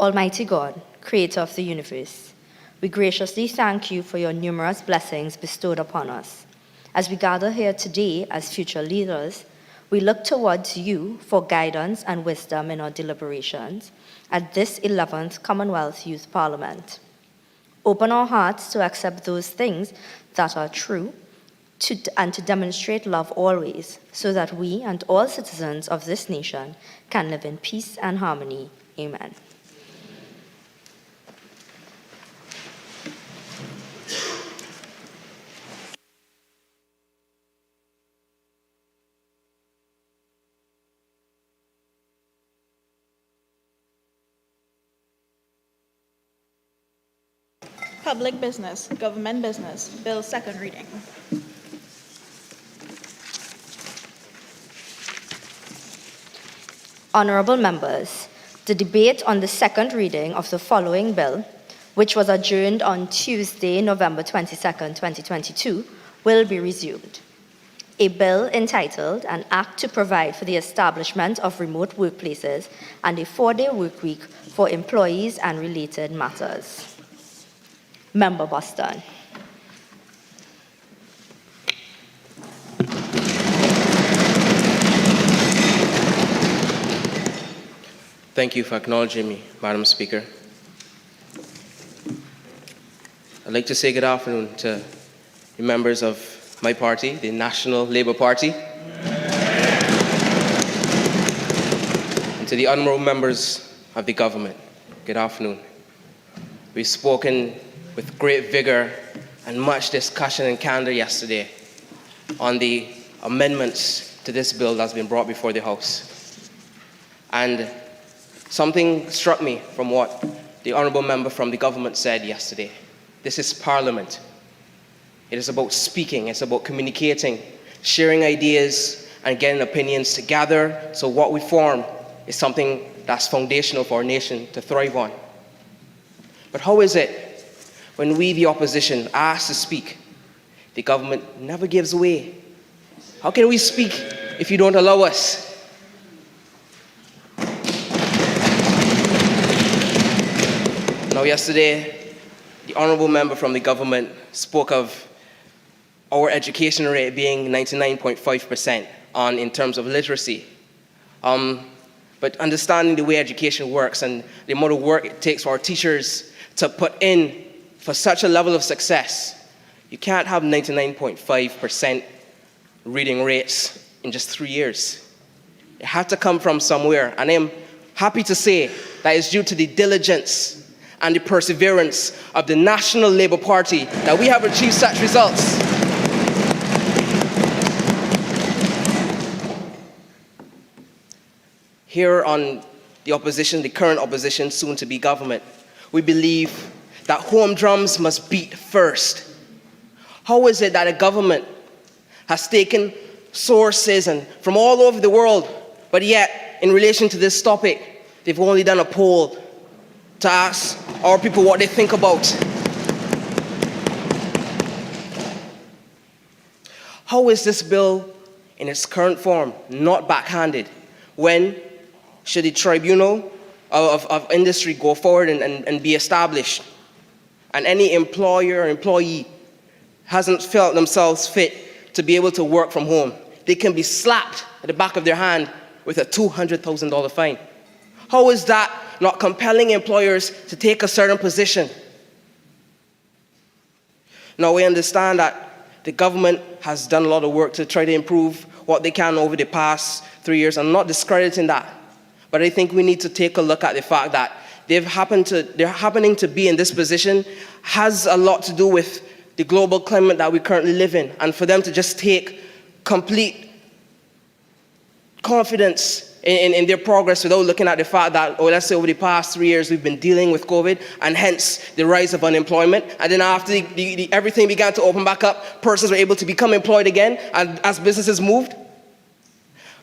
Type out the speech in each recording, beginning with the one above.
Almighty God, creator of the universe, we graciously thank you for your numerous blessings bestowed upon us. As we gather here today as future leaders, we look towards you for guidance and wisdom in our deliberations at this 11th Commonwealth Youth Parliament. Open our hearts to accept those things that are true and to demonstrate love always, so that we and all citizens of this nation can live in peace and harmony. Amen. Public Business, Government Business, Bill second reading. Honourable members, the debate on the second reading of the following bill, which was adjourned on Tuesday, November 22nd, 2022, will be resumed. A bill entitled An Act to Provide for the Establishment of Remote Workplaces and a 4-day workweek for Employees and Related Matters. Member Boston. Thank you for acknowledging me, Madam Speaker. I'd like to say good afternoon to the members of my party, the National Labour Party, and to the honourable members of the government. Good afternoon. We've spoken with great vigour and much discussion and candour yesterday on the amendments to this bill that's been brought before the House. And something struck me from what the honourable member from the government said yesterday. This is Parliament. It is about speaking, it's about communicating, sharing ideas and getting opinions together, so what we form is something that's foundational for our nation to thrive on. But how is it when we, the opposition, ask to speak, the government never gives way? How can we speak if you don't allow us? Now, yesterday, the honourable member from the government spoke of our education rate being 99.5% in terms of literacy. But understanding the way education works and the amount of work it takes for our teachers to put in for such a level of success, you can't have 99.5% reading rates in just 3 years. It had to come from somewhere, and I'm happy to say that it's due to the diligence and the perseverance of the National Labour Party that we have achieved such results. Here on the opposition, the current opposition, soon to be government, we believe that home drums must beat first. How is it that a government has taken sources and from all over the world, but yet in relation to this topic, they've only done a poll to ask our people what they think about? How is this bill in its current form not backhanded? When should the tribunal of industry go forward and be established, and any employer or employee hasn't felt themselves fit to be able to work from home, they can be slapped at the back of their hand with a $200,000 fine? How is that not compelling employers to take a certain position? Now, we understand that the government has done a lot of work to try to improve what they can over the past 3 years. I'm not discrediting that. But I think we need to take a look at the fact that they're happening to be in this position has a lot to do with the global climate that we currently live in. And for them to just take complete confidence in their progress without looking at the fact that, let's say over the past 3 years we've been dealing with COVID and hence the rise of unemployment. And then after everything began to open back up, persons were able to become employed again and as businesses moved.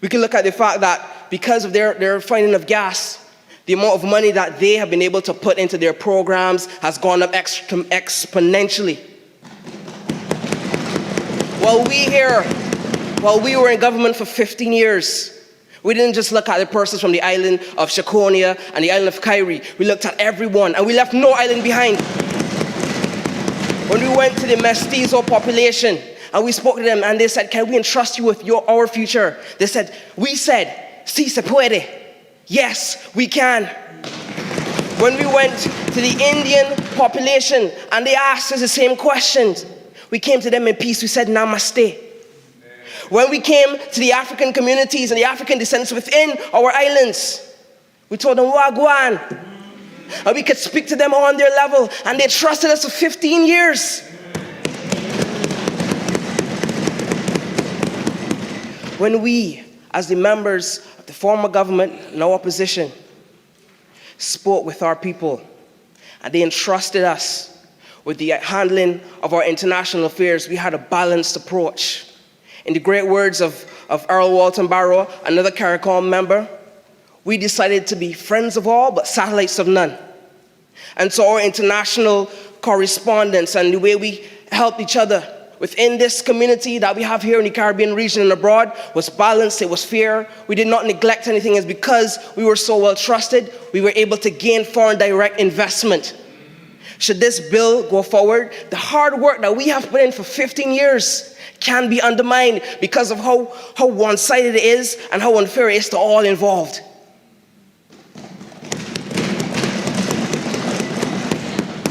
We can look at the fact that because of their finding of gas, the amount of money that they have been able to put into their programs has gone up exponentially. While we were in government for 15 years, We didn't just look at the persons from the island of Shakonia and the island of Kyrie. We looked at everyone, and we left no island behind. When we went to the mestizo population, and we spoke to them, and they said, can we entrust you with our future? We said, sí se puede. Yes, we can. When we went to the Indian population, and they asked us the same questions, we came to them in peace. We said, namaste. When we came to the African communities and the African descendants within our islands, we told them, wagwan. And we could speak to them on their level, and they trusted us for 15 years. When we, as the members of the former government and our opposition, spoke with our people, and they entrusted us with the handling of our international affairs, we had a balanced approach. In the great words of Earl Walton Barrow, another CARICOM member, we decided to be friends of all, but satellites of none. And so our international correspondence and the way we helped each other within this community that we have here in the Caribbean region and abroad was balanced, it was fair. We did not neglect anything. It's because we were so well trusted, we were able to gain foreign direct investment. Should this bill go forward, the hard work that we have put in for 15 years can be undermined because of how one-sided it is and how unfair it is to all involved.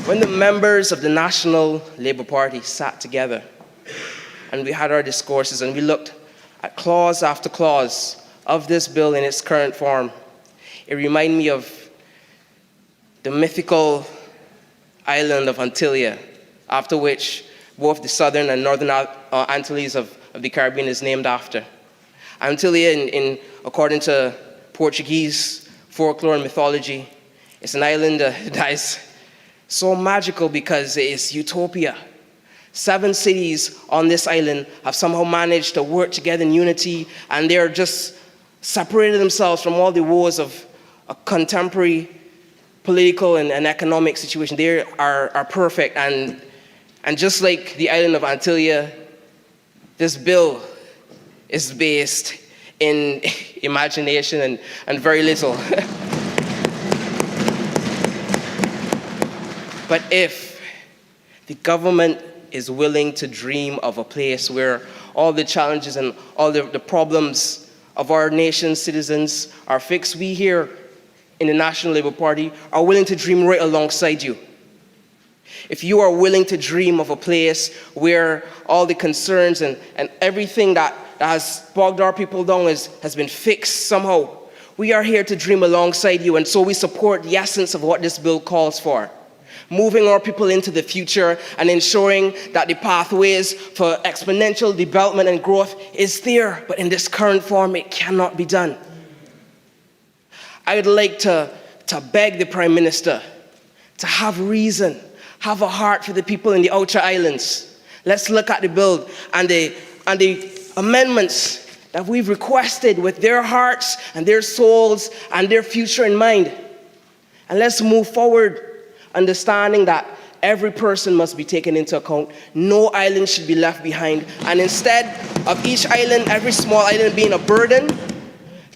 When the members of the National Labour Party sat together and we had our discourses and we looked at clause after clause of this bill in its current form, it reminded me of the mythical island of Antigua, after which both the southern and northern Antilles of the Caribbean is named after. Antigua, according to Portuguese folklore and mythology, is an island that is so magical because it is utopia. 7 cities on this island have somehow managed to work together in unity, and they're just separated themselves from all the woes of a contemporary political and economic situation. They are perfect, and just like the island of Antigua, this bill is based in imagination and very little. But if the government is willing to dream of a place where all the challenges and all the problems of our nation's citizens are fixed, we here in the National Labour Party are willing to dream right alongside you. If you are willing to dream of a place where all the concerns and everything that has bogged our people down has been fixed somehow, we are here to dream alongside you, and so we support the essence of what this bill calls for. Moving our people into the future and ensuring that the pathways for exponential development and growth is there, but in this current form, it cannot be done. I would like to beg the Prime Minister to have reason, have a heart for the people in the Outer Islands. Let's look at the bill and the amendments that we've requested with their hearts and their souls and their future in mind. And let's move forward, understanding that every person must be taken into account. No island should be left behind. And instead of each island, every small island being a burden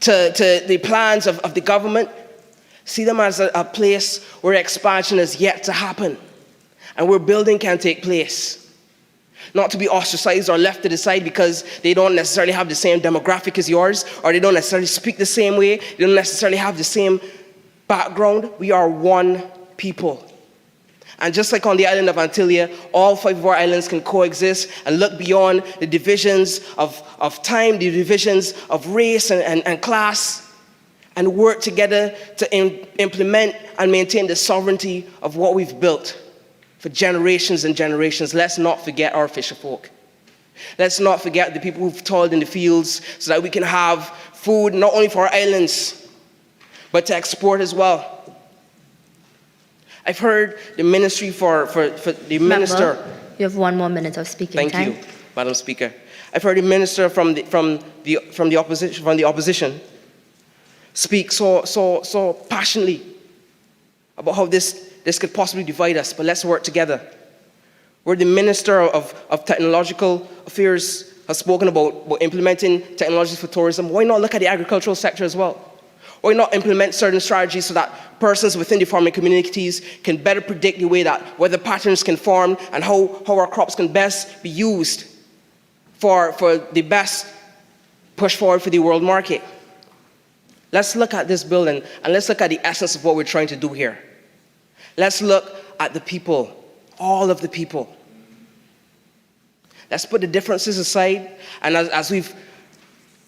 to the plans of the government, see them as a place where expansion is yet to happen and where building can take place. Not to be ostracized or left to the side because they don't necessarily have the same demographic as yours, or they don't necessarily speak the same way, they don't necessarily have the same background. We are one people. And just like on the island of Antigua, all 5 of our islands can coexist and look beyond the divisions of time, the divisions of race and class, and work together to implement and maintain the sovereignty of what we've built for generations and generations. Let's not forget our fisher folk. Let's not forget the people who've toiled in the fields so that we can have food not only for our islands, but to export as well. I've heard the ministry for the minister. Member, you have 1 more minute of speaking time. Thank you, Madam Speaker. I've heard the minister from the opposition speak so passionately about how this could possibly divide us, but let's work together. Where the Minister of Technological Affairs have spoken about implementing technologies for tourism. Why not look at the agricultural sector as well? Why not implement certain strategies so that persons within the farming communities can better predict the way that weather patterns can form and how our crops can best be used for the best push forward for the world market? Let's look at this bill and let's look at the essence of what we're trying to do here. Let's look at the people, all of the people. Let's put the differences aside, and as we've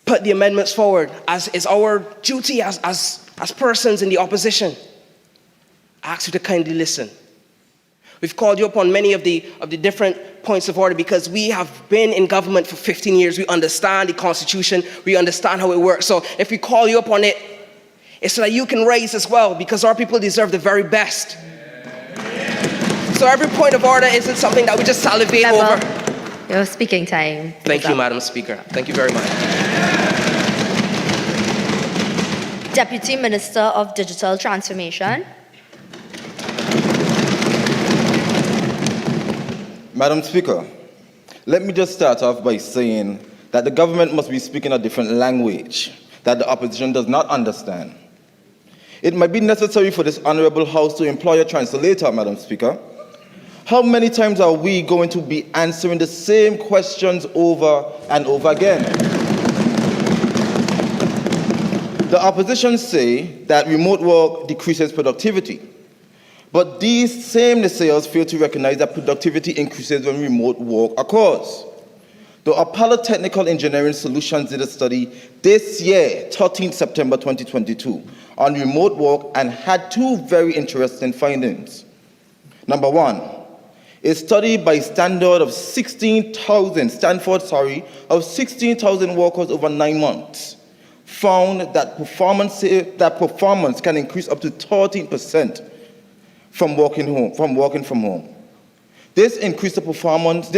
put the amendments forward, as is our duty as persons in the opposition, I ask you to kindly listen. We've called you upon many of the different points of order because we have been in government for 15 years. We understand the Constitution. We understand how it works. So if we call you upon it, it's so that you can rise as well, because our people deserve the very best. So every point of order isn't something that we just salivate over. Your speaking time. Thank you, Madam Speaker. Thank you very much. Deputy Minister of Digital Transformation. Madam Speaker, let me just start off by saying that the government must be speaking a different language that the opposition does not understand. It might be necessary for this honorable House to employ a translator, Madam Speaker. How many times are we going to be answering the same questions over and over again? The opposition say that remote work decreases productivity. But these same naysayers fail to recognize that productivity increases when remote work occurs. The Apollo Technical Engineering Solutions did a study this year, 13th September 2022, on remote work and had two very interesting findings. Number one, a study by Stanford of 16,000 workers over 9 months found that performance can increase up to 13% from working from home. This increase in performance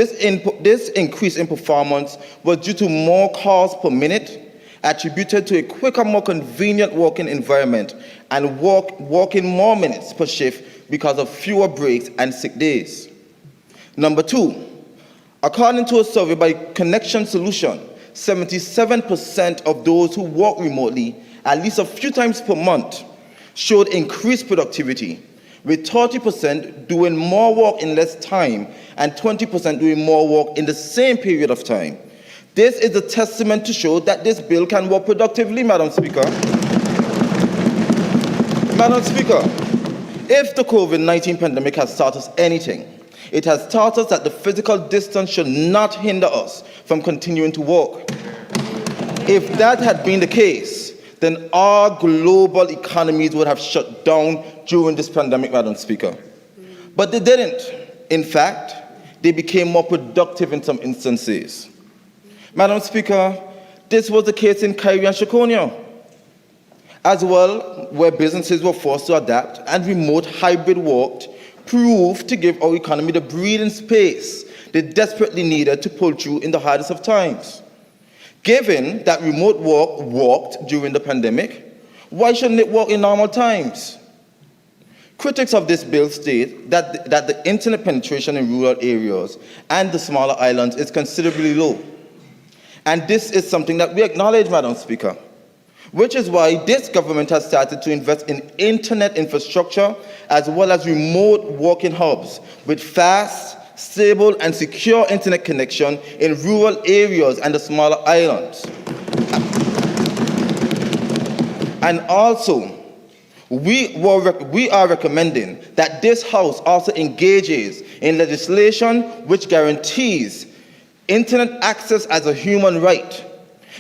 was due to more calls per minute, attributed to a quicker, more convenient working environment, and working more minutes per shift because of fewer breaks and sick days. Number two, according to a survey by Connection Solution, 77% of those who work remotely at least a few times per month showed increased productivity, with 30% doing more work in less time and 20% doing more work in the same period of time. This is a testament to show that this bill can work productively, Madam Speaker. Madam Speaker, if the COVID-19 pandemic has taught us anything, it has taught us that the physical distance should not hinder us from continuing to work. If that had been the case, then our global economies would have shut down during this pandemic, Madam Speaker. But they didn't. In fact, they became more productive in some instances. Madam Speaker, this was the case in Kyrie and Shakonia as well, where businesses were forced to adapt and remote hybrid work proved to give our economy the breathing space they desperately needed to pull through in the hardest of times. Given that remote work worked during the pandemic, why shouldn't it work in normal times? Critics of this bill state that the internet penetration in rural areas and the smaller islands is considerably low. And this is something that we acknowledge, Madam Speaker, which is why this government has started to invest in internet infrastructure as well as remote working hubs with fast, stable, and secure internet connection in rural areas and the smaller islands. And also, we are recommending that this House also engages in legislation which guarantees internet access as a human right,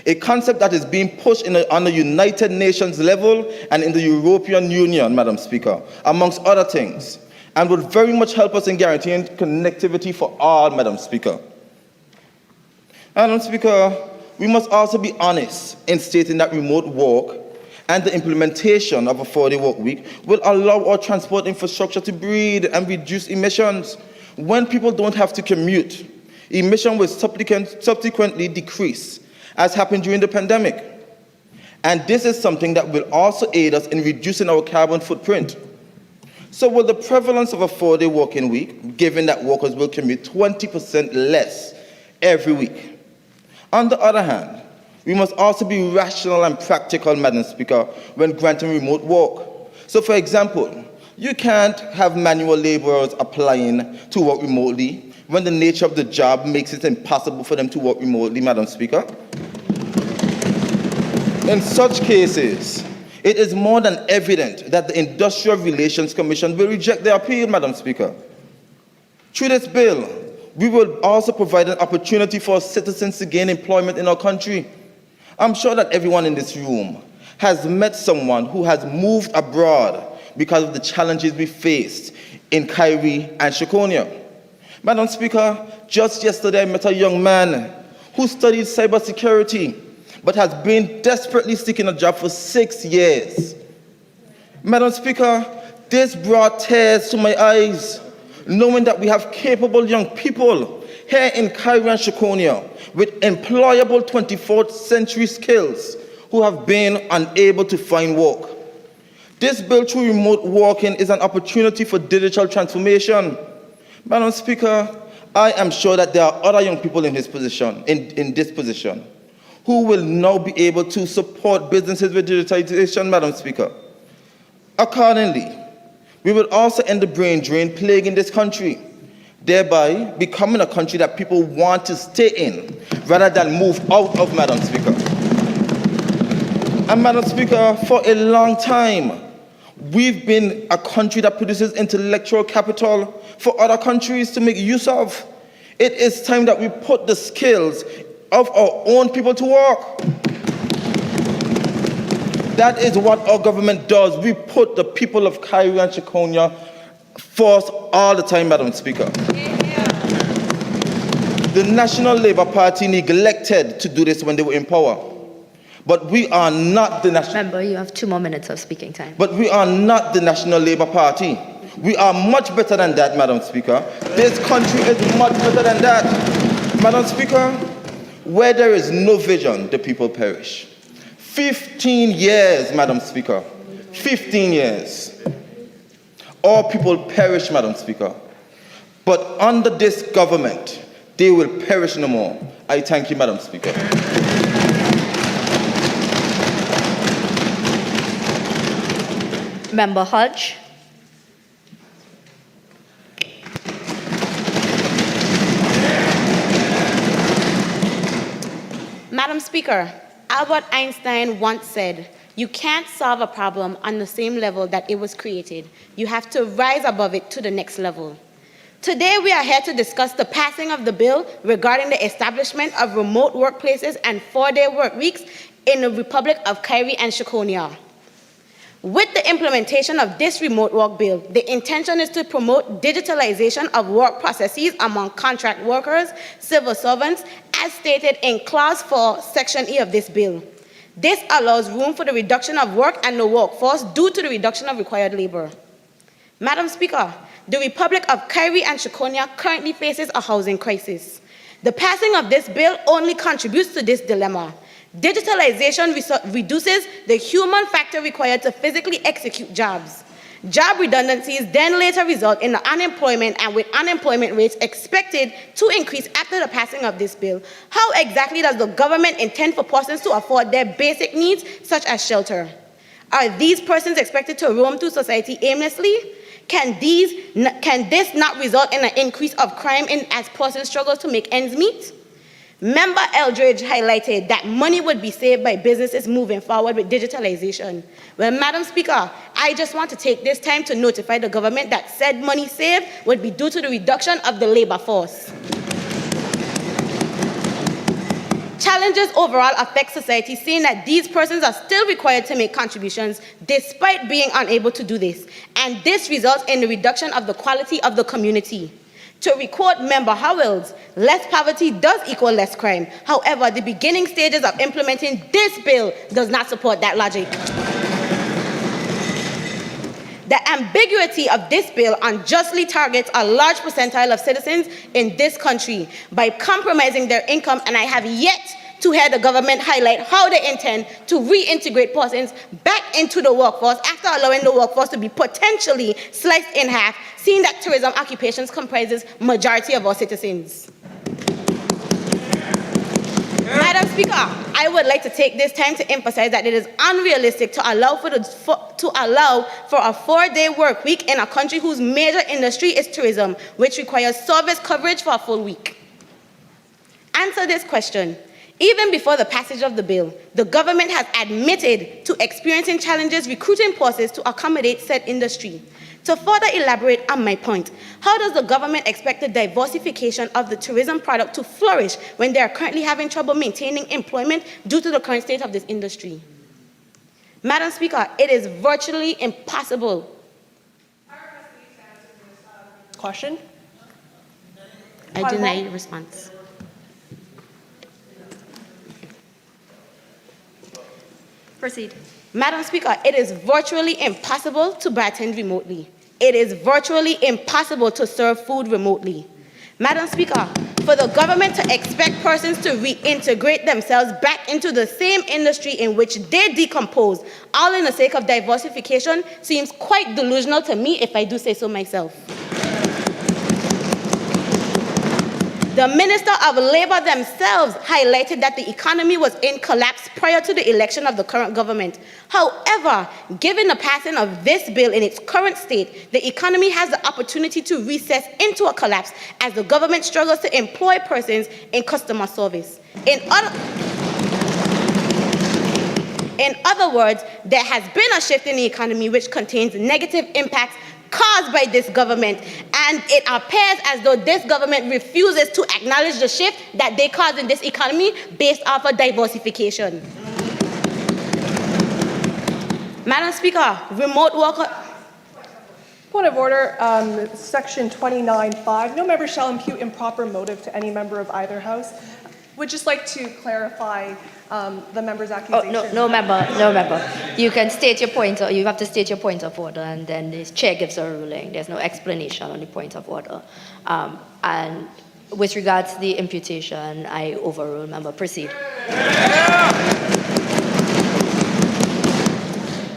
a concept that is being pushed on the United Nations level and in the European Union, Madam Speaker, amongst other things, and would very much help us in guaranteeing connectivity for all, Madam Speaker. Madam Speaker, we must also be honest in stating that remote work and the implementation of a 4-day work week will allow our transport infrastructure to breathe and reduce emissions. When people don't have to commute, emission will subsequently decrease, as happened during the pandemic. And this is something that will also aid us in reducing our carbon footprint. So will the prevalence of a 4-day working week, given that workers will commute 20% less every week, On the other hand, we must also be rational and practical, Madam Speaker, when granting remote work. So, for example, you can't have manual laborers applying to work remotely when the nature of the job makes it impossible for them to work remotely, Madam Speaker. In such cases, it is more than evident that the Industrial Relations Commission will reject the appeal, Madam Speaker. Through this bill, we will also provide an opportunity for citizens to gain employment in our country. I'm sure that everyone in this room has met someone who has moved abroad because of the challenges we faced in Cairo and Shikonia. Madam Speaker, just yesterday I met a young man who studied cybersecurity but has been desperately seeking a job for 6 years. Madam Speaker, this brought tears to my eyes, knowing that we have capable young people here in Cairo and Shikonia with employable 24th century skills who have been unable to find work. This bill through remote working is an opportunity for digital transformation. Madam Speaker, I am sure that there are other young people in this position, who will now be able to support businesses with digitization, Madam Speaker. Accordingly, we will also end the brain drain plaguing this country, thereby becoming a country that people want to stay in rather than move out of, Madam Speaker. And Madam Speaker, for a long time, we've been a country that produces intellectual capital for other countries to make use of. It is time that we put the skills of our own people to work. That is what our government does. We put the people of Cairo and Shikonia first all the time, Madam Speaker. The National Labour Party neglected to do this when they were in power. But we are not the National... Member, you have 2 more minutes of speaking time. But we are not the National Labour Party. We are much better than that, Madam Speaker. This country is much better than that. Madam Speaker, where there is no vision, the people perish. 15 years, Madam Speaker. 15 years. All people perish, Madam Speaker. But under this government, they will perish no more. I thank you, Madam Speaker. Member Hodge. Madam Speaker, Albert Einstein once said, "You can't solve a problem on the same level that it was created. You have to rise above it to the next level." Today, we are here to discuss the passing of the bill regarding the establishment of remote workplaces and 4-day work weeks in the Republic of Cairo and Shikonia. With the implementation of this remote work bill, the intention is to promote digitalization of work processes among contract workers, civil servants, as stated in Clause 4, Section E of this bill. This allows room for the reduction of work and the workforce due to the reduction of required labor. Madam Speaker, the Republic of Cairo and Shikonia currently faces a housing crisis. The passing of this bill only contributes to this dilemma. Digitalization reduces the human factor required to physically execute jobs. Job redundancies then later result in the unemployment, and with unemployment rates expected to increase after the passing of this bill, how exactly does the government intend for persons to afford their basic needs, such as shelter? Are these persons expected to roam through society aimlessly? Can this not result in an increase of crime as persons struggle to make ends meet? Member Eldridge highlighted that money would be saved by businesses moving forward with digitalization. Well, Madam Speaker, I just want to take this time to notify the government that said money saved would be due to the reduction of the labor force. Challenges overall affect society, seeing that these persons are still required to make contributions despite being unable to do this, and this results in the reduction of the quality of the community. To record Member Howells, less poverty does equal less crime. However, the beginning stages of implementing this bill does not support that logic. The ambiguity of this bill unjustly targets a large percentile of citizens in this country by compromising their income, and I have yet to hear the government highlight how they intend to reintegrate persons back into the workforce after allowing the workforce to be potentially sliced in half, seeing that tourism occupations comprises majority of our citizens. Speaker, I would like to take this time to emphasize that it is unrealistic to allow for a 4-day work week in a country whose major industry is tourism, which requires service coverage for a full week. Answer this question. Even before the passage of the bill, the government has admitted to experiencing challenges recruiting forces to accommodate said industry. To further elaborate on my point, how does the government expect the diversification of the tourism product to flourish when they are currently having trouble maintaining employment due to the current state of this industry? Madam Speaker, it is virtually impossible. Question? I deny your response. Proceed. Madam Speaker, it is virtually impossible to bartend remotely. It is virtually impossible to serve food remotely. Madam Speaker, for the government to expect persons to reintegrate themselves back into the same industry in which they decompose, all in the sake of diversification, seems quite delusional to me, if I do say so myself. The Minister of Labour themselves highlighted that the economy was in collapse prior to the election of the current government. However, given the passing of this bill in its current state, the economy has the opportunity to recess into a collapse as the government struggles to employ persons in customer service. In other words, there has been a shift in the economy which contains negative impacts caused by this government, and it appears as though this government refuses to acknowledge the shift that they caused in this economy based off of diversification. Madam Speaker, remote worker... Point of order, section 29(5). No member shall impute improper motive to any member of either house. Would just like to clarify the member's accusation. Oh, no member. You can state your point, or you have to state your point of order, and then the chair gives a ruling. There's no explanation on the point of order. And with regards to the imputation, I overrule. Member, proceed.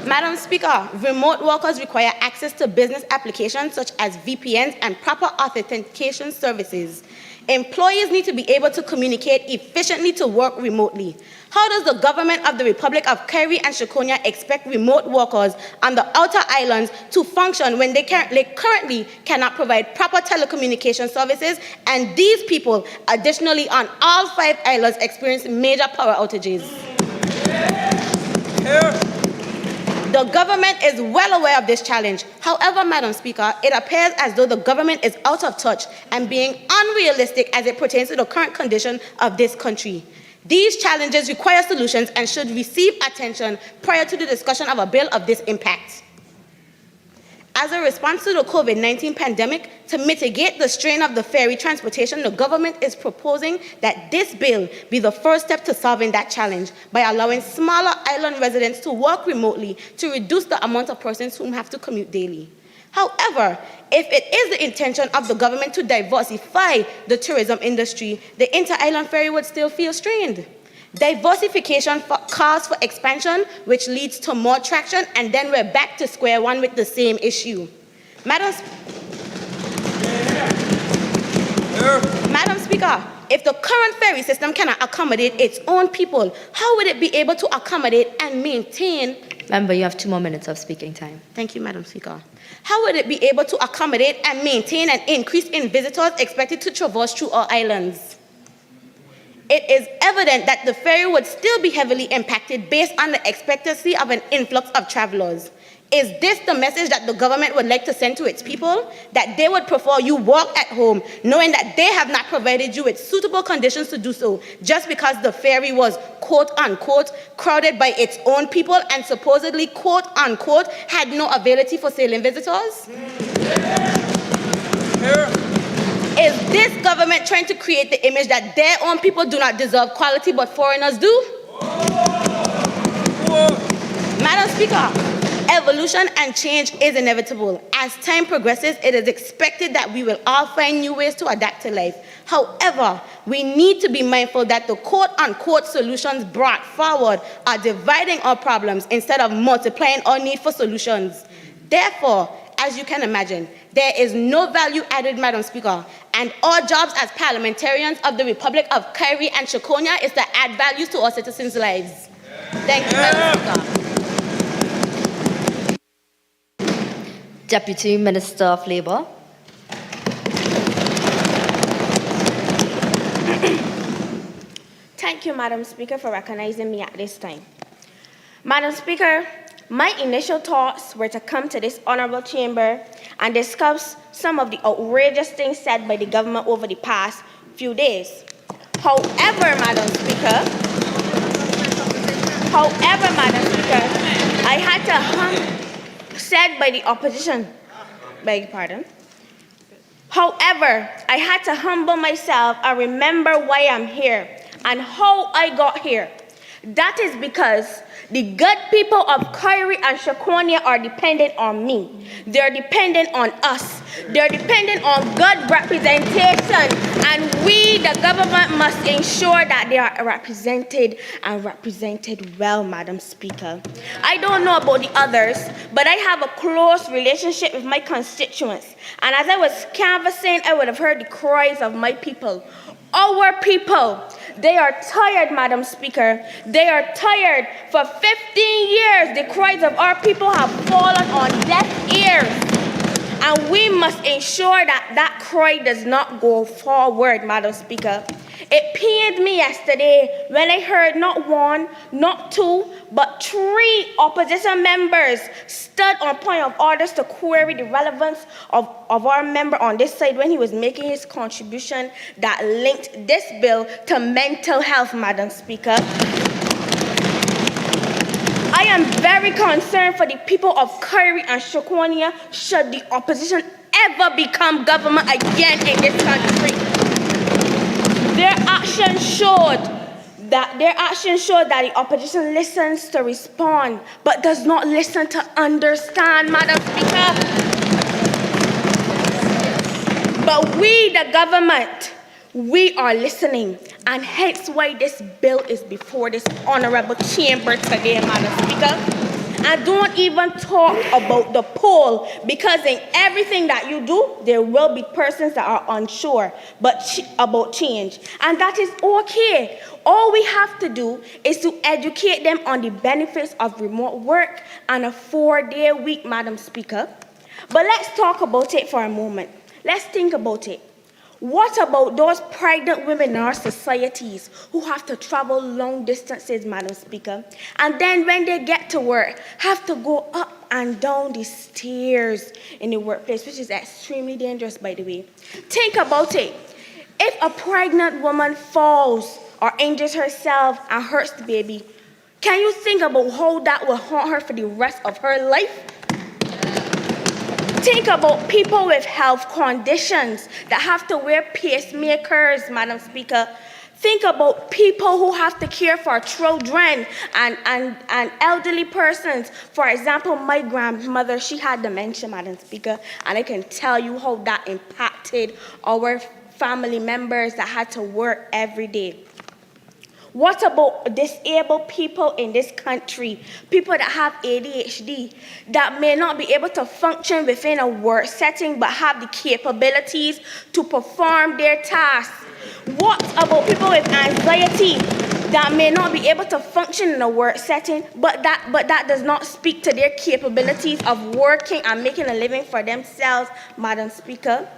Madam Speaker, remote workers require access to business applications such as VPNs and proper authentication services. Employees need to be able to communicate efficiently to work remotely. How does the government of the Republic of Kerry and Shikonia expect remote workers on the outer islands to function when they currently cannot provide proper telecommunication services, and these people, additionally on all 5 islands, experience major power outages? The government is well aware of this challenge. However, Madam Speaker, it appears as though the government is out of touch and being unrealistic as it pertains to the current condition of this country. These challenges require solutions and should receive attention prior to the discussion of a bill of this impact. As a response to the COVID-19 pandemic, to mitigate the strain of the ferry transportation, the government is proposing that this bill be the first step to solving that challenge by allowing smaller island residents to work remotely to reduce the amount of persons who have to commute daily. However, if it is the intention of the government to diversify the tourism industry, the inter-island ferry would still feel strained. Diversification calls for expansion, which leads to more traction, and then we're back to square one with the same issue. Madam Speaker, if the current ferry system cannot accommodate its own people, how would it be able to accommodate and maintain... Member, you have 2 more minutes of speaking time. Thank you, Madam Speaker. How would it be able to accommodate and maintain an increase in visitors expected to traverse through our islands? It is evident that the ferry would still be heavily impacted based on the expectancy of an influx of travelers. Is this the message that the government would like to send to its people? That they would prefer you work at home, knowing that they have not provided you with suitable conditions to do so, just because the ferry was, quote unquote, crowded by its own people and supposedly, quote unquote, had no availability for sailing visitors? Is this government trying to create the image that their own people do not deserve quality but foreigners do? Madam Speaker, evolution and change is inevitable. As time progresses, it is expected that we will all find new ways to adapt to life. However, we need to be mindful that the quote-unquote solutions brought forward are dividing our problems instead of multiplying our need for solutions. Therefore, as you can imagine, there is no value added, Madam Speaker, and our jobs as parliamentarians of the Republic of Kyrie and Shakonia is to add values to our citizens' lives. Thank you, Madam Speaker. Deputy Minister of Labour. Thank you, Madam Speaker, for recognizing me at this time. Madam Speaker, my initial thoughts were to come to this honorable chamber and discuss some of the outrageous things said by the government over the past few days. However, Madam Speaker, I had to said by the opposition, beg your pardon. However, I had to humble myself and remember why I'm here and how I got here. That is because the good people of Kyrie and Shakonia are dependent on me. They're dependent on us. They're dependent on good representation. And we, the government, must ensure that they are represented and represented well, Madam Speaker. I don't know about the others, but I have a close relationship with my constituents. And as I was canvassing, I would have heard the cries of my people. Our people, they are tired, Madam Speaker. They are tired. For 15 years, the cries of our people have fallen on deaf ears. And we must ensure that that cry does not go forward, Madam Speaker. It pained me yesterday when I heard not one, not two, but 3 opposition members stood on point of orders to query the relevance of our member on this side when he was making his contribution that linked this bill to mental health, Madam Speaker. I am very concerned for the people of Kyrie and Shakonia should the opposition ever become government again in this country. Their actions showed that the opposition listens to respond, but does not listen to understand, Madam Speaker. But we, the government, we are listening, and hence why this bill is before this honorable chamber today, Madam Speaker. And don't even talk about the poll, because in everything that you do, there will be persons that are unsure about change. And that is okay. All we have to do is to educate them on the benefits of remote work and a 4-day week, Madam Speaker. But let's talk about it for a moment. Let's think about it. What about those pregnant women in our societies who have to travel long distances, Madam Speaker, and then when they get to work, have to go up and down the stairs in the workplace, which is extremely dangerous, by the way. Think about it. If a pregnant woman falls or injures herself and hurts the baby, can you think about how that will haunt her for the rest of her life? Think about people with health conditions that have to wear pacemakers, Madam Speaker. Think about people who have to care for children and elderly persons. For example, my grandmother, she had dementia, Madam Speaker, and I can tell you how that impacted our family members that had to work every day. What about disabled people in this country, people that have ADHD, that may not be able to function within a work setting but have the capabilities to perform their tasks? What about people with anxiety that may not be able to function in a work setting but that does not speak to their capabilities of working and making a living for themselves, Madam Speaker?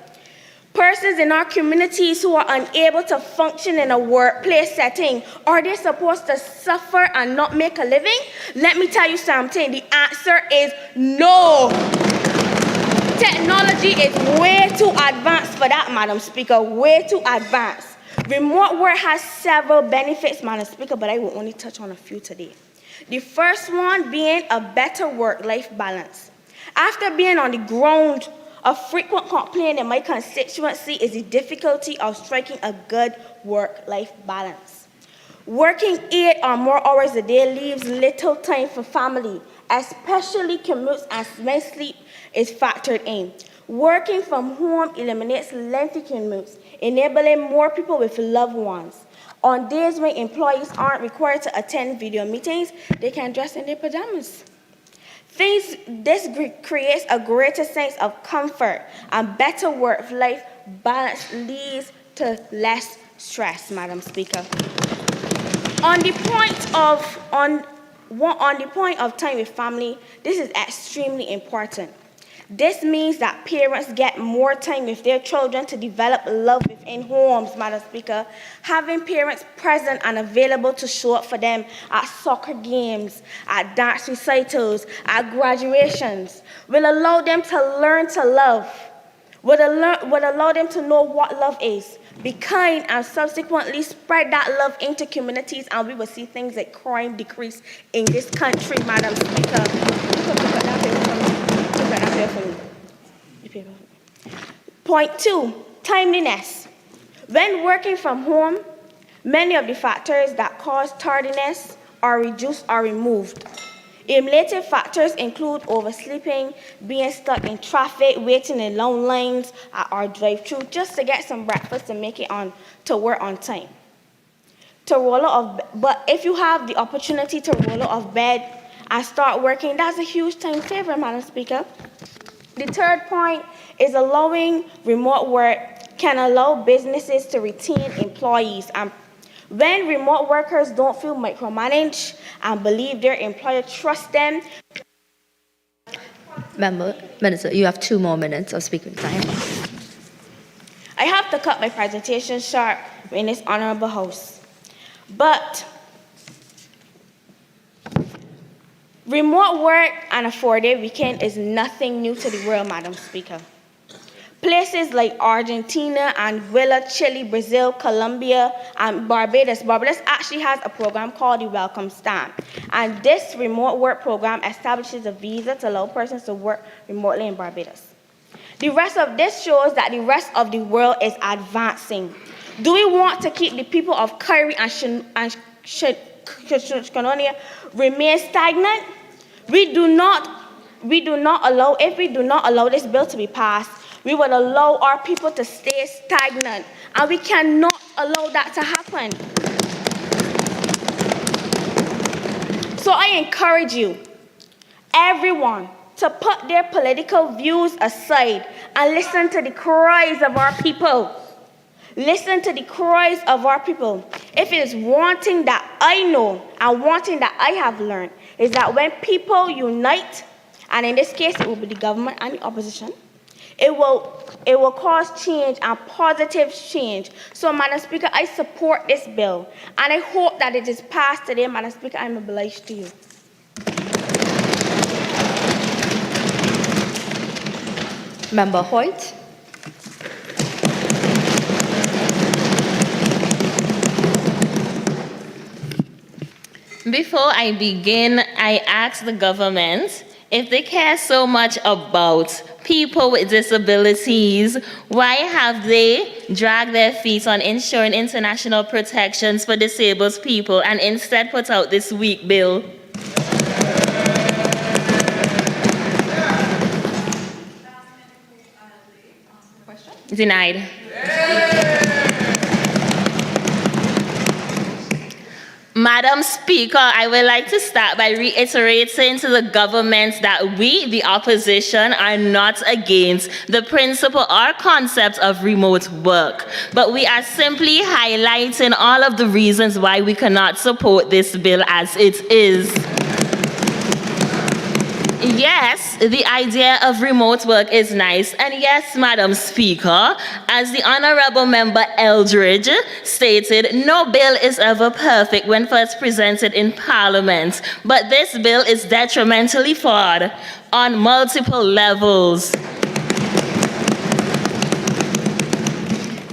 Persons in our communities who are unable to function in a workplace setting, are they supposed to suffer and not make a living? Let me tell you something. The answer is no. Technology is way too advanced for that, Madam Speaker, way too advanced. Remote work has several benefits, Madam Speaker, but I will only touch on a few today. The first one being a better work-life balance. After being on the ground, a frequent complaint in my constituency is the difficulty of striking a good work-life balance. Working 8 or more hours a day leaves little time for family, especially commutes and when sleep is factored in. Working from home eliminates lengthy commutes, enabling more people with loved ones. On days when employees aren't required to attend video meetings, they can dress in their pajamas. Creates a greater sense of comfort and better work-life balance leads to less stress, Madam Speaker. On the point of time with family, this is extremely important. This means that parents get more time with their children to develop love within homes, Madam Speaker. Having parents present and available to show up for them at soccer games, at dance recitals, at graduations, will allow them to learn to love, would allow them to know what love is, be kind, and subsequently spread that love into communities, and we will see things like crime decrease in this country, Madam Speaker. Point 2, timeliness. When working from home, many of the factors that cause tardiness are reduced or removed. Eliminated factors include oversleeping, being stuck in traffic, waiting in long lines at our drive-thru just to get some breakfast and make it on to work on time. But if you have the opportunity to roll out of bed and start working, that's a huge time saver, Madam Speaker. The third point is allowing remote work can allow businesses to retain employees. And when remote workers don't feel micromanaged and believe their employer trusts them. Minister, you have 2 more minutes of speaking time. I have to cut my presentation short in this honorable house. But remote work and a 4-day weekend is nothing new to the world, Madam Speaker. Places like Argentina, Anguilla, Chile, Brazil, Colombia, and Barbados. Barbados actually has a program called the Welcome Stamp. And this remote work program establishes a visa to allow persons to work remotely in Barbados. The rest of this shows that the rest of the world is advancing. Do we want to keep the people of Kyrie and Shikonia remain stagnant? If we do not allow this bill to be passed, we will allow our people to stay stagnant, and we cannot allow that to happen. So I encourage you, everyone, to put their political views aside and listen to the cries of our people. Listen to the cries of our people. If it is one thing that I know and one thing that I have learned is that when people unite, and in this case it will be the government and the opposition, it will cause change and positive change. So, Madam Speaker, I support this bill, and I hope that it is passed today. Madam Speaker, I'm obliged to you. Member Hoyt. Before I begin, I ask the government, if they care so much about people with disabilities, why have they dragged their feet on ensuring international protections for disabled people and instead put out this weak bill? Denied. Madam Speaker, I would like to start by reiterating to the government that we, the opposition, are not against the principle or concept of remote work, but we are simply highlighting all of the reasons why we cannot support this bill as it is. Yes, the idea of remote work is nice. And yes, Madam Speaker, as the Honorable Member Eldridge stated, no bill is ever perfect when first presented in Parliament. But this bill is detrimentally flawed on multiple levels.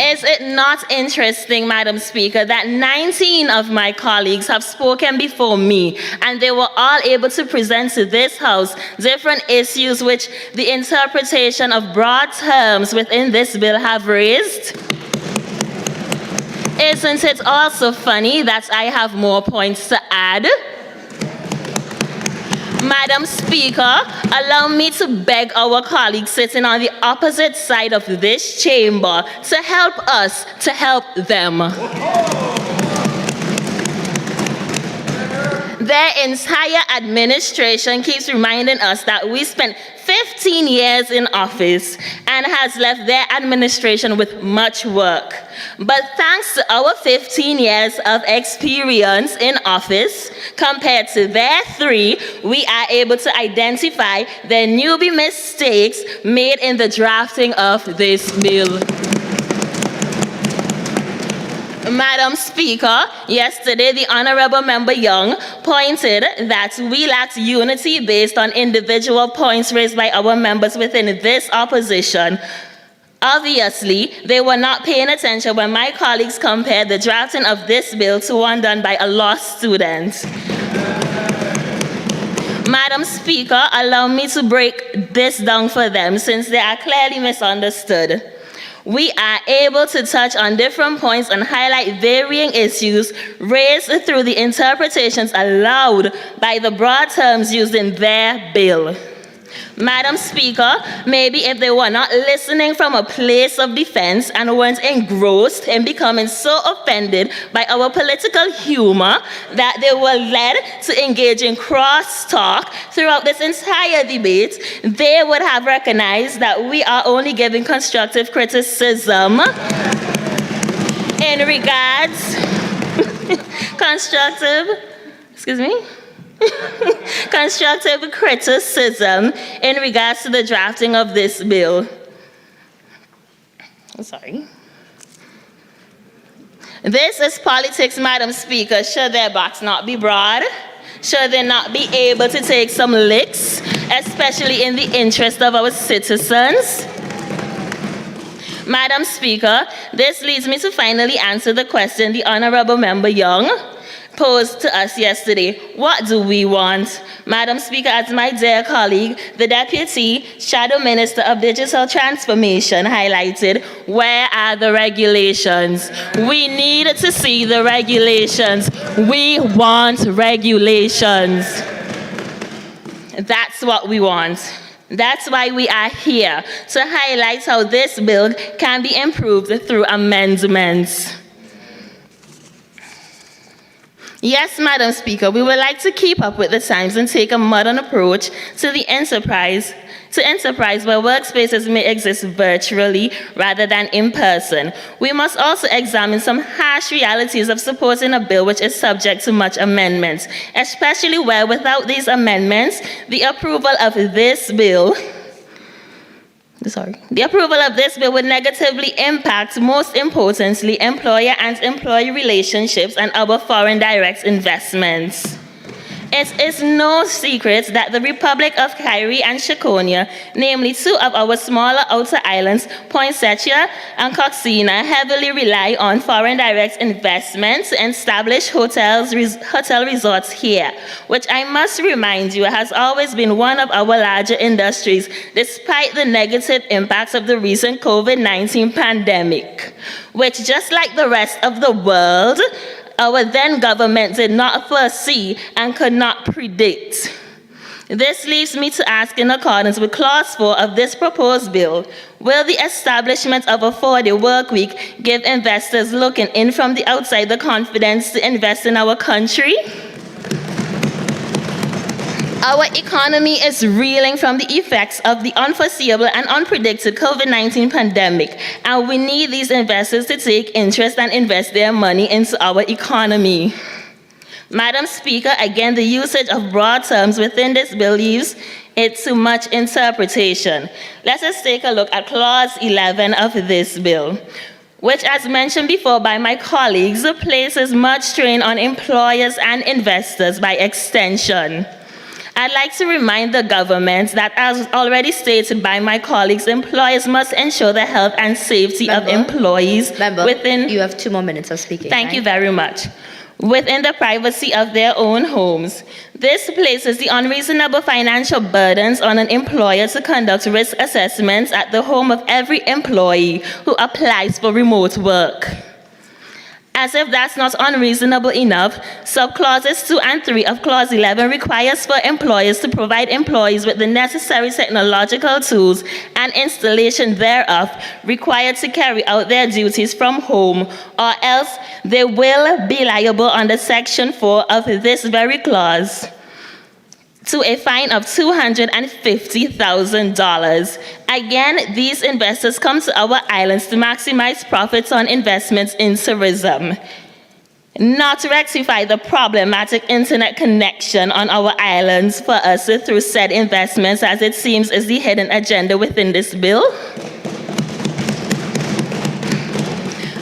Is it not interesting, Madam Speaker, that 19 of my colleagues have spoken before me, and they were all able to present to this House different issues which the interpretation of broad terms within this bill have raised? Isn't it also funny that I have more points to add? Madam Speaker, allow me to beg our colleagues sitting on the opposite side of this chamber to help us to help them. Their entire administration keeps reminding us that we spent 15 years in office and has left their administration with much work. But thanks to our 15 years of experience in office, compared to their 3, we are able to identify the newbie mistakes made in the drafting of this bill. Madam Speaker, yesterday the Honorable Member Young pointed that we lacked unity based on individual points raised by our members within this opposition. Obviously, they were not paying attention when my colleagues compared the drafting of this bill to one done by a law student. Madam Speaker, allow me to break this down for them since they are clearly misunderstood. We are able to touch on different points and highlight varying issues raised through the interpretations allowed by the broad terms used in their bill. Madam Speaker, maybe if they were not listening from a place of defense and weren't engrossed in becoming so offended by our political humor that they were led to engage in crosstalk throughout this entire debate, they would have recognized that we are only giving constructive criticism in regards constructive criticism in regards to the drafting of this bill. This is politics, Madam Speaker. Should their backs not be broad? Should they not be able to take some licks, especially in the interest of our citizens? Madam Speaker, this leads me to finally answer the question the Honorable Member Young posed to us yesterday. What do we want? Madam Speaker, as my dear colleague, the Deputy Shadow Minister of Digital Transformation highlighted, where are the regulations? We need to see the regulations. We want regulations. That's what we want. That's why we are here, to highlight how this bill can be improved through amendments. Yes, Madam Speaker, we would like to keep up with the times and take a modern approach to the enterprise where workspaces may exist virtually rather than in person. We must also examine some harsh realities of supporting a bill which is subject to much amendments, especially where without these amendments, the approval of this bill would negatively impact, most importantly, employer and employee relationships and our foreign direct investments. It is no secret that the Republic of Kyrie and Shikonia, namely 2 of our smaller outer islands, Poinsettia and Coxina, heavily rely on foreign direct investments to establish hotel resorts here, which I must remind you has always been one of our larger industries, despite the negative impacts of the recent COVID-19 pandemic, which, just like the rest of the world, our then government did not foresee and could not predict. This leaves me to ask, in accordance with Clause 4 of this proposed bill, will the establishment of a 4-day work week give investors looking in from the outside the confidence to invest in our country? Our economy is reeling from the effects of the unforeseeable and unpredicted COVID-19 pandemic, and we need these investors to take interest and invest their money into our economy. Madam Speaker, again, the usage of broad terms within this bill leaves it to much interpretation. Let us take a look at Clause 11 of this bill, which, as mentioned before by my colleagues, places much strain on employers and investors by extension. I'd like to remind the government that, as already stated by my colleagues, employers must ensure the health and safety of employees within... You have 2 more minutes of speaking. Thank you very much. Within the privacy of their own homes. This places the unreasonable financial burdens on an employer to conduct risk assessments at the home of every employee who applies for remote work. As if that's not unreasonable enough, subclauses 2 and 3 of Clause 11 requires for employers to provide employees with the necessary technological tools and installation thereof required to carry out their duties from home, or else they will be liable under Section 4 of this very clause to a fine of $250,000. Again, these investors come to our islands to maximize profits on investments in tourism, not to rectify the problematic internet connection on our islands for us through said investments, as it seems is the hidden agenda within this bill.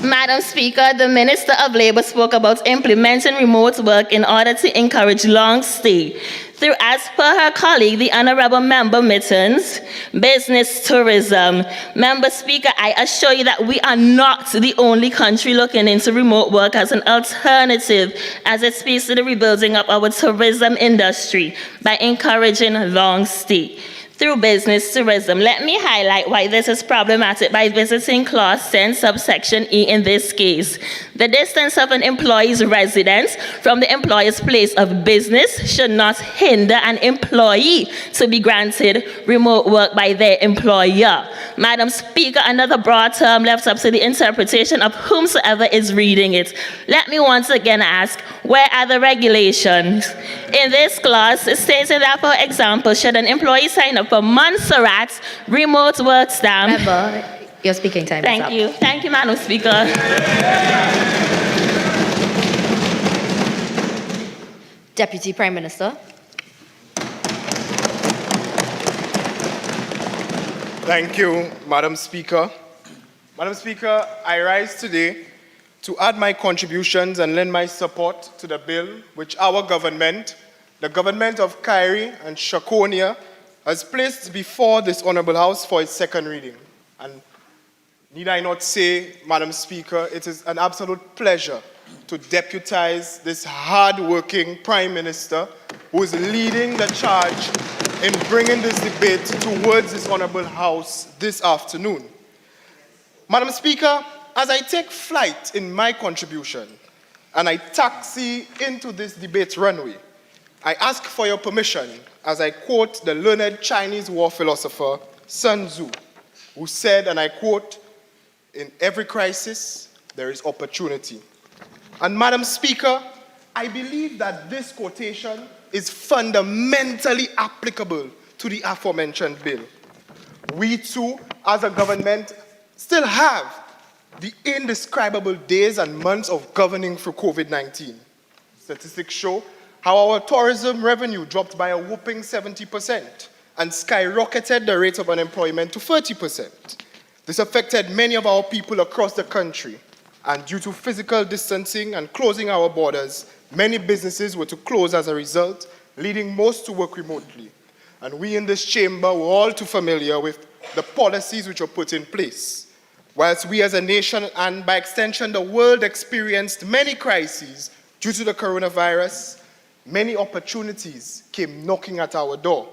Madam Speaker, the Minister of Labour spoke about implementing remote work in order to encourage long stay through, as per her colleague, the Honourable Member Mittens, business tourism. Member Speaker, I assure you that we are not the only country looking into remote work as an alternative, as it speaks to the rebuilding of our tourism industry by encouraging long stay through business tourism. Let me highlight why this is problematic by visiting Clause 10, subsection E in this case. The distance of an employee's residence from the employer's place of business should not hinder an employee to be granted remote work by their employer. Madam Speaker, another broad term left up to the interpretation of whomsoever is reading it. Let me once again ask, where are the regulations? In this clause, stating that, for example, should an employee sign up for Montserrat's remote work stamp. Member, your speaking time is up. Thank you. Thank you, Madam Speaker. Deputy Prime Minister. Thank you, Madam Speaker. Madam Speaker, I rise today to add my contributions and lend my support to the bill which our government, the government of Kyrie and Shakonia, has placed before this Honourable House for its second reading. And need I not say, Madam Speaker, it is an absolute pleasure to deputize this hard-working Prime Minister who is leading the charge in bringing this debate towards this Honourable House this afternoon. Madam Speaker, as I take flight in my contribution and I taxi into this debate runway, I ask for your permission as I quote the learned Chinese war philosopher Sun Tzu, who said, and I quote, "In every crisis, there is opportunity." And Madam Speaker, I believe that this quotation is fundamentally applicable to the aforementioned bill. We too, as a government, still have the indescribable days and months of governing through COVID-19. Statistics show how our tourism revenue dropped by a whopping 70% and skyrocketed the rate of unemployment to 30%. This affected many of our people across the country, and due to physical distancing and closing our borders, many businesses were to close as a result, leading most to work remotely. And we in this chamber were all too familiar with the policies which were put in place. Whilst we as a nation, and by extension the world, experienced many crises due to the coronavirus, many opportunities came knocking at our door.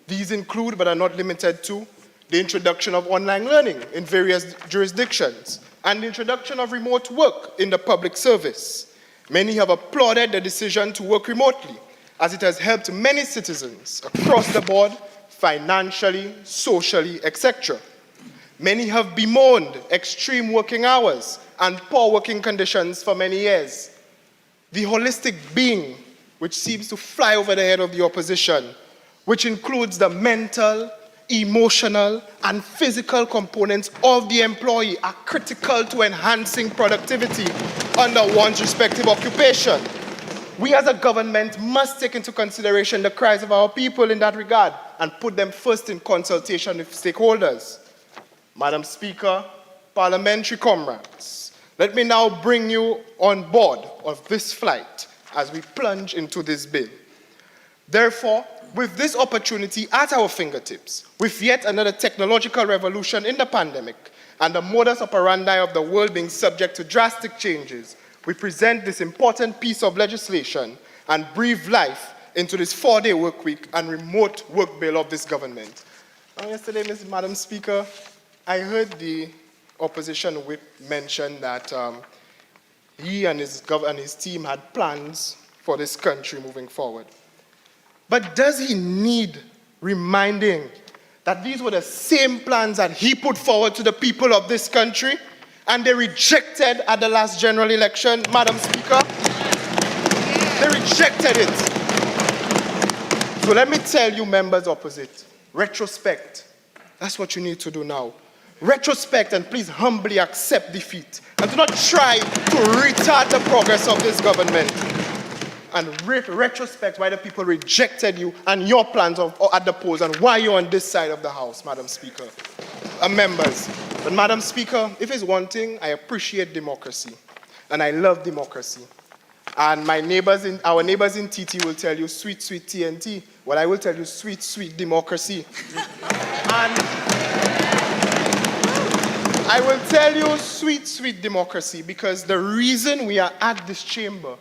These include, but are not limited to, the introduction of online learning in various jurisdictions and the introduction of remote work in the public service. Many have applauded the decision to work remotely, as it has helped many citizens across the board, financially, socially, etc. Many have bemoaned extreme working hours and poor working conditions for many years. The holistic being which seems to fly over the head of the opposition, which includes the mental, emotional, and physical components of the employee, are critical to enhancing productivity under one's respective occupation. We as a government must take into consideration the cries of our people in that regard and put them first in consultation with stakeholders. Madam Speaker, parliamentary comrades, let me now bring you on board of this flight as we plunge into this bill. Therefore, with this opportunity at our fingertips, with yet another technological revolution in the pandemic, and the modus operandi of the world being subject to drastic changes, we present this important piece of legislation and breathe life into this 4-day work week and remote work bill of this government. Yesterday, Madam Speaker, I heard the opposition whip mention that he and his team had plans for this country moving forward. But does he need reminding that these were the same plans that he put forward to the people of this country and they rejected at the last general election, Madam Speaker? They rejected it. So let me tell you, members opposite, retrospect. That's what you need to do now. Retrospect and please humbly accept defeat. And do not try to retard the progress of this government. And retrospect why the people rejected you and your plans at the polls and why you're on this side of the House, Madam Speaker. Members. But Madam Speaker, if it's one thing, I appreciate democracy. And I love democracy. And our neighbors in TT will tell you sweet, sweet TNT. Well, I will tell you sweet, sweet democracy. And I will tell you sweet, sweet democracy because the reason we are at this chamber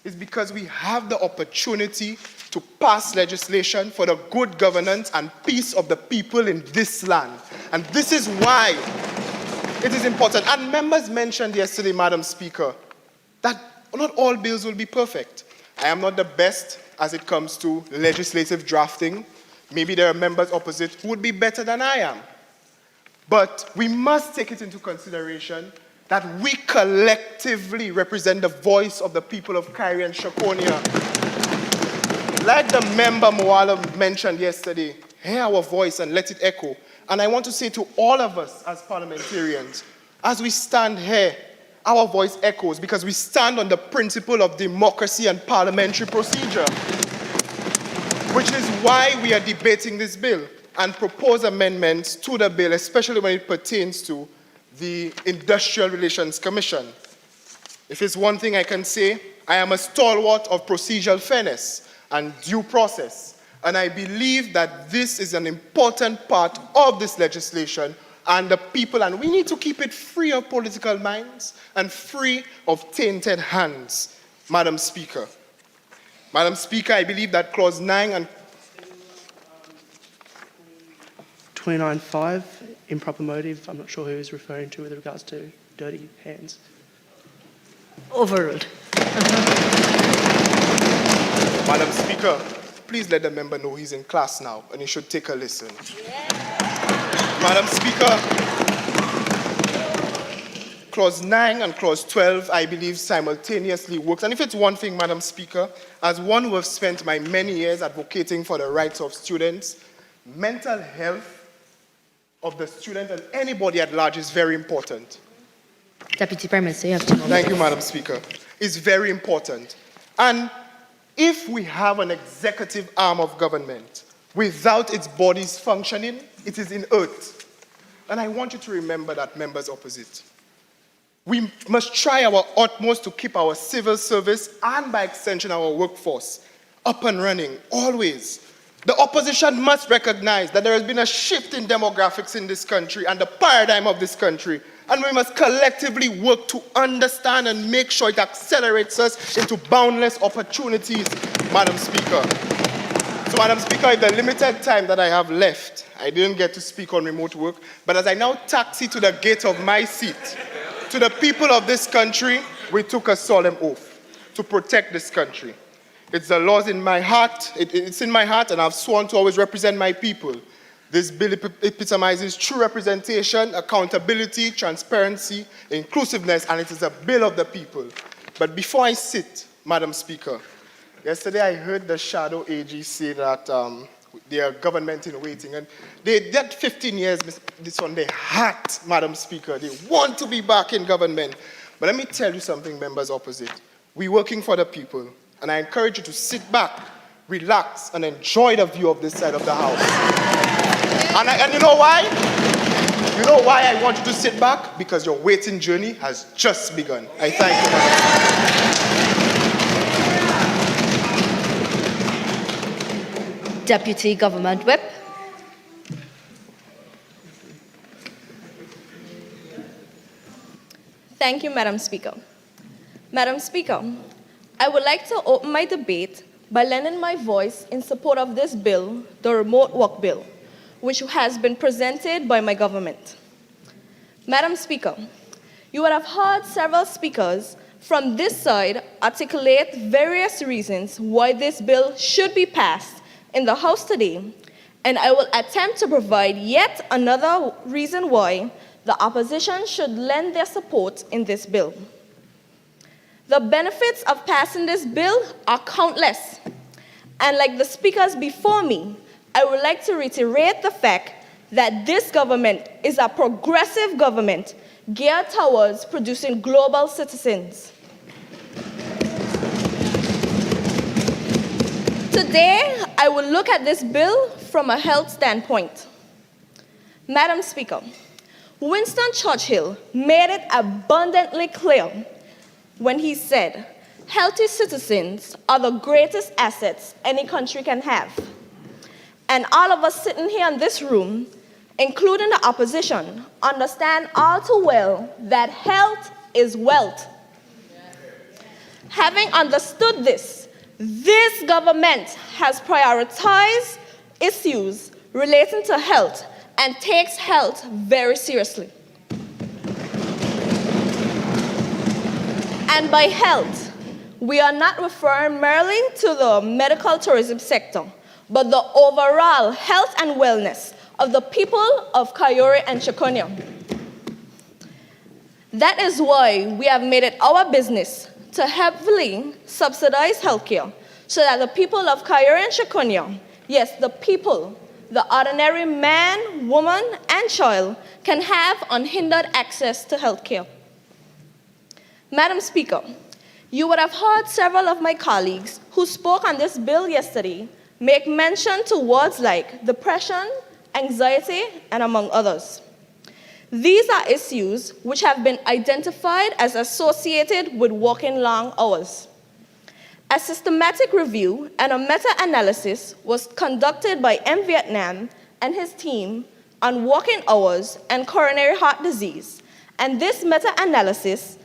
is because we have the opportunity to pass legislation for the good governance and peace of the people in this land. And this is why it is important. And members mentioned yesterday, Madam Speaker, that not all bills will be perfect. I am not the best as it comes to legislative drafting. Maybe there are members opposite who would be better than I am. But we must take it into consideration that we collectively represent the voice of the people of Kyrie and Shakonia. Like the member Moala mentioned yesterday, hear our voice and let it echo. And I want to say to all of us as parliamentarians, as we stand here, our voice echoes because we stand on the principle of democracy and parliamentary procedure, which is why we are debating this bill and propose amendments to the bill, especially when it pertains to the Industrial Relations Commission. If it's one thing I can say, I am a stalwart of procedural fairness and due process. And I believe that this is an important part of this legislation and the people, and we need to keep it free of political minds and free of tainted hands, Madam Speaker. Madam Speaker, I believe that Clause 9 and 29.5, improper motive, I'm not sure who he's referring to with regards to dirty hands. Overruled. Madam Speaker, please let the member know he's in class now and he should take a listen. Madam Speaker, Clause 9 and Clause 12, I believe, simultaneously works. And if it's one thing, Madam Speaker, as one who has spent my many years advocating for the rights of students, mental health of the student and anybody at large is very important. Deputy Prime Minister, you have 2 more Thank you, minutes. Madam Speaker. It's very important. And if we have an executive arm of government without its bodies functioning, it is inert. And I want you to remember that, members opposite. We must try our utmost to keep our civil service and by extension our workforce up and running, always. The opposition must recognize that there has been a shift in demographics in this country and the paradigm of this country. And we must collectively work to understand and make sure it accelerates us into boundless opportunities, Madam Speaker. So, Madam Speaker, in the limited time that I have left, I didn't get to speak on remote work, but as I now taxi to the gate of my seat, to the people of this country, we took a solemn oath to protect this country. It's the laws in my heart, it's in my heart, and I've sworn to always represent my people. This bill epitomizes true representation, accountability, transparency, inclusiveness, and it is a bill of the people. But before I sit, Madam Speaker, yesterday I heard the shadow AG say that they are government in waiting, and they did 15 years this on their heart, Madam Speaker. They want to be back in government. But let me tell you something, members opposite. We're working for the people, and I encourage you to sit back, relax, and enjoy the view of this side of the House. And you know why? You know why I want you to sit back? Because your waiting journey has just begun. I thank you. Deputy Government Whip. Thank you, Madam Speaker. Madam Speaker, I would like to open my debate by lending my voice in support of this bill, the Remote Work Bill, which has been presented by my government. Madam Speaker, you would have heard several speakers from this side articulate various reasons why this bill should be passed in the House today, and I will attempt to provide yet another reason why the opposition should lend their support in this bill. The benefits of passing this bill are countless, and like the speakers before me, I would like to reiterate the fact that this government is a progressive government geared towards producing global citizens. Today, I will look at this bill from a health standpoint. Madam Speaker, Winston Churchill made it abundantly clear when he said, "Healthy citizens are the greatest assets any country can have." And all of us sitting here in this room, including the opposition, understand all too well that health is wealth. Having understood this government has prioritized issues relating to health and takes health very seriously. And by health, we are not referring merely to the medical tourism sector, but the overall health and wellness of the people of Kayori and Shikonia. That is why we have made it our business to heavily subsidize healthcare so that the people of Kayori and Shikonia, yes, the people, the ordinary man, woman, and child, can have unhindered access to healthcare. Madam Speaker, you would have heard several of my colleagues who spoke on this bill yesterday make mention to words like depression, anxiety, and among others. These are issues which have been identified as associated with working long hours. A systematic review and a meta-analysis was conducted by M. Vietnam and his team on working hours and coronary heart disease, and this meta-analysis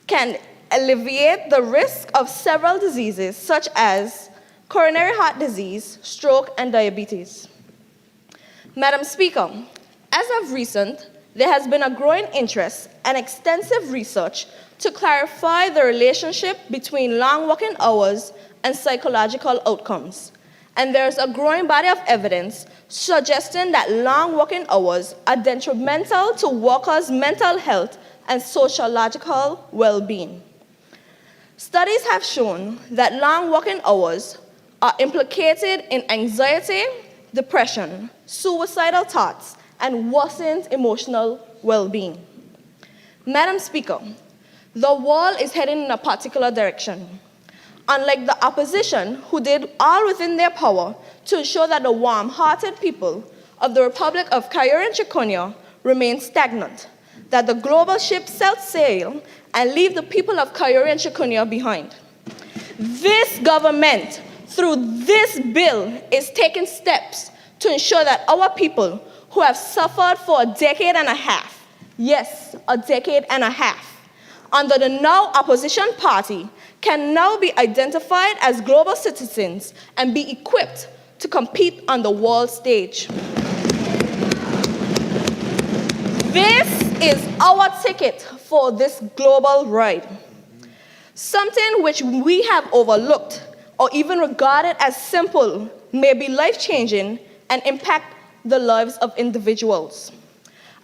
can alleviate the risk of several diseases such as coronary heart disease, stroke, and diabetes. Madam Speaker, as of recent, there has been a growing interest and extensive research to clarify the relationship between long working hours and psychological outcomes. And there's a growing body of evidence suggesting that long working hours are detrimental to workers' mental health and sociological well-being. Studies have shown that long working hours are implicated in anxiety, depression, suicidal thoughts, and worsened emotional well-being. Madam Speaker, the world is heading in a particular direction. Unlike the opposition, who did all within their power to ensure that the warm-hearted people of the Republic of Kayori and Shikonia remain stagnant, that the global ship set sail and leave the people of Kayori and Shikonia behind. This government, through this bill, is taking steps to ensure that our people who have suffered for a decade and a half, yes, a decade and a half, under the now opposition party, can now be identified as global citizens and be equipped to compete on the world stage. This is our ticket for this global ride. Something which we have overlooked or even regarded as simple may be life-changing and impact the lives of individuals.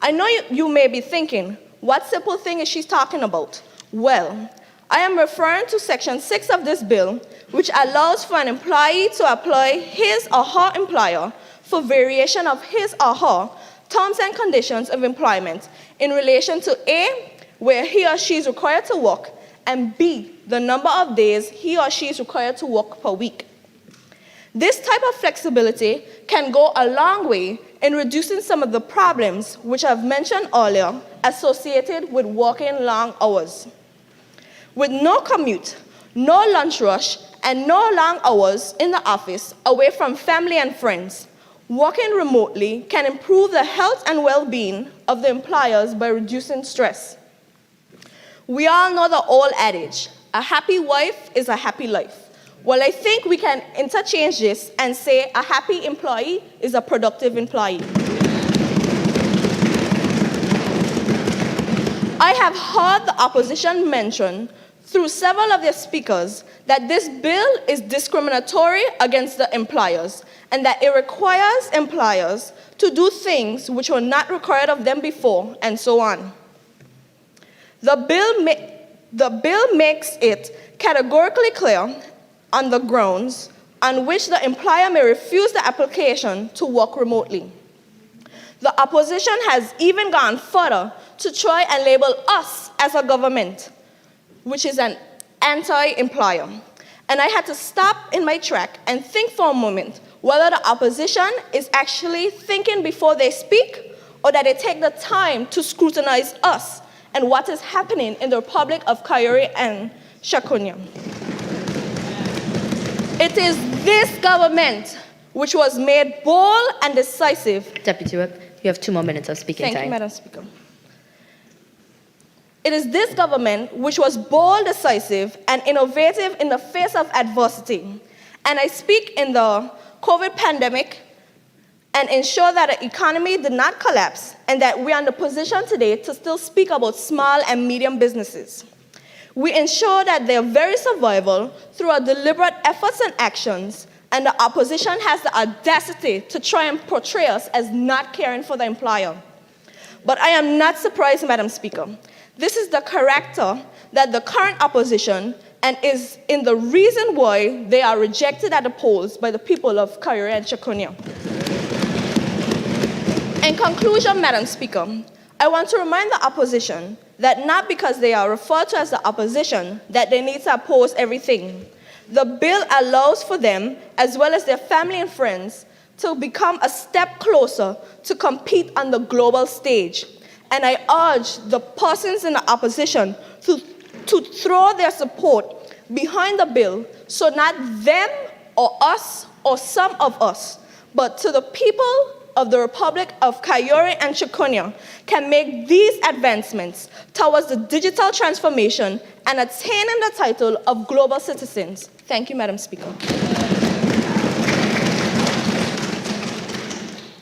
I know you may be thinking, what simple thing is she talking about? Well, I am referring to Section 6 of this bill, which allows for an employee to apply his or her employer for variation of his or her terms and conditions of employment in relation to A, where he or she is required to work, and B, the number of days he or she is required to work per week. This type of flexibility can go a long way in reducing some of the problems which I've mentioned earlier associated with working long hours. With no commute, no lunch rush, and no long hours in the office away from family and friends, working remotely can improve the health and well-being of the employers by reducing stress. We all know the old adage, a happy wife is a happy life. Well, I think we can interchange this and say a happy employee is a productive employee. I have heard the opposition mention through several of their speakers that this bill is discriminatory against the employers and that it requires employers to do things which were not required of them before, and so on. The bill makes it categorically clear on the grounds on which the employer may refuse the application to work remotely. The opposition has even gone further to try and label us as a government, which is an anti-employer. And I had to stop in my track and think for a moment whether the opposition is actually thinking before they speak, or that they take the time to scrutinize us and what is happening in the Republic of Coyote and Shakunya. It is this government which was made bold and decisive. Deputy Whip, you have 2 more minutes of speaking time. Thank you, Madam Speaker. It is this government which was bold, decisive, and innovative in the face of adversity. And I speak in the COVID pandemic and ensure that the economy did not collapse and that we are in the position today to still speak about small and medium businesses. We ensure that their very survival through our deliberate efforts and actions, and the opposition has the audacity to try and portray us as not caring for the employer. But I am not surprised, Madam Speaker. This is the character that the current opposition and is in the reason why they are rejected at the polls by the people of Coyote and Shakunya. In conclusion, Madam Speaker, I want to remind the opposition that not because they are referred to as the opposition that they need to oppose everything. The bill allows for them, as well as their family and friends, to become a step closer to compete on the global stage. And I urge the persons in the opposition to throw their support behind the bill, so not them or us or some of us, but to the people of the Republic of Coyote and Shakunya can make these advancements towards the digital transformation and attaining the title of global citizens. Thank you, Madam Speaker.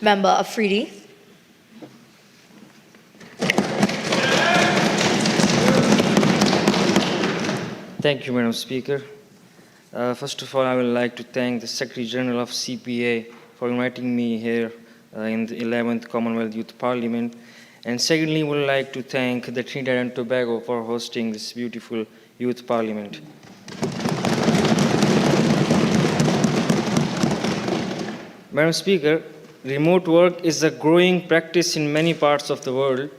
Member Afridi. Thank you, Madam Speaker. First of all, I would like to thank the Secretary General of CPA for inviting me here in the 11th Commonwealth Youth Parliament. And secondly, I would like to thank the Trinidad and Tobago for hosting this beautiful Youth Parliament. Madam Speaker, remote work is a growing practice in many parts of the world.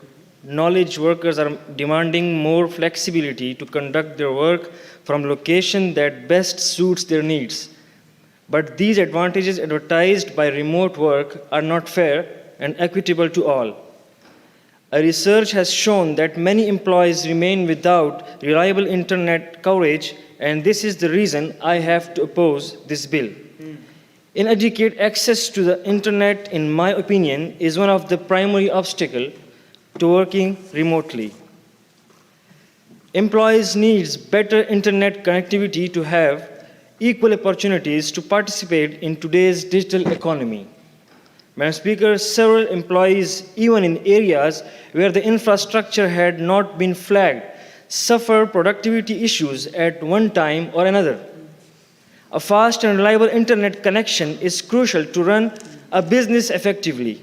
Knowledge workers are demanding more flexibility to conduct their work from location that best suits their needs. But these advantages advertised by remote work are not fair and equitable to all. A research has shown that many employees remain without reliable internet coverage, and this is the reason I have to oppose this bill. Inadequate access to the internet, in my opinion, is one of the primary obstacles to working remotely. Employees need better internet connectivity to have equal opportunities to participate in today's digital economy. Madam Speaker, several employees, even in areas where the infrastructure had not been flagged, suffer productivity issues at one time or another. A fast and reliable internet connection is crucial to run a business effectively.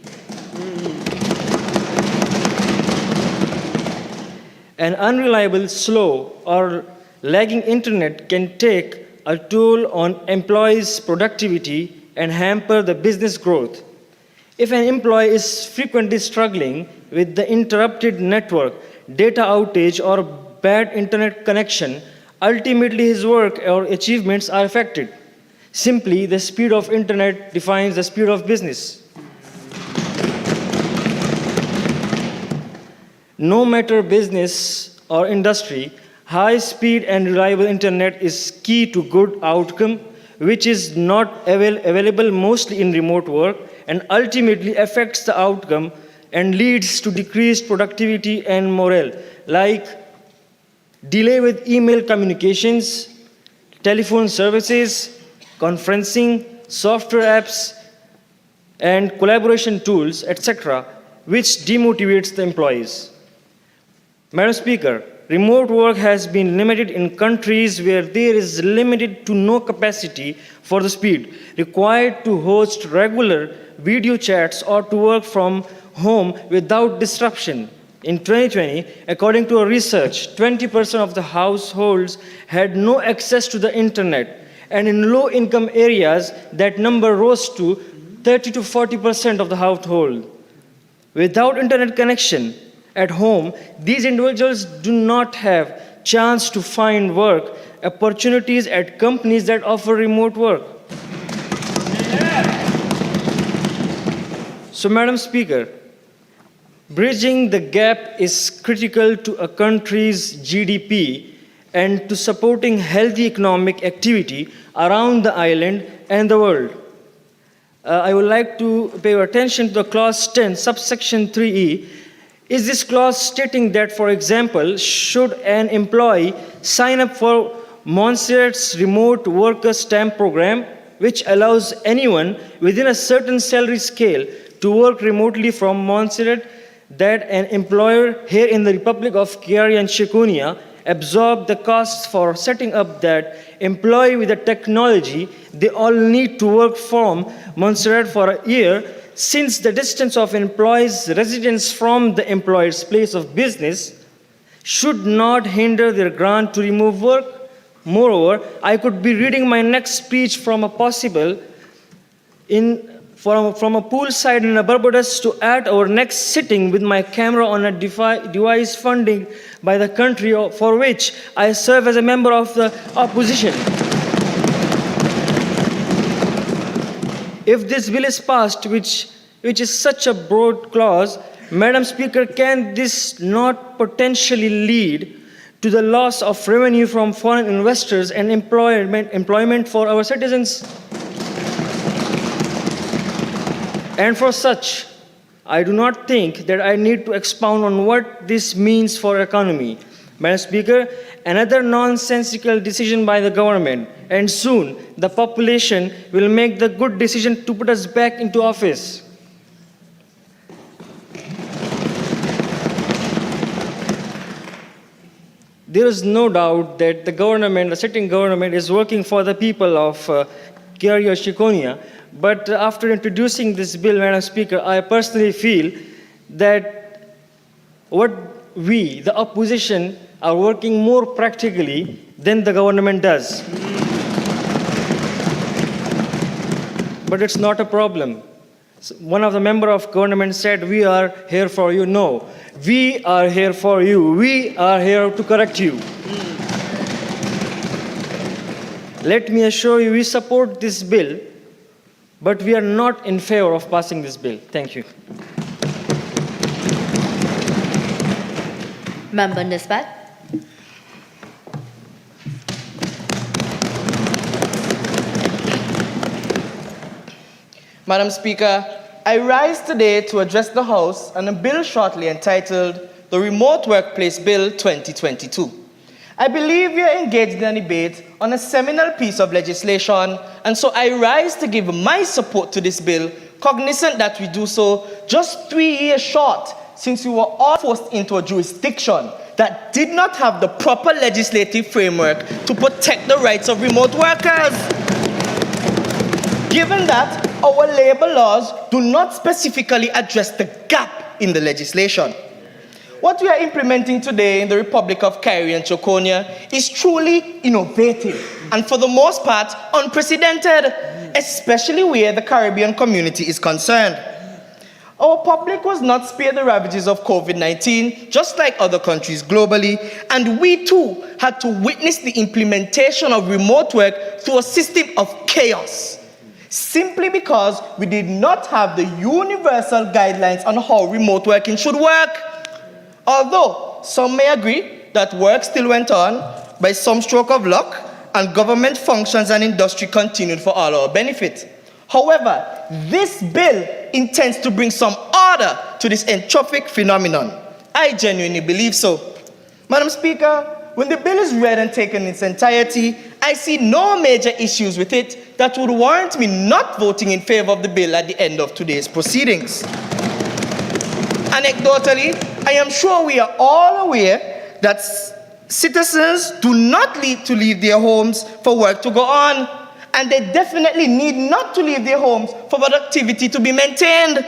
An unreliable, slow, or lagging internet can take a toll on employees' productivity and hamper the business growth. If an employee is frequently struggling with the interrupted network, data outage, or bad internet connection, ultimately his work or achievements are affected. Simply, the speed of internet defines the speed of business. No matter business or industry, high-speed and reliable internet is key to good outcome, which is not available mostly in remote work and ultimately affects the outcome and leads to decreased productivity and morale, like delay with email communications, telephone services, conferencing, software apps, and collaboration tools, etc., which demotivates the employees. Madam Speaker, remote work has been limited in countries where there is limited to no capacity for the speed required to host regular video chats or to work from home without disruption. In 2020, according to a research, 20% of the households had no access to the internet, and in low-income areas, that number rose to 30 to 40% of the household. Without internet connection at home, these individuals do not have chance to find work opportunities at companies that offer remote work. So, Madam Speaker, bridging the gap is critical to a country's GDP and to supporting healthy economic activity around the island and the world. I would like to pay your attention to the clause 10, subsection 3E. Is this clause stating that, for example, should an employee sign up for Montserrat's remote worker stamp program, which allows anyone within a certain salary scale to work remotely from Montserrat, that an employer here in the Republic of Kyari and Shikonia absorb the costs for setting up that employee with the technology, they all need to work from Montserrat for a year, since the distance of employees' residence from the employer's place of business should not hinder their grant to remove work. Moreover, I could be reading my next speech from a possible from a poolside in Barbados to at our next sitting with my camera on a device funded by the country for which I serve as a member of the opposition. If this bill is passed, which is such a broad clause, Madam Speaker, can this not potentially lead to the loss of revenue from foreign investors and employment for our citizens? And for such, I do not think that I need to expound on what this means for economy. Madam Speaker, another nonsensical decision by the government, and soon the population will make the good decision to put us back into office. There is no doubt that the government, the sitting government, is working for the people of Kyari or Shikonia. But after introducing this bill, Madam Speaker, I personally feel that what we, the opposition, are working more practically than the government does. But it's not a problem. One of the members of government said, we are here for you. No, we are here for you. We are here to correct you. Let me assure you, we support this bill, but we are not in favor of passing this bill. Thank you. Member Nisbat. Madam Speaker, I rise today to address the House on a bill shortly entitled the Remote Workplace Bill 2022. I believe we are engaged in a debate on a seminal piece of legislation, and so I rise to give my support to this bill, cognizant that we do so just 3 years short since we were all forced into a jurisdiction that did not have the proper legislative framework to protect the rights of remote workers. Given that our labor laws do not specifically address the gap in the legislation, what we are implementing today in the Republic of Kyari and Shikonia is truly innovative and for the most part unprecedented, especially where the Caribbean community is concerned. Our public was not spared the ravages of COVID-19, just like other countries globally, and we too had to witness the implementation of remote work through a system of chaos, simply because we did not have the universal guidelines on how remote working should work. Although some may agree that work still went on by some stroke of luck and government functions and industry continued for all our benefit. However, this bill intends to bring some order to this entropic phenomenon. I genuinely believe so. Madam Speaker, when the bill is read and taken in its entirety, I see no major issues with it that would warrant me not voting in favor of the bill at the end of today's proceedings. Anecdotally, I am sure we are all aware that citizens do not need to leave their homes for work to go on, and they definitely need not to leave their homes for productivity to be maintained.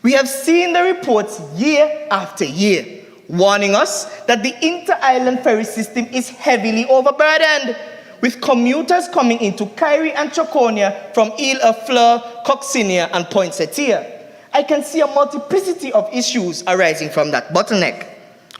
We have seen the reports year after year, warning us that the inter-island ferry system is heavily overburdened, with commuters coming into Kyrie and Chaconia from Ile-aux-Fleurs, Coccinia, and Pointe-Setia. I can see a multiplicity of issues arising from that bottleneck.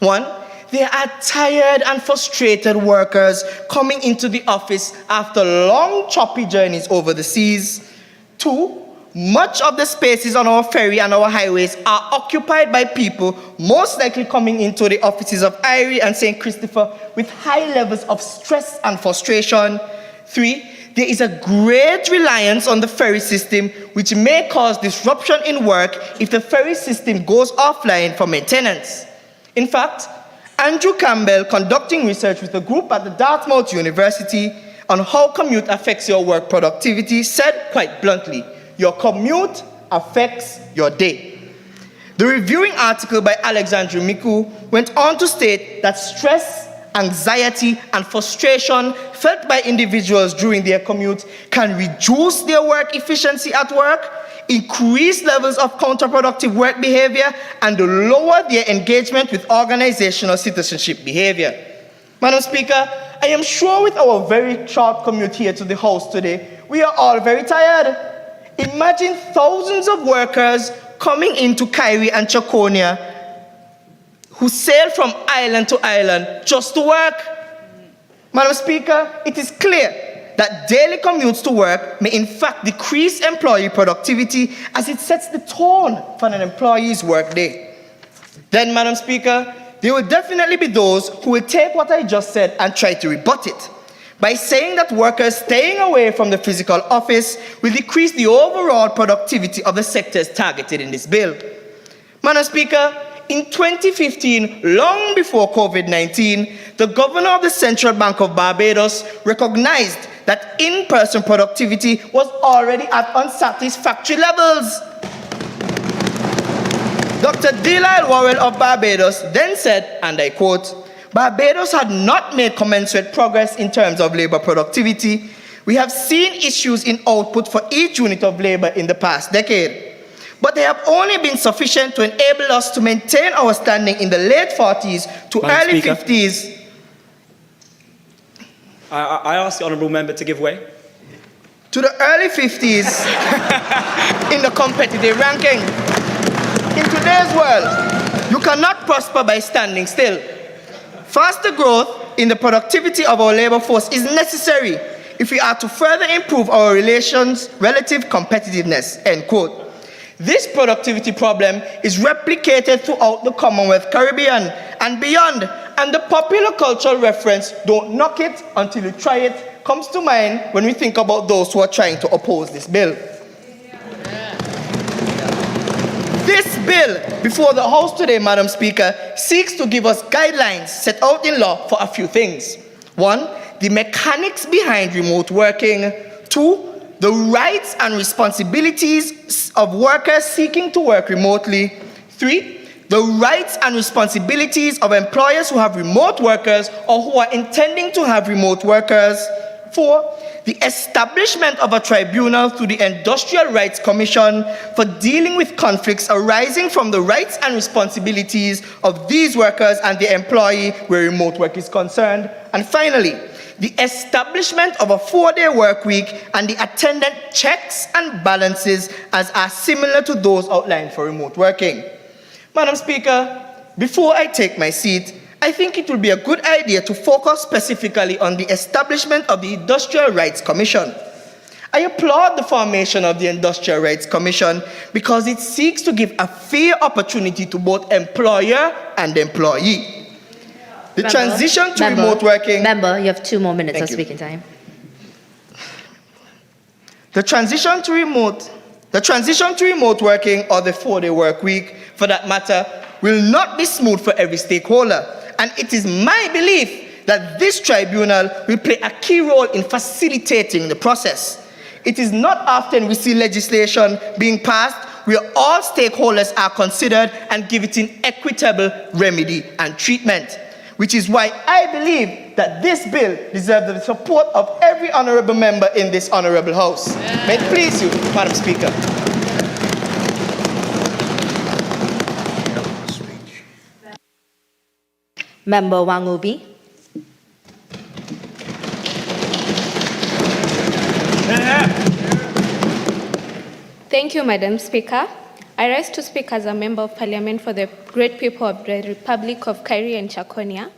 One, there are tired and frustrated workers coming into the office after long, choppy journeys over the seas. Two, much of the spaces on our ferry and our highways are occupied by people most likely coming into the offices of Irie and St. Christopher with high levels of stress and frustration. Three, there is a great reliance on the ferry system, which may cause disruption in work if the ferry system goes offline for maintenance. In fact, Andrew Campbell, conducting research with a group at the Dartmouth University on how commute affects your work productivity, said quite bluntly, your commute affects your day. The reviewing article by Alexandru Micu went on to state that stress, anxiety, and frustration felt by individuals during their commute can reduce their work efficiency at work, increase levels of counterproductive work behavior, and lower their engagement with organizational citizenship behavior. Madam Speaker, I am sure with our very short commute here to the House today, we are all very tired. Imagine thousands of workers coming into Kyrie and Chaconia who sail from island to island just to work. Madam Speaker, it is clear that daily commutes to work may in fact decrease employee productivity as it sets the tone for an employee's workday. Then, Madam Speaker, there will definitely be those who will take what I just said and try to rebut it by saying that workers staying away from the physical office will decrease the overall productivity of the sectors targeted in this bill. Madam Speaker, in 2015, long before COVID-19, the governor of the Central Bank of Barbados recognized that in-person productivity was already at unsatisfactory levels. Dr. Delisle Worrell of Barbados then said, and I quote, "Barbados had not made commensurate progress in terms of labor productivity. We have seen issues in output for each unit of labor in the past decade, but they have only been sufficient to enable us to maintain our standing in the late 40s to early 50s. I ask the honourable member to give way. To the early 50s in the competitive ranking. In today's world, you cannot prosper by standing still. Faster growth in the productivity of our labour force is necessary if we are to further improve our relations' relative competitiveness," end quote. This productivity problem is replicated throughout the Commonwealth Caribbean and beyond, and the popular cultural reference, "don't knock it until you try it," comes to mind when we think about those who are trying to oppose this bill. This bill before the House today, Madam Speaker, seeks to give us guidelines set out in law for a few things. One, the mechanics behind remote working. Two, the rights and responsibilities of workers seeking to work remotely. Three, the rights and responsibilities of employers who have remote workers or who are intending to have remote workers. Four, the establishment of a tribunal through the Industrial Rights Commission for dealing with conflicts arising from the rights and responsibilities of these workers and their employee where remote work is concerned. And finally, the establishment of a 4-day work week and the attendant checks and balances as are similar to those outlined for remote working. Madam Speaker, before I take my seat, I think it will be a good idea to focus specifically on the establishment of the Industrial Rights Commission. I applaud the formation of the Industrial Rights Commission because it seeks to give a fair opportunity to both employer and employee. The transition to remote working... Member, you have 2 more minutes of speaking time. The transition to remote working, or the 4-day work week, for that matter, will not be smooth for every stakeholder. And it is my belief that this tribunal will play a key role in facilitating the process. It is not often we see legislation being passed where all stakeholders are considered and given an equitable remedy and treatment. Which is why I believe that this bill deserves the support of every honourable member in this honourable House. May it please you, Madam Speaker. Member Wangubi. Thank you, Madam Speaker. I rise to speak as a member of Parliament for the great people of the Republic of Kairi and Chakonia.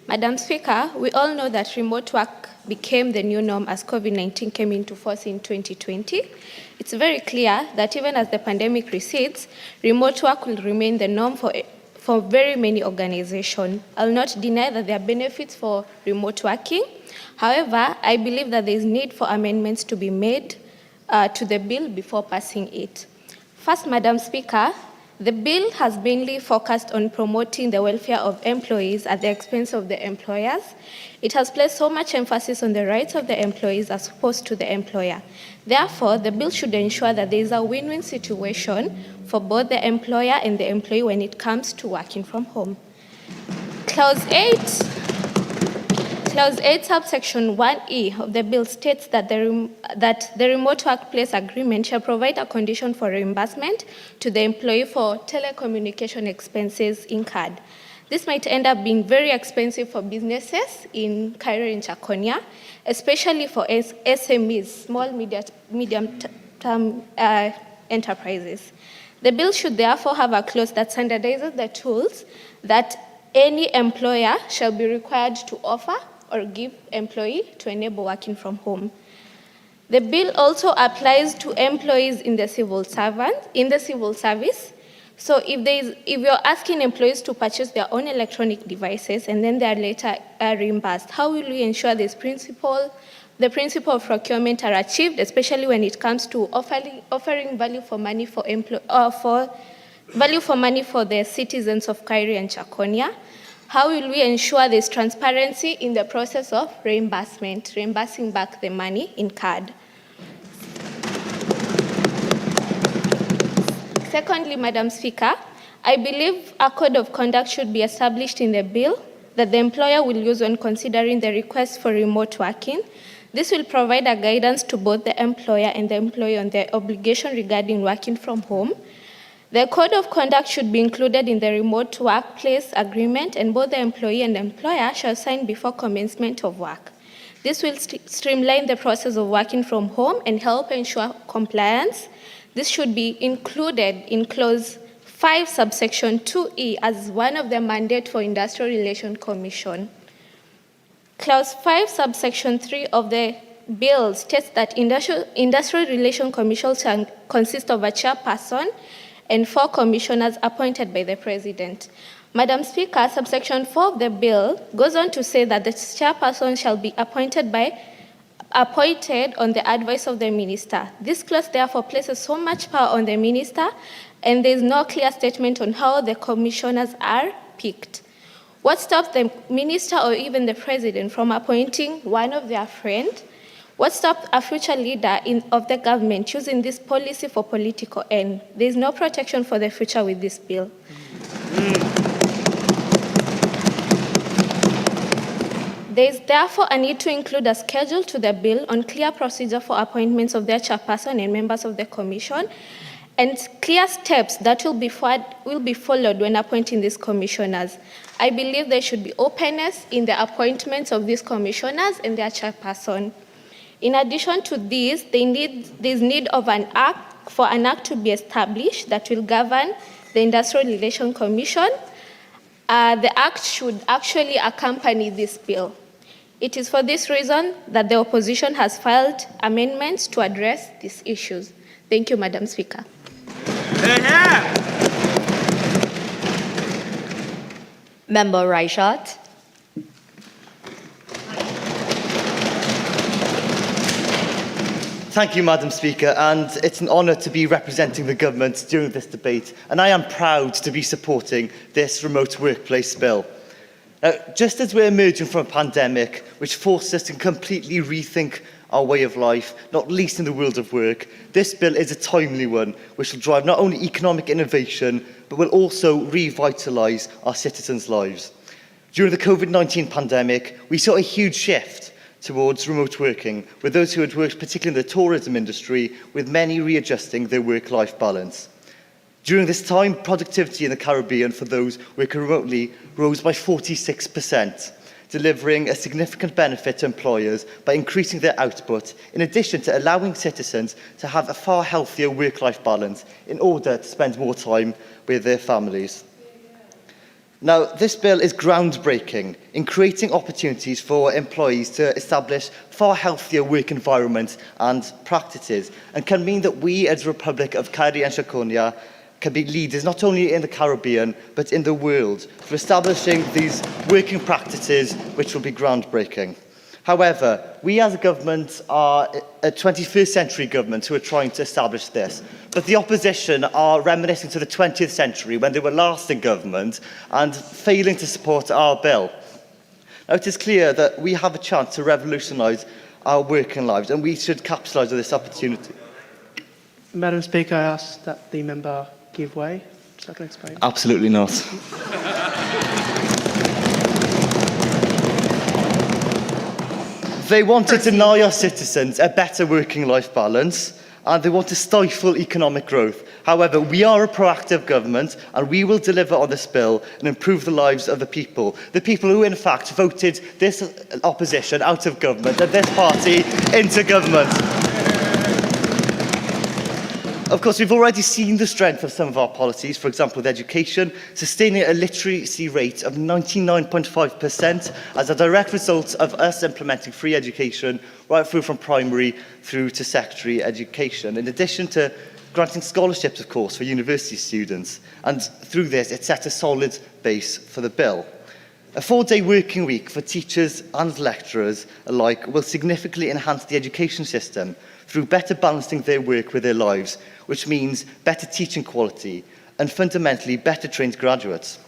Madam Speaker, we all know that remote work became the new norm as COVID-19 came into force in 2020. It's very clear that even as the pandemic recedes, remote work will remain the norm for very many organizations. I'll not deny that there are benefits for remote working. However, I believe that there is need for amendments to be made to the bill before passing it. First, Madam Speaker, the bill has mainly focused on promoting the welfare of employees at the expense of the employers. It has placed so much emphasis on the rights of the employees as opposed to the employer. Therefore, the bill should ensure that there is a win-win situation for both the employer and the employee when it comes to working from home. Clause 8, subsection 1E of the bill states that the remote workplace agreement shall provide a condition for reimbursement to the employee for telecommunication expenses incurred. This might end up being very expensive for businesses in Kairi and Chakonia, especially for SMEs, small medium-term enterprises. The bill should therefore have a clause that standardizes the tools that any employer shall be required to offer or give employee to enable working from home. The bill also applies to employees in the civil service. So if you're asking employees to purchase their own electronic devices and then they are later reimbursed, how will we ensure the principle of procurement are achieved, especially when it comes to offering value for money for the citizens of Kairi and Chakonia? How will we ensure there's transparency in the process of reimbursing back the money incurred? Secondly, Madam Speaker, I believe a code of conduct should be established in the bill that the employer will use when considering the request for remote working. This will provide a guidance to both the employer and the employee on their obligation regarding working from home. The code of conduct should be included in the remote workplace agreement, and both the employee and the employer shall sign before commencement of work. This will streamline the process of working from home and help ensure compliance. This should be included in Clause 5, subsection 2E as one of the mandates for Industrial Relations Commission. Clause 5, subsection 3 of the bill states that Industrial Relations Commission shall consist of a chairperson and 4 commissioners appointed by the President. Madam Speaker, subsection 4 of the bill goes on to say that the chairperson shall be appointed on the advice of the minister. This clause therefore places so much power on the minister, and there is no clear statement on how the commissioners are picked. What stops the minister or even the president from appointing one of their friends? What stops a future leader of the government using this policy for political end? There is no protection for the future with this bill. There is therefore a need to include a schedule to the bill on clear procedure for appointments of their chairperson and members of the commission, and clear steps that will be followed when appointing these commissioners. I believe there should be openness in the appointments of these commissioners and their chairperson. In addition to this, there's need of an act to be established that will govern the Industrial Relations Commission. The act should actually accompany this bill. It is for this reason that the opposition has filed amendments to address these issues. Thank you, Madam Speaker. Member Reichert. Thank you, Madam Speaker, and it's an honour to be representing the government during this debate, and I am proud to be supporting this remote workplace bill. Now, just as we're emerging from a pandemic which forced us to completely rethink our way of life, not least in the world of work, this bill is a timely one which will drive not only economic innovation, but will also revitalise our citizens' lives. During the COVID-19 pandemic, we saw a huge shift towards remote working, with those who had worked particularly in the tourism industry, with many readjusting their work-life balance. During this time, productivity in the Caribbean for those working remotely rose by 46%, delivering a significant benefit to employers by increasing their output, in addition to allowing citizens to have a far healthier work-life balance in order to spend more time with their families. Now, this bill is groundbreaking in creating opportunities for employees to establish far healthier work environments and practices, and can mean that we, as the Republic of Caeri and Shakonia, can be leaders not only in the Caribbean, but in the world, for establishing these working practices which will be groundbreaking. However, we as a government are a 21st century government who are trying to establish this, but the opposition are reminiscing to the 20th century when they were last in government and failing to support our bill. Now, it is clear that we have a chance to revolutionise our working lives, and we should capitalise on this opportunity. Madam Speaker, I ask that the member give way, so I can explain. Absolutely not. They want to deny our citizens a better working life balance, and they want to stifle economic growth. However, we are a proactive government, and we will deliver on this bill and improve the lives of the people who in fact voted this opposition out of government and this party into government. Of course, we've already seen the strength of some of our policies, for example, with education, sustaining a literacy rate of 99.5% as a direct result of us implementing free education right through from primary through to secondary education, in addition to granting scholarships, of course, for university students. And through this, it sets a solid base for the bill. A 4-day working week for teachers and lecturers alike will significantly enhance the education system through better balancing their work with their lives, which means better teaching quality and fundamentally better trained graduates.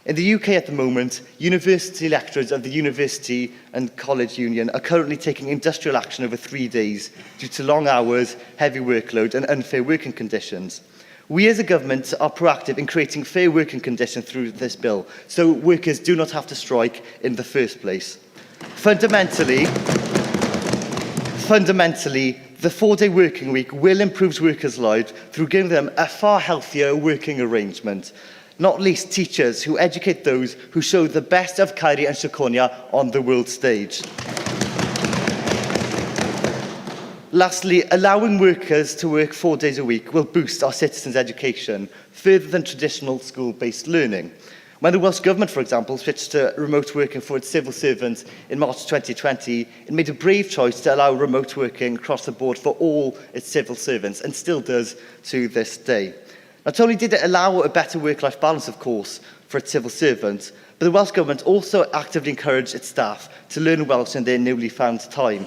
In the UK at the moment, university lecturers of the University and College Union are currently taking industrial action over 3 days due to long hours, heavy workload and unfair working conditions. We as a government are proactive in creating fair working conditions through this bill, so workers do not have to strike in the first place. Fundamentally, the 4-day working week will improve workers' lives through giving them a far healthier working arrangement, not least teachers who educate those who show the best of Caeri and Shakonia on the world stage. Lastly, allowing workers to work 4 days a week will boost our citizens' education further than traditional school-based learning. When the Welsh Government, for example, switched to remote working for its civil servants in March 2020, it made a brave choice to allow remote working across the board for all its civil servants, and still does to this day. Not only did it allow a better work-life balance, of course, for its civil servants, but the Welsh Government also actively encouraged its staff to learn Welsh in their newly found time.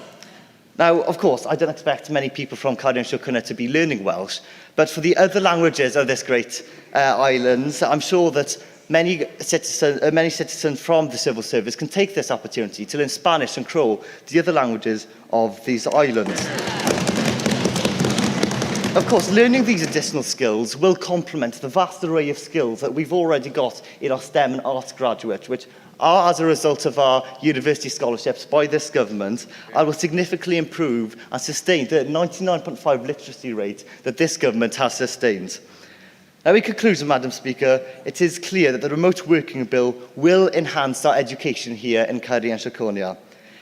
Now, of course, I don't expect many people from Caeri and Shakonia to be learning Welsh, but for the other languages of this great island, I'm sure that many citizens from the civil service can take this opportunity to learn Spanish and Crow, the other languages of these islands. Of course, learning these additional skills will complement the vast array of skills that we've already got in our STEM and arts graduates, which are as a result of our university scholarships by this government, and will significantly improve and sustain the 99.5 literacy rate that this government has sustained. Now, in conclusion, Madam Speaker, it is clear that the remote working bill will enhance our education here in Caeri and Shakonia.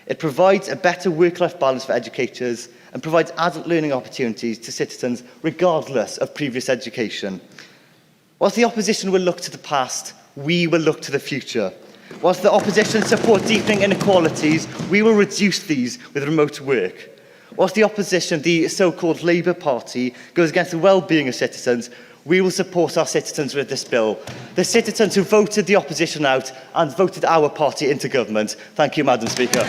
It provides a better work-life balance for educators and provides adult learning opportunities to citizens regardless of previous education. Whilst the opposition will look to the past, we will look to the future. Whilst the opposition support deepening inequalities, we will reduce these with remote work. Whilst the opposition, the so-called Labour Party, goes against the well-being of citizens, we will support our citizens with this bill. The citizens who voted the opposition out and voted our party into government. Thank you, Madam Speaker.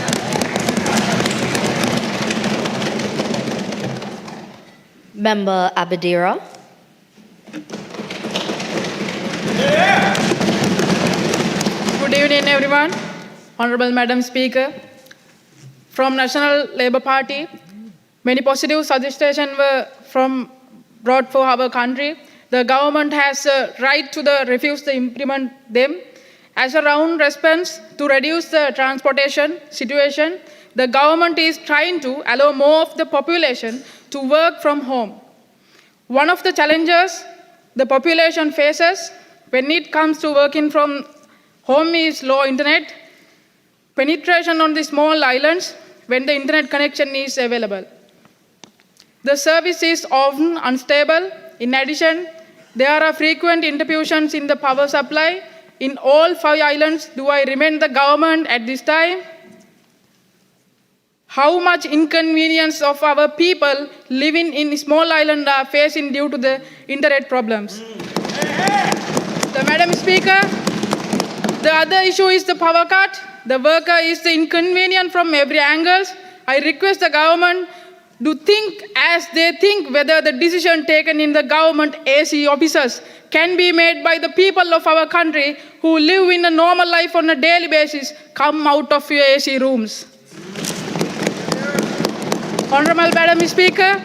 Member Aberdeen. Good evening, everyone. Honourable Madam Speaker, from National Labour Party. Many positive suggestions were brought for our country. The government has a right to refuse to implement them. As a round response to reduce the transportation situation, the government is trying to allow more of the population to work from home. One of the challenges the population faces when it comes to working from home is low internet penetration on the small islands when the internet connection is available. The service is often unstable. In addition, there are frequent interruptions in the power supply. In all 5 islands, do I remind the government at this time how much inconvenience of our people living in small islands are facing due to the internet problems. Madam Speaker, the other issue is the power cut. The worker is the inconvenient from every angle. I request the government to think as they think whether the decision taken in the government AC offices can be made by the people of our country who live in a normal life on a daily basis, come out of your AC rooms. Honorable Madam Speaker,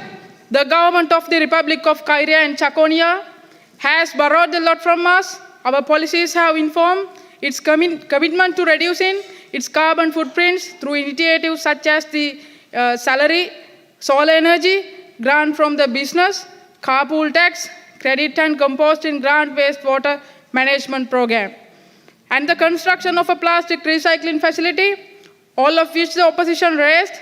the government of the Republic of Kyrenia and Chakonia has borrowed a lot from us. Our policies have informed its commitment to reducing its carbon footprints through initiatives such as the salary, solar energy, grant from the business, carpool tax, credit and composting grant wastewater management program, and the construction of a plastic recycling facility, all of which the opposition raised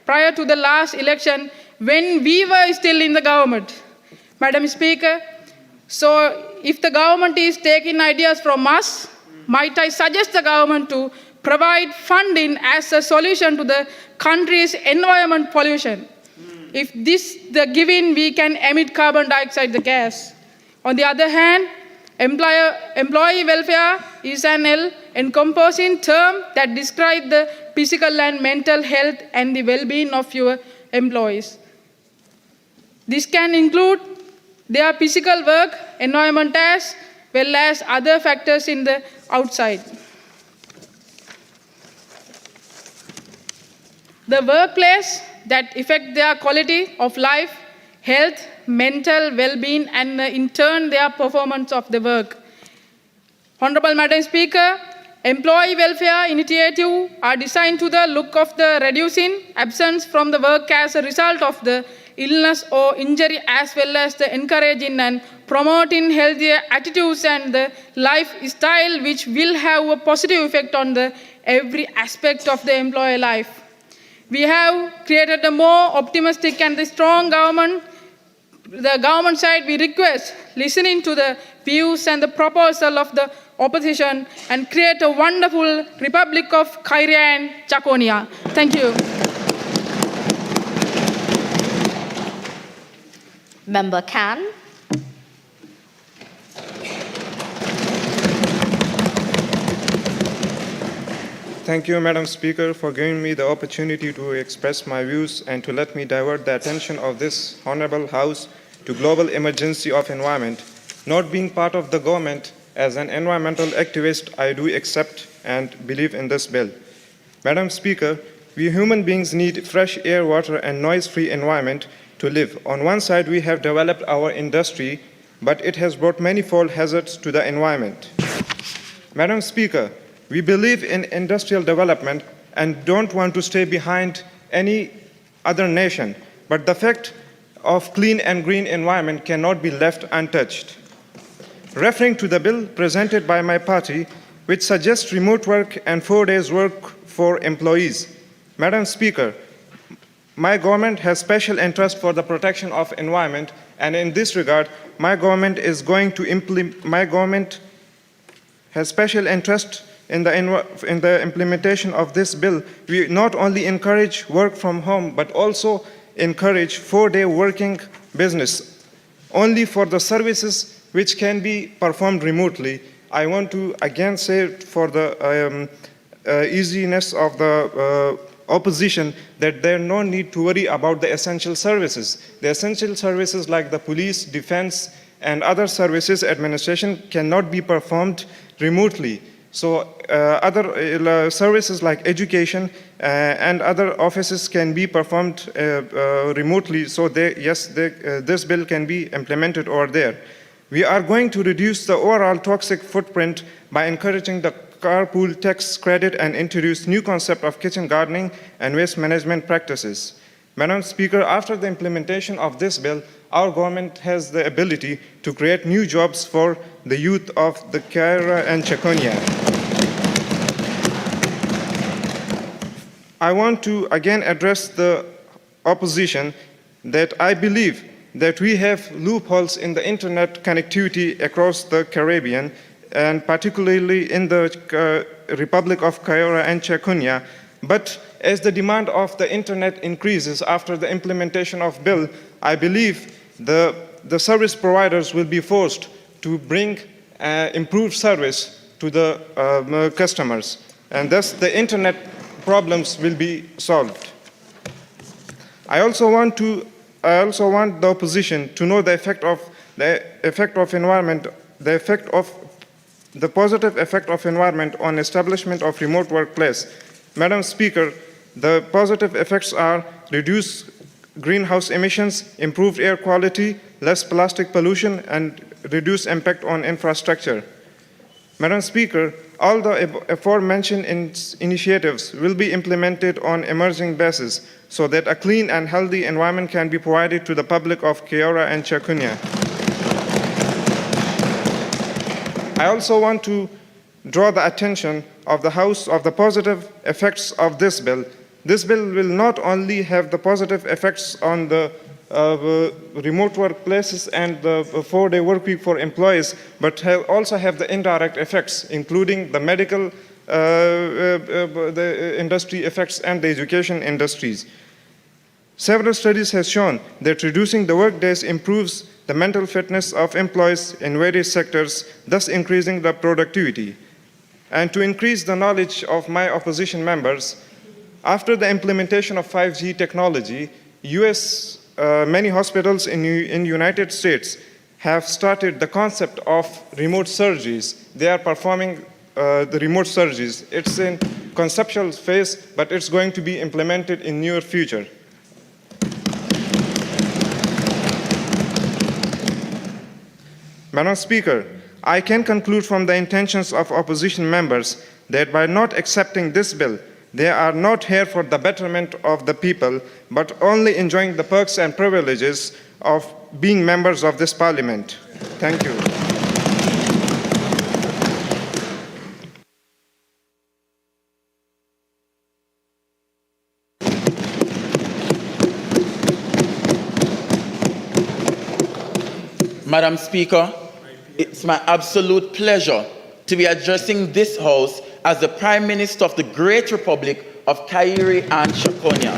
prior to the last election when we were still in the government. Madam Speaker, so if the government is taking ideas from us, might I suggest the government to provide funding as a solution to the country's environment pollution. If this the given, we can emit carbon dioxide, the gas. On the other hand, employee welfare is an encompassing term that describes the physical and mental health and the well-being of your employees. This can include their physical work, environment as well as other factors in the outside. The workplace that affect their quality of life, health, mental well-being, and in turn their performance of the work. Honorable Madam Speaker, employee welfare initiatives are designed to the look of the reducing absence from the work as a result of the illness or injury, as well as the encouraging and promoting healthier attitudes and the lifestyle which will have a positive effect on the every aspect of the employee life. We have created a more optimistic and strong government. The government side, we request listening to the views and the proposal of the opposition and create a wonderful Republic of Kyrenia and Chakonia. Thank you. Member Khan. Thank you, Madam Speaker, for giving me the opportunity to express my views and to let me divert the attention of this Honorable House to global emergency of environment. Not being part of the government, as an environmental activist, I do accept and believe in this bill. Madam Speaker, we human beings need fresh air, water, and noise-free environment to live. On one side, we have developed our industry, but it has brought manifold hazards to the environment. Madam Speaker, we believe in industrial development and don't want to stay behind any other nation, but the fact of clean and green environment cannot be left untouched. Referring to the bill presented by my party, which suggests remote work and 4 days work for employees, Madam Speaker, my government has special interest for the protection of environment, and in this regard, my government has special interest in the implementation of this bill. We not only encourage work from home, but also encourage 4-day working business only for the services which can be performed remotely. I want to again say for the easiness of the opposition that there no need to worry about the essential services. The essential services like the police, defense, and other services administration cannot be performed remotely. So other services like education and other offices can be performed remotely. So this bill can be implemented over there. We are going to reduce the overall toxic footprint by encouraging the carpool tax credit and introduce new concept of kitchen gardening and waste management practices. Madam Speaker, after the implementation of this bill, our government has the ability to create new jobs for the youth of the Kaira and Chakonia. I want to again address the opposition that I believe that we have loopholes in the internet connectivity across the Caribbean, and particularly in the Republic of Kaira and Chakonia. But as the demand of the internet increases after the implementation of bill, I believe the service providers will be forced to bring improved service to the customers, and thus the internet problems will be solved. I also want the opposition to know the effect of environment, the positive effect of environment on establishment of remote workplace. Madam Speaker, the positive effects are reduced greenhouse emissions, improved air quality, less plastic pollution, and reduced impact on infrastructure. Madam Speaker, all the aforementioned initiatives will be implemented on emerging basis so that a clean and healthy environment can be provided to the public of Kaira and Chakunya. I also want to draw the attention of the House of the positive effects of this bill. This bill will not only have the positive effects on the remote workplaces and the 4-day work week for employees, but also have the indirect effects, including the medical the industry effects and the education industries. Several studies have shown that reducing the work days improves the mental fitness of employees in various sectors, thus increasing the productivity. And to increase the knowledge of my opposition members, after the implementation of 5G technology, many hospitals in the United States have started the concept of remote surgeries. They are performing the remote surgeries. It's in conceptual phase, but it's going to be implemented in near future. Madam Speaker, I can conclude from the intentions of opposition members that by not accepting this bill, they are not here for the betterment of the people, but only enjoying the perks and privileges of being members of this parliament. Thank you. Madam Speaker, it's my absolute pleasure to be addressing this House as the Prime Minister of the Great Republic of Kairi and Chakonia.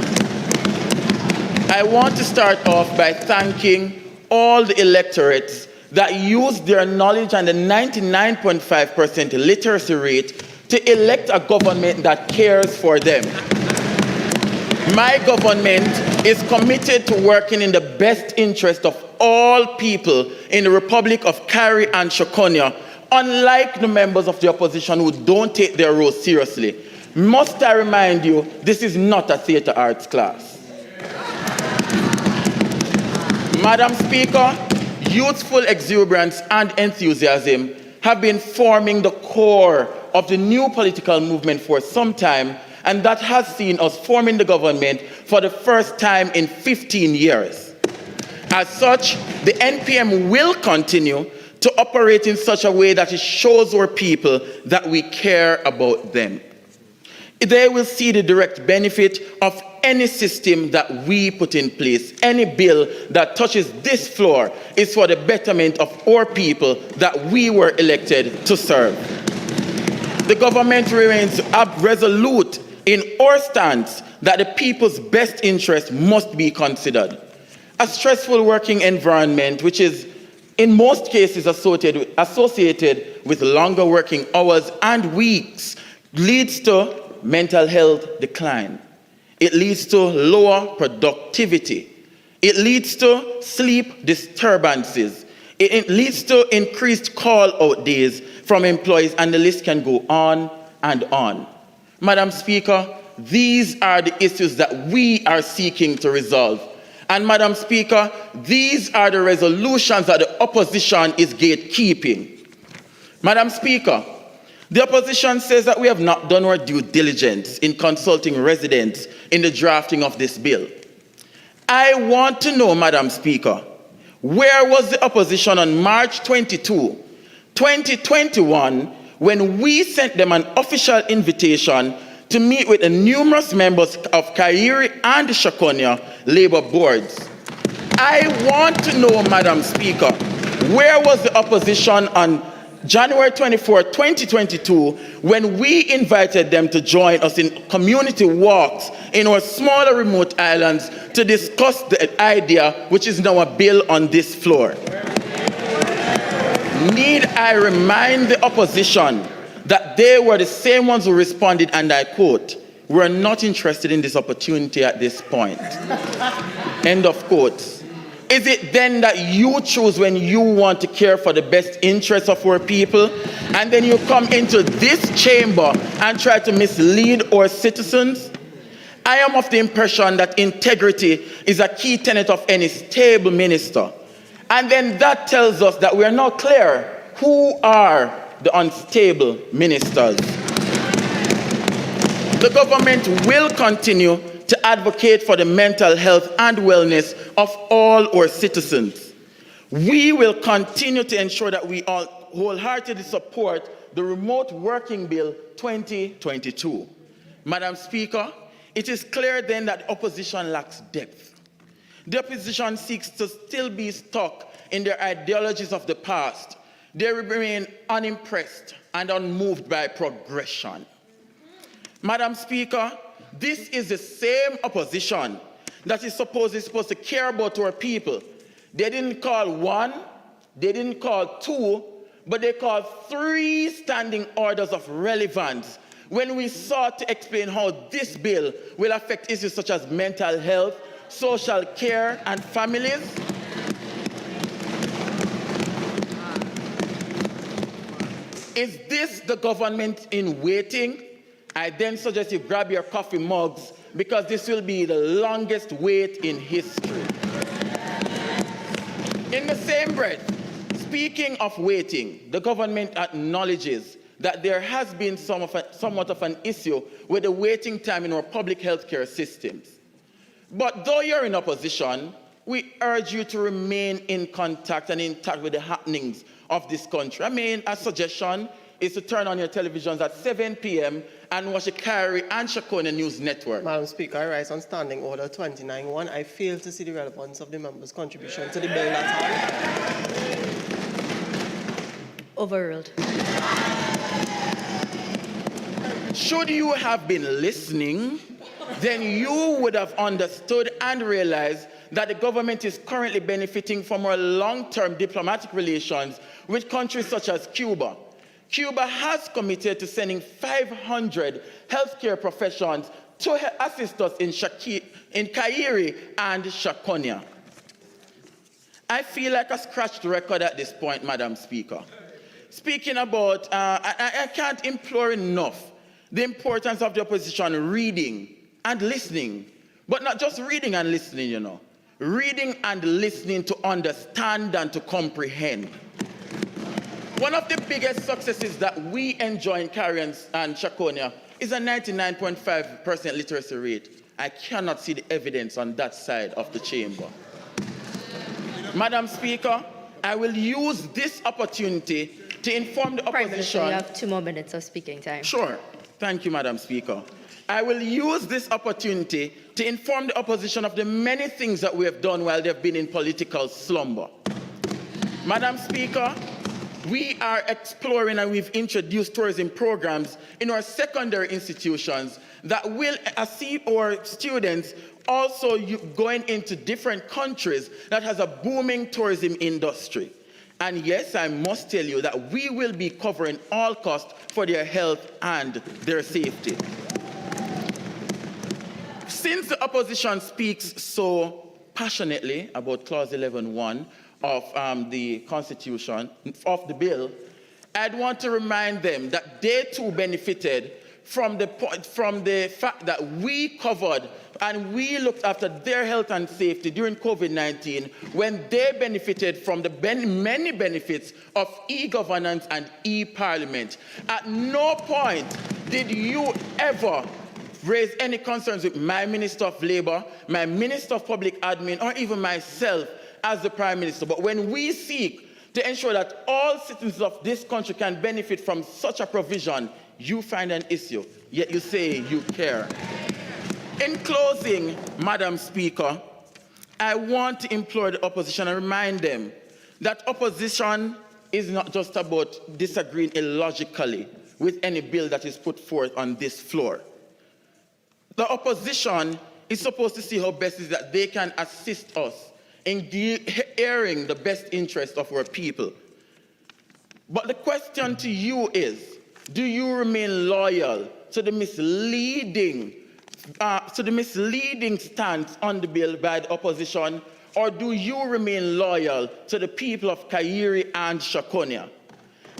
I want to start off by thanking all the electorates that used their knowledge and the 99.5% literacy rate to elect a government that cares for them. My government is committed to working in the best interest of all people in the Republic of Kairi and Chakonia, unlike the members of the opposition who don't take their role seriously. Must I remind you, this is not a theatre arts class. Madam Speaker, youthful exuberance and enthusiasm have been forming the core of the new political movement for some time, and that has seen us forming the government for the first time in 15 years. As such, the NPM will continue to operate in such a way that it shows our people that we care about them. They will see the direct benefit of any system that we put in place. Any bill that touches this floor is for the betterment of our people that we were elected to serve. The government remains resolute in our stance that the people's best interest must be considered. A stressful working environment, which is in most cases associated with longer working hours and weeks, leads to mental health decline. It leads to lower productivity. It leads to sleep disturbances. It leads to increased call-out days from employees, and the list can go on and on. Madam Speaker, these are the issues that we are seeking to resolve. And Madam Speaker, these are the resolutions that the opposition is gatekeeping. Madam Speaker, the opposition says that we have not done our due diligence in consulting residents in the drafting of this bill. I want to know, Madam Speaker, where was the opposition on March 22, 2021, when we sent them an official invitation to meet with the numerous members of Kairi and Shakonia Labour boards? I want to know, Madam Speaker, where was the opposition on January 24, 2022, when we invited them to join us in community walks in our smaller remote islands to discuss the idea, which is now a bill on this floor. Need I remind the opposition that they were the same ones who responded, and I quote, "We're not interested in this opportunity at this point." End of quote. Is it then that you choose when you want to care for the best interests of our people, and then you come into this chamber and try to mislead our citizens? I am of the impression that integrity is a key tenet of any stable minister. And then that tells us that we are not clear who are the unstable ministers. The government will continue to advocate for the mental health and wellness of all our citizens. We will continue to ensure that we all wholeheartedly support the Remote Working Bill 2022. Madam Speaker, it is clear then that the opposition lacks depth. The opposition seeks to still be stuck in their ideologies of the past. They remain unimpressed and unmoved by progression. Madam Speaker, this is the same opposition that is supposed to care about our people. They didn't call one, they didn't call two, but they called 3 standing orders of relevance when we sought to explain how this bill will affect issues such as mental health, social care, and families. Is this the government in waiting? I then suggest you grab your coffee mugs, because this will be the longest wait in history. In the same breath, speaking of waiting, the government acknowledges that there has been somewhat of an issue with the waiting time in our public healthcare systems. But though you're in opposition, we urge you to remain in contact and in touch with the happenings of this country. I mean, a suggestion is to turn on your televisions at 7 p.m. and watch the Kairi and Shakonia News Network. Madam Speaker, I rise on Standing Order 29.1. I fail to see the relevance of the members' contribution to the bill that's Overruled. Should you have been listening, then you would have understood and realized that the government is currently benefiting from our long-term diplomatic relations with countries such as Cuba. Cuba has committed to sending 500 healthcare professionals to assist us in Kairi and Shakonia. I feel like a scratched record at this point, Madam Speaker. Speaking about, I can't implore enough the importance of the opposition reading and listening, but not just reading and listening, you know. Reading and listening to understand and to comprehend. One of the biggest successes that we enjoy in Kairi and Shakonia is a 99.5% literacy rate. I cannot see the evidence on that side of the chamber. Madam Speaker, I will use this opportunity to inform the opposition. Prime Minister, you have 2 more minutes of speaking time. Sure. Thank you, Madam Speaker. I will use this opportunity to inform the opposition of the many things that we have done while they've been in political slumber. Madam Speaker, we are exploring and we've introduced tourism programs in our secondary institutions that will assist our students also going into different countries that has a booming tourism industry. And yes, I must tell you that we will be covering all costs for their health and their safety. Since the opposition speaks so passionately about Clause 11.1 of the Constitution, of the bill, I'd want to remind them that they too benefited from the fact that we covered and we looked after their health and safety during COVID-19 when they benefited from the many benefits of e-governance and e-parliament. At no point did you ever raise any concerns with my Minister of Labour, my Minister of Public Admin, or even myself as the Prime Minister. But when we seek to ensure that all citizens of this country can benefit from such a provision, you find an issue, yet you say you care. In closing, Madam Speaker, I want to implore the opposition and remind them that opposition is not just about disagreeing illogically with any bill that is put forth on this floor. The opposition is supposed to see how best is that they can assist us in airing the best interest of our people. But the question to you is, do you remain loyal to the misleading stance on the bill by the opposition, or do you remain loyal to the people of Kairi and Shakonia?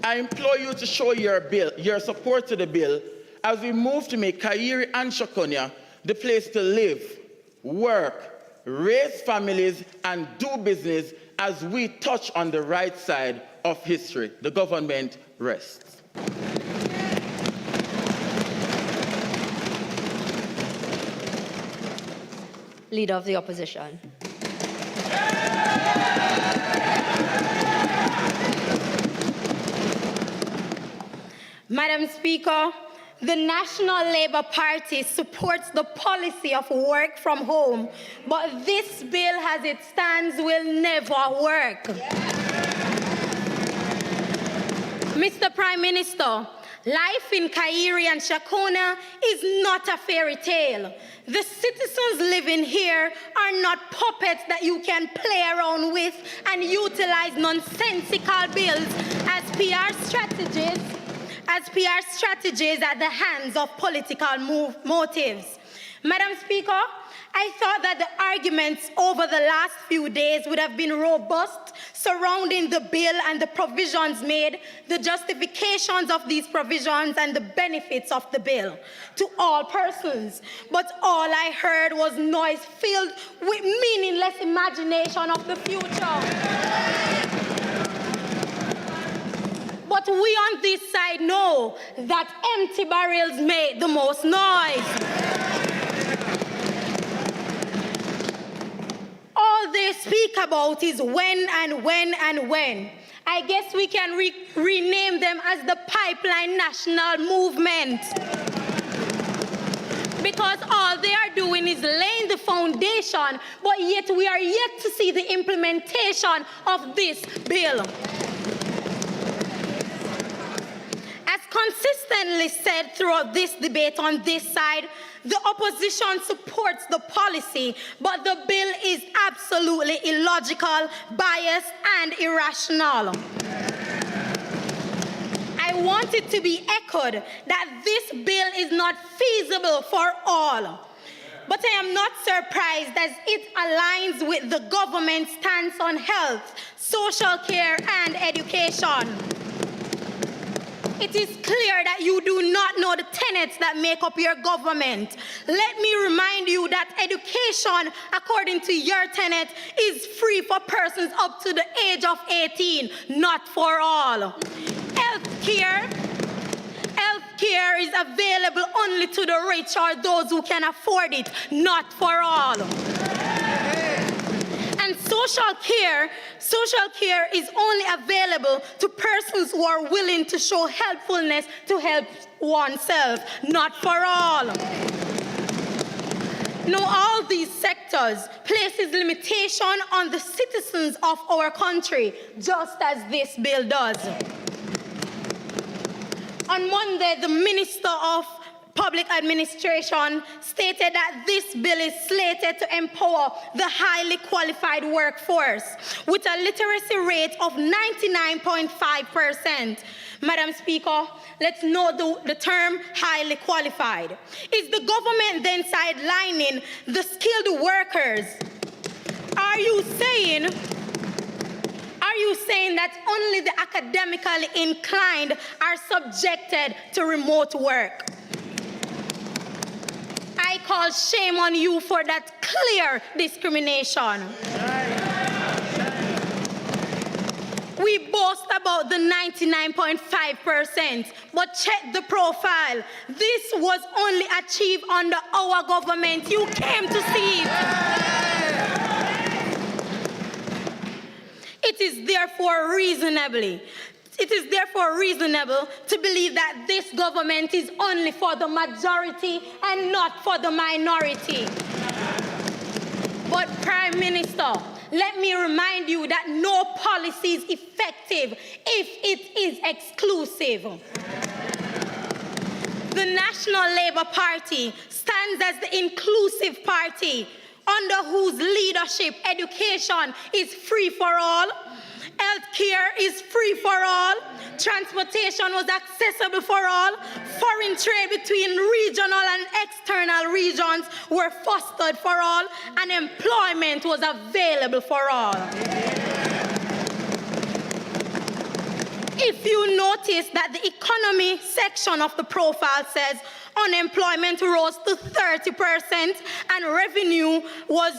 I implore you to show your support to the bill as we move to make Kairi and Shakonia the place to live, work, raise families, and do business as we touch on the right side of history. The government rests. Leader of the Opposition. Madam Speaker, the National Labour Party supports the policy of work from home, but this bill as it stands will never work. Mr. Prime Minister, life in Kairi and Shakona is not a fairy tale. The citizens living here are not puppets that you can play around with and utilize nonsensical bills as PR strategies at the hands of political motives. Madam Speaker, I thought that the arguments over the last few days would have been robust surrounding the bill and the provisions made, the justifications of these provisions and the benefits of the bill to all persons. But all I heard was noise filled with meaningless imagination of the future. But we on this side know that empty barrels make the most noise. All they speak about is when and when and when. I guess we can rename them as the Pipeline National Movement. Because all they are doing is laying the foundation, but yet we are yet to see the implementation of this bill. As consistently said throughout this debate on this side, the opposition supports the policy, but the bill is absolutely illogical, biased, and irrational. I want it to be echoed that this bill is not feasible for all. But I am not surprised as it aligns with the government's stance on health, social care, and education. It is clear that you do not know the tenets that make up your government. Let me remind you that education, according to your tenet, is free for persons up to the age of 18, not for all. Healthcare is available only to the rich or those who can afford it, not for all. And social care is only available to persons who are willing to show helpfulness to help oneself, not for all. Now, all these sectors places limitation on the citizens of our country, just as this bill does. On Monday, the Minister of Public Administration stated that this bill is slated to empower the highly qualified workforce with a literacy rate of 99.5%. Madam Speaker, let's note the term highly qualified. Is the government then sidelining the skilled workers? Are you saying you saying that only the academically inclined are subjected to remote work? I call shame on you for that clear discrimination. We boast about the 99.5%, but check the profile. This was only achieved under our government. You came to see it. It is therefore reasonable to believe that this government is only for the majority and not for the minority. But Prime Minister, let me remind you that no policy is effective if it is exclusive. The National Labour Party stands as the inclusive party under whose leadership education is free for all, healthcare is free for all, transportation was accessible for all, foreign trade between regional and external regions were fostered for all, and employment was available for all. If you notice that the economy section of the profile says unemployment rose to 30% and revenue was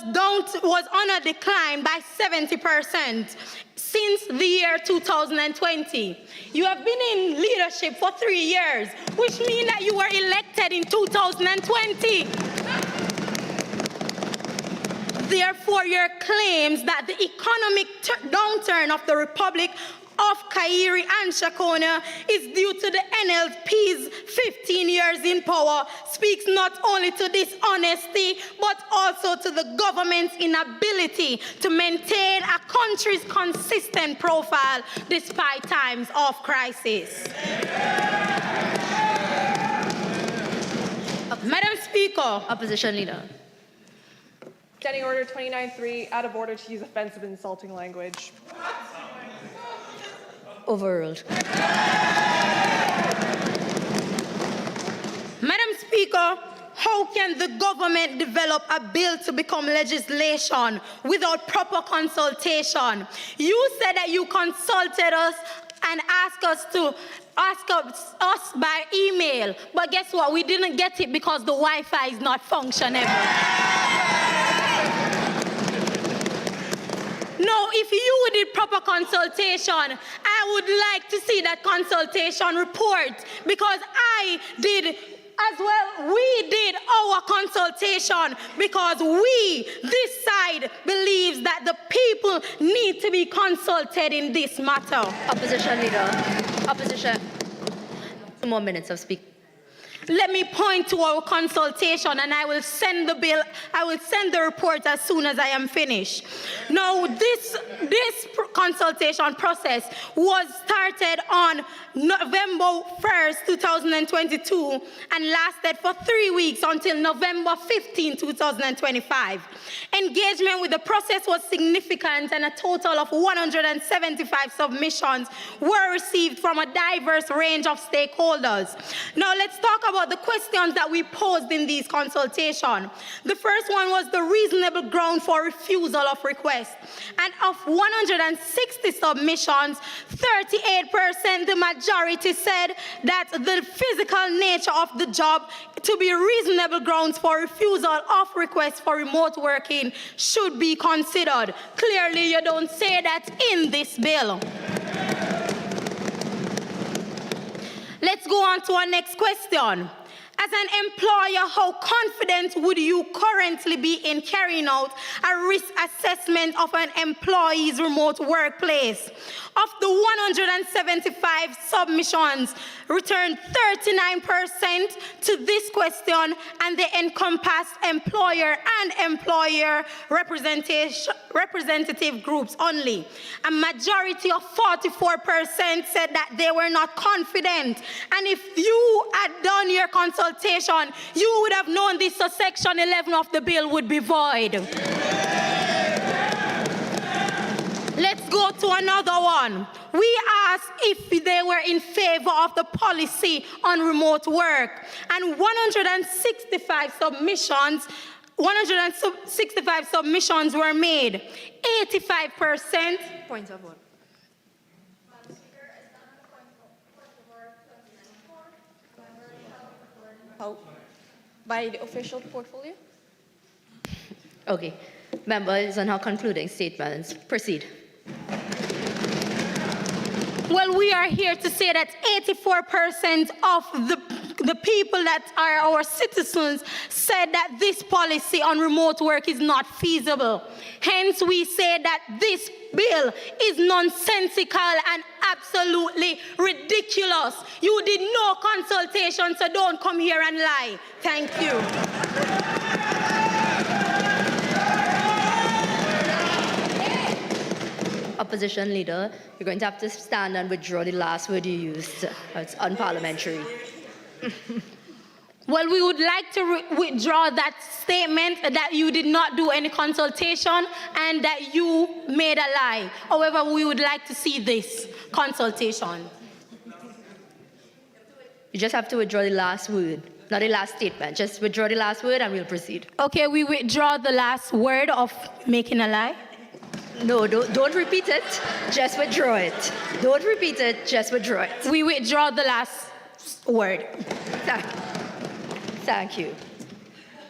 on a decline by 70% since the year 2020. You have been in leadership for 3 years, which means that you were elected in 2020. Therefore, your claims that the economic downturn of the Republic of Kairi and Shakonia is due to the NLP's 15 years in power speaks not only to dishonesty, but also to the government's inability to maintain a country's consistent profile despite times of crisis. Madam Speaker. Opposition Leader. Standing Order 29.3, out of order to use offensive and insulting language. Overruled. Madam Speaker, how can the government develop a bill to become legislation without proper consultation? You said that you consulted us and asked us by email, but guess what? We didn't get it because the Wi-Fi is not functioning. No, if you did proper consultation, I would like to see that consultation report, because I did as well. We did our consultation because we, this side, believes that the people need to be consulted in this matter. Opposition Leader. Opposition. 2 more minutes of speaking. Let me point to our consultation, and I will send the report as soon as I am finished. Now, this consultation process was started on November 1st, 2022, and lasted for 3 weeks until November 15, 2025. Engagement with the process was significant, and a total of 175 submissions were received from a diverse range of stakeholders. Now, let's talk about the questions that we posed in these consultations. The first one was the reasonable ground for refusal of request. And of 160 submissions, 38%, the majority said that the physical nature of the job to be reasonable grounds for refusal of request for remote working should be considered. Clearly, you don't say that in this bill. Let's go on to our next question. As an employer, how confident would you currently be in carrying out a risk assessment of an employee's remote workplace? Of the 175 submissions, returned 39% to this question, and they encompassed employer and employer representative groups only. A majority of 44% said that they were not confident. And if you had done your consultation, you would have known this, so Section 11 of the bill would be void. Let's go to another one. We asked if they were in favor of the policy on remote work, and 165 submissions were made. 85%. Point of order. out by the official portfolio. Okay. Members on our concluding statements. Proceed. Well, we are here to say that 84% of the people that are our citizens said that this policy on remote work is not feasible. Hence, we say that this bill is nonsensical and absolutely ridiculous. You did no consultation, so don't come here and lie. Thank you. Opposition leader, you're going to have to stand and withdraw the last word you used. It's unparliamentary. Well, we would like to withdraw that statement that you did not do any consultation and that you made a lie. However, we would like to see this consultation. You just have to withdraw the last word, not the last statement. Just withdraw the last word and we'll proceed. Okay, we withdraw the last word of making a lie. No, don't repeat it. Just withdraw it. Don't repeat it. Just withdraw it. We withdraw the last word. Thank you.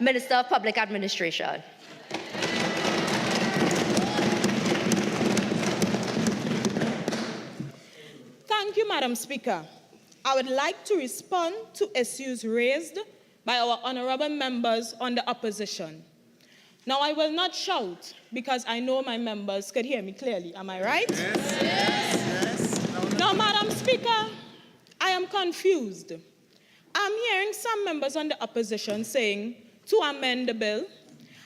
Minister of Public Administration. Thank you, Madam Speaker. I would like to respond to issues raised by our honorable members on the opposition. Now, I will not shout because I know my members could hear me clearly. Am I right? Yes. Now, Madam Speaker, I am confused. I'm hearing some members on the opposition saying to amend the bill.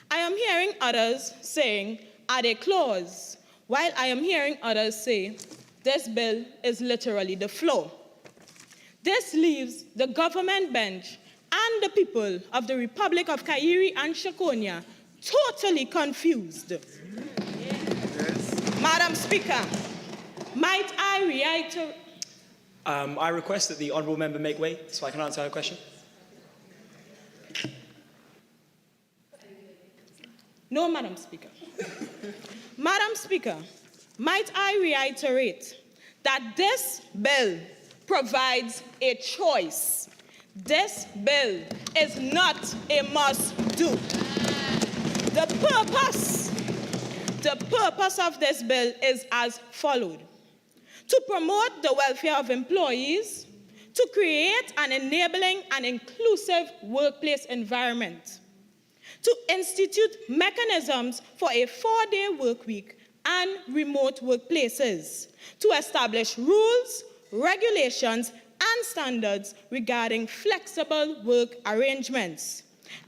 I am hearing others saying add a clause, while I am hearing others say this bill is literally the floor. This leaves the government bench and the people of the Republic of Kairi and Shakonia totally confused. Yes. Madam Speaker, might I reiterate? I request that the honourable member make way so I can answer her question. No, Madam Speaker. Madam Speaker, might I reiterate that this bill provides a choice. This bill is not a must-do. The purpose of this bill is as followed: to promote the welfare of employees, to create an enabling and inclusive workplace environment, to institute mechanisms for a 4-day work week and remote workplaces, to establish rules, regulations, and standards regarding flexible work arrangements.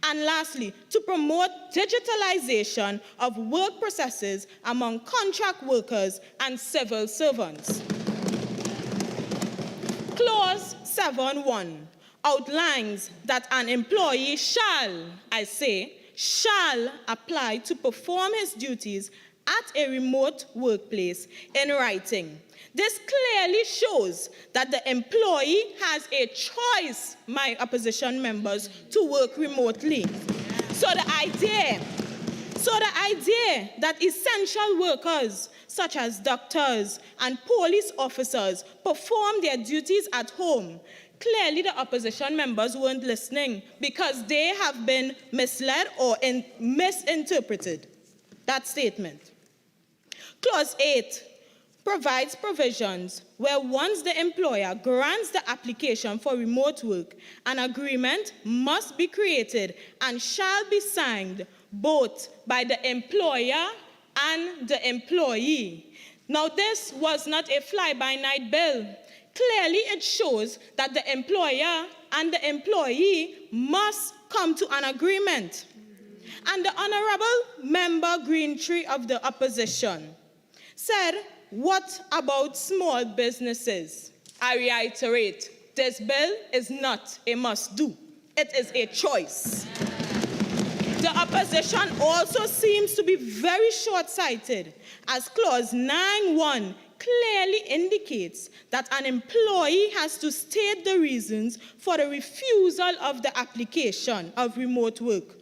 And lastly, to promote digitalization of work processes among contract workers and civil servants. Clause 7.1 outlines that an employee shall apply to perform his duties at a remote workplace in writing. This clearly shows that the employee has a choice, my opposition members, to work remotely. So the idea that essential workers, such as doctors and police officers, perform their duties at home, clearly the opposition members weren't listening because they have been misled or misinterpreted that statement. Clause 8 provides provisions where once the employer grants the application for remote work, an agreement must be created and shall be signed both by the employer and the employee. Now, this was not a fly-by-night bill. Clearly, it shows that the employer and the employee must come to an agreement. And the Honorable Member Greentree of the opposition said, what about small businesses? I reiterate, this bill is not a must-do. It is a choice. The opposition also seems to be very short-sighted, as Clause 9.1 clearly indicates that an employee has to state the reasons for the refusal of the application of remote work.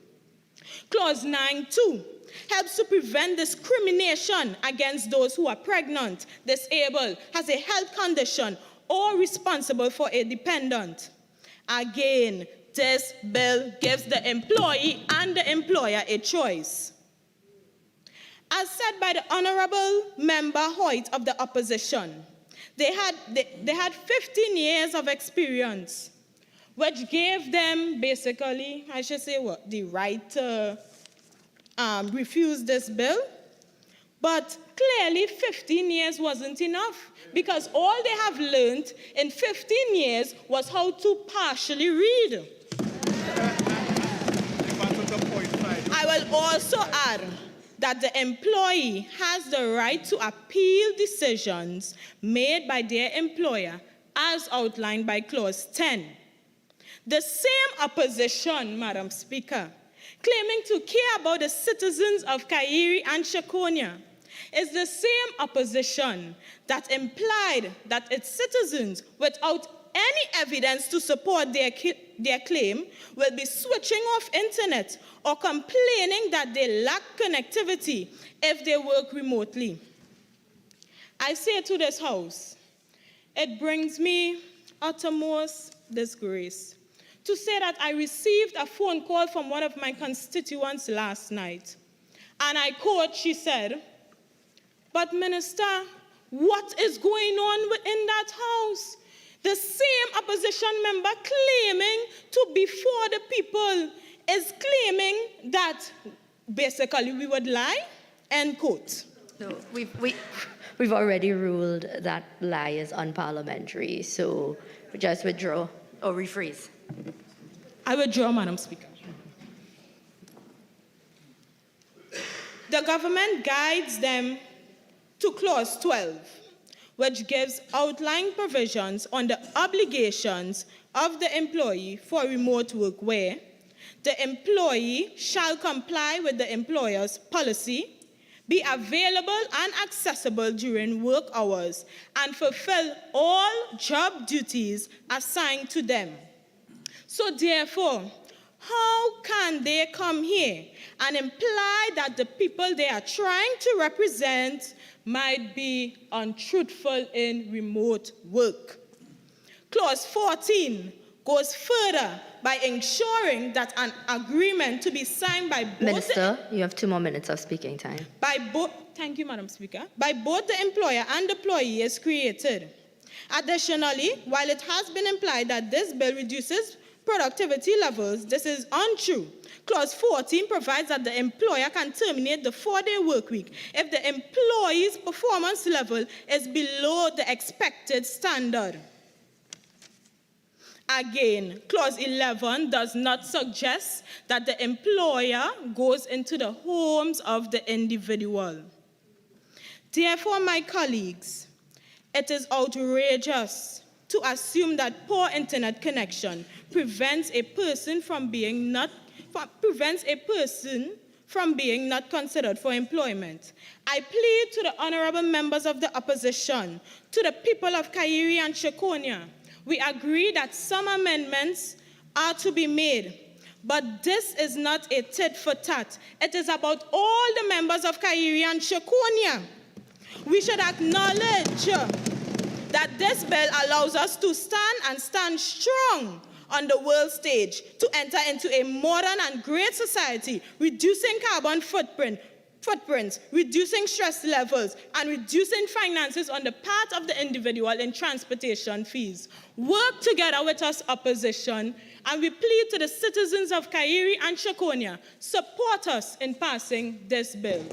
Clause 9.2 helps to prevent discrimination against those who are pregnant, disabled, has a health condition, or responsible for a dependent. Again, this bill gives the employee and the employer a choice. As said by the Honorable Member Hoyt of the opposition, they had 15 years of experience, which gave them basically, I should say what, the right to refuse this bill. But clearly 15 years wasn't enough, because all they have learned in 15 years was how to partially read. I will also add that the employee has the right to appeal decisions made by their employer as outlined by Clause 10. The same opposition, Madam Speaker, claiming to care about the citizens of Kairi and Shakonia, is the same opposition that implied that its citizens, without any evidence to support their claim, will be switching off internet or complaining that they lack connectivity if they work remotely. I say to this House, it brings me uttermost disgrace to say that I received a phone call from one of my constituents last night. And I quote, she said, "But Minister, what is going on within that house? The same opposition member claiming to be for the people is claiming that basically we would lie," end quote. No, we've already ruled that lie is unparliamentary, so we just withdraw or rephrase. I withdraw, Madam Speaker. The government guides them to Clause 12, which gives outline provisions on the obligations of the employee for remote work, where the employee shall comply with the employer's policy, be available and accessible during work hours, and fulfill all job duties assigned to them. So therefore, how can they come here and imply that the people they are trying to represent might be untruthful in remote work? Clause 14 goes further by ensuring that an agreement to be signed by both... Minister, you have 2 more minutes of speaking time. Thank you, Madam Speaker. By both the employer and employee is created. Additionally, while it has been implied that this bill reduces productivity levels, this is untrue. Clause 14 provides that the employer can terminate the 4-day work week if the employee's performance level is below the expected standard. Again, Clause 11 does not suggest that the employer goes into the homes of the individual. Therefore, my colleagues, it is outrageous to assume that poor internet connection prevents a person from being not considered for employment. I plead to the honorable members of the opposition, to the people of Kairi and Shakonia. We agree that some amendments are to be made, but this is not a tit for tat. It is about all the members of Kairi and Shakonia. We should acknowledge that this bill allows us to stand strong on the world stage, to enter into a modern and great society, reducing carbon footprints, reducing stress levels, and reducing finances on the part of the individual in transportation fees. Work together with us, opposition, and we plead to the citizens of Kairi and Shakonia, support us in passing this bill.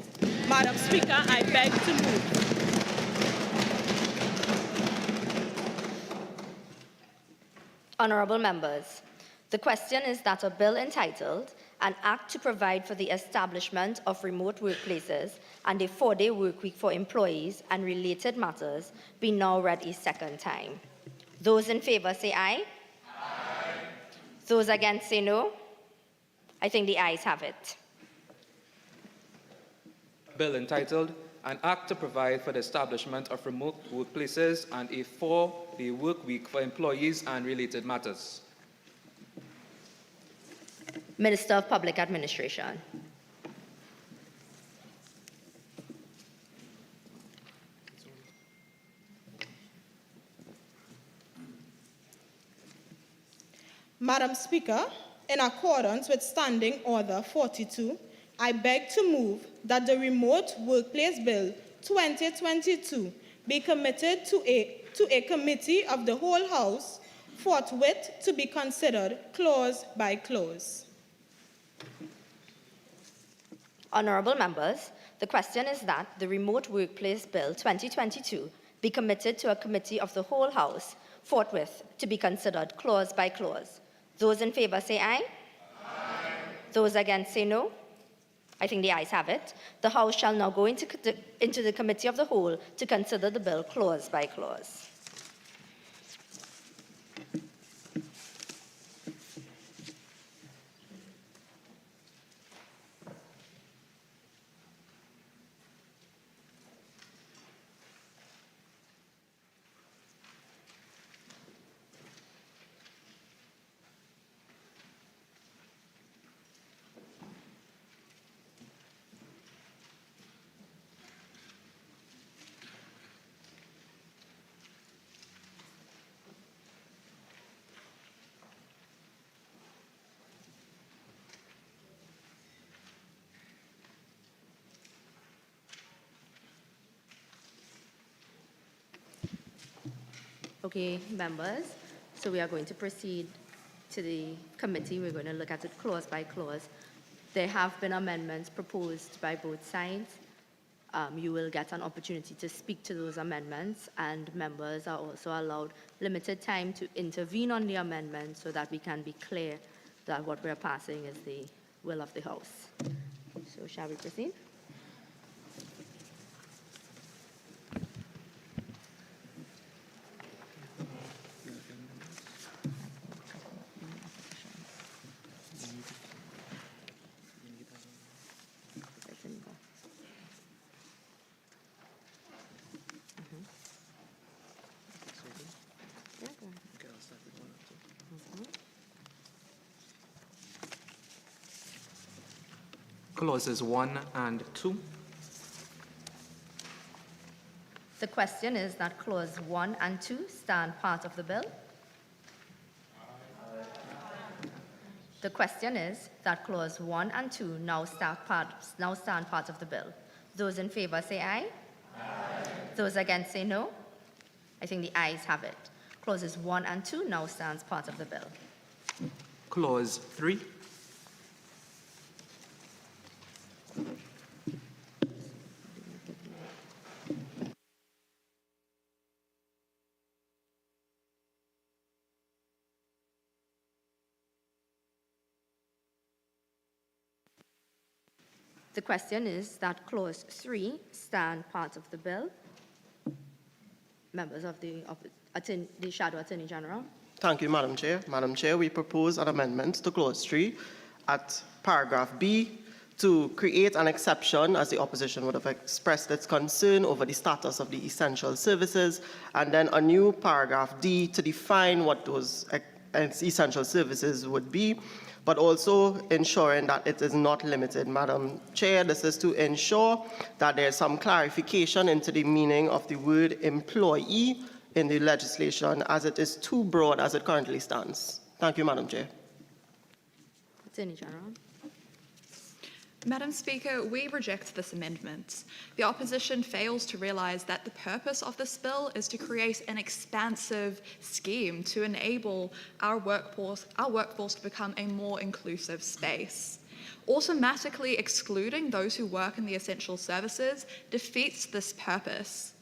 Madam Speaker, I beg to move. Honourable members, the question is that a bill entitled An Act to Provide for the Establishment of Remote Workplaces and a 4-day Workweek for Employees and Related Matters be now read a second time. Those in favour say aye. Aye. Those against say no. I think the ayes have it. Bill entitled An Act to Provide for the Establishment of Remote Workplaces and a 4-day Work Week for Employees and Related Matters. Minister of Public Administration. Madam Speaker, in accordance with Standing Order 42, I beg to move that the Remote Workplace Bill 2022 be committed to a committee of the whole House forthwith to be considered clause by clause. Honourable members, the question is that the Remote Workplace Bill 2022 be committed to a committee of the whole House forthwith to be considered clause by clause. Those in favour say aye. Aye. Those against say no. I think the ayes have it. The House shall now go into the committee of the whole to consider the bill clause by clause. Okay, members, so we are going to proceed to the committee. We're going to look at it clause by clause. There have been amendments proposed by both sides. You will get an opportunity to speak to those amendments, and members are also allowed limited time to intervene on the amendments so that we can be clear that what we're passing is the will of the House. So shall we proceed? Clauses 1 and 2. The question is that clause 1 and 2 stand part of the bill. The question is that clause 1 and 2 now stand part of the bill. Those in favour say aye. Aye. Those against say no. I think the ayes have it. Clauses 1 and 2 now stands part of the bill. Clause 3. The question is that clause 3 stand part of the bill. Members of the Shadow Attorney General. Thank you, Madam Chair. Madam Chair, we propose an amendment to clause 3 at paragraph B to create an exception, as the opposition would have expressed its concern over the status of the essential services, and then a new paragraph D to define what those essential services would be, but also ensuring that it is not limited. Madam Chair, this is to ensure that there's some clarification into the meaning of the word employee in the legislation, as it is too broad as it currently stands. Thank you, Madam Chair. Attorney General. Madam Speaker, we reject this amendment. The opposition fails to realise that the purpose of this bill is to create an expansive scheme to enable our workforce to become a more inclusive space. Automatically excluding those who work in the essential services defeats this purpose.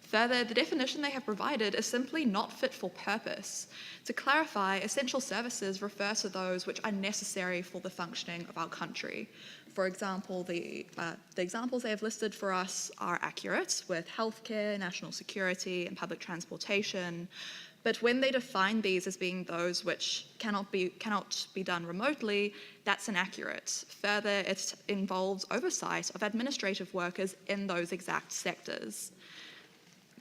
Further, the definition they have provided is simply not fit for purpose. To clarify, essential services refer to those which are necessary for the functioning of our country. For example, the examples they have listed for us are accurate, with healthcare, national security, and public transportation. But when they define these as being those which cannot be done remotely, that's inaccurate. Further, it involves oversight of administrative workers in those exact sectors.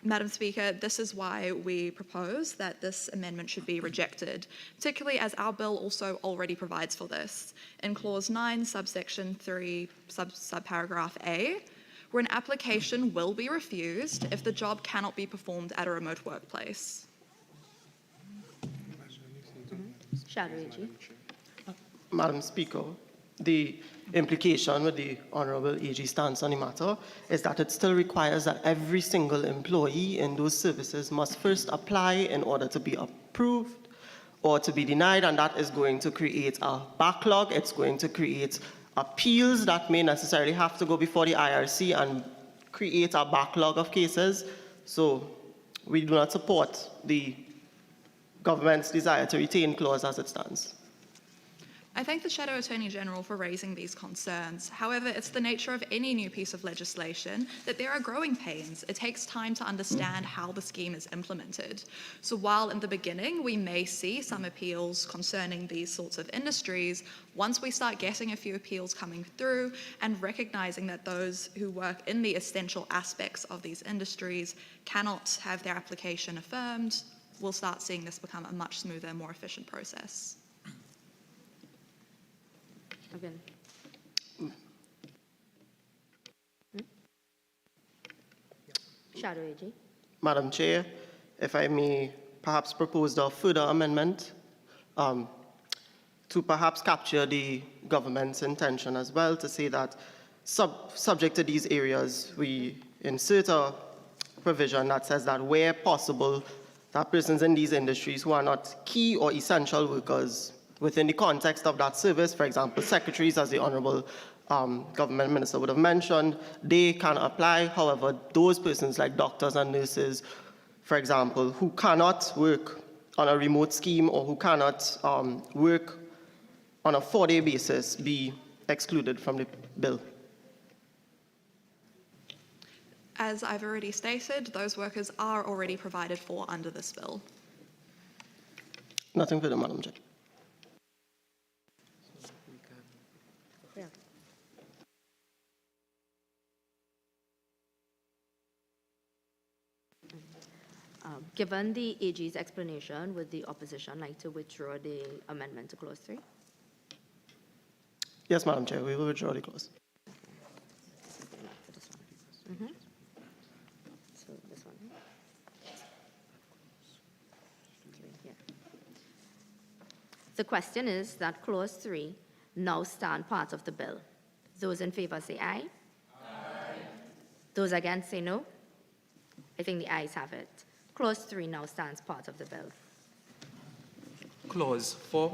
Madam Speaker, this is why we propose that this amendment should be rejected, particularly as our bill also already provides for this. In Clause 9, subsection 3, subparagraph A, where an application will be refused if the job cannot be performed at a remote workplace. Shadow AG. Madam Speaker, the implication with the Honourable AG stance on the matter is that it still requires that every single employee in those services must first apply in order to be approved or to be denied, and that is going to create a backlog. It's going to create appeals that may necessarily have to go before the IRC and create a backlog of cases. So we do not support the government's desire to retain clause as it stands. I thank the Shadow Attorney General for raising these concerns. However, it's the nature of any new piece of legislation that there are growing pains. It takes time to understand how the scheme is implemented. So while in the beginning we may see some appeals concerning these sorts of industries, once we start getting a few appeals coming through and recognizing that those who work in the essential aspects of these industries cannot have their application affirmed, we'll start seeing this become a much smoother, more efficient process. Again. Shadow AG. Madam Chair, if I may perhaps propose a further amendment to perhaps capture the government's intention as well, to say that subject to these areas, we insert a provision that says that where possible, that persons in these industries who are not key or essential workers within the context of that service, for example, secretaries, as the Honourable Government Minister would have mentioned, they can apply. However, those persons like doctors and nurses, for example, who cannot work on a remote scheme or who cannot work on a 4-day basis, be excluded from the bill. As I've already stated, those workers are already provided for under this bill. Nothing further, Madam Chair. Given the AG's explanation, would the opposition like to withdraw the amendment to clause 3? Yes, Madam Chair, we will withdraw the clause. Mm-hmm. So this one. Yeah. The question is that clause 3 now stand part of the bill. Those in favor say aye. Aye. Those against say no. I think the ayes have it. Clause 3 now stands part of the bill. Clause 4.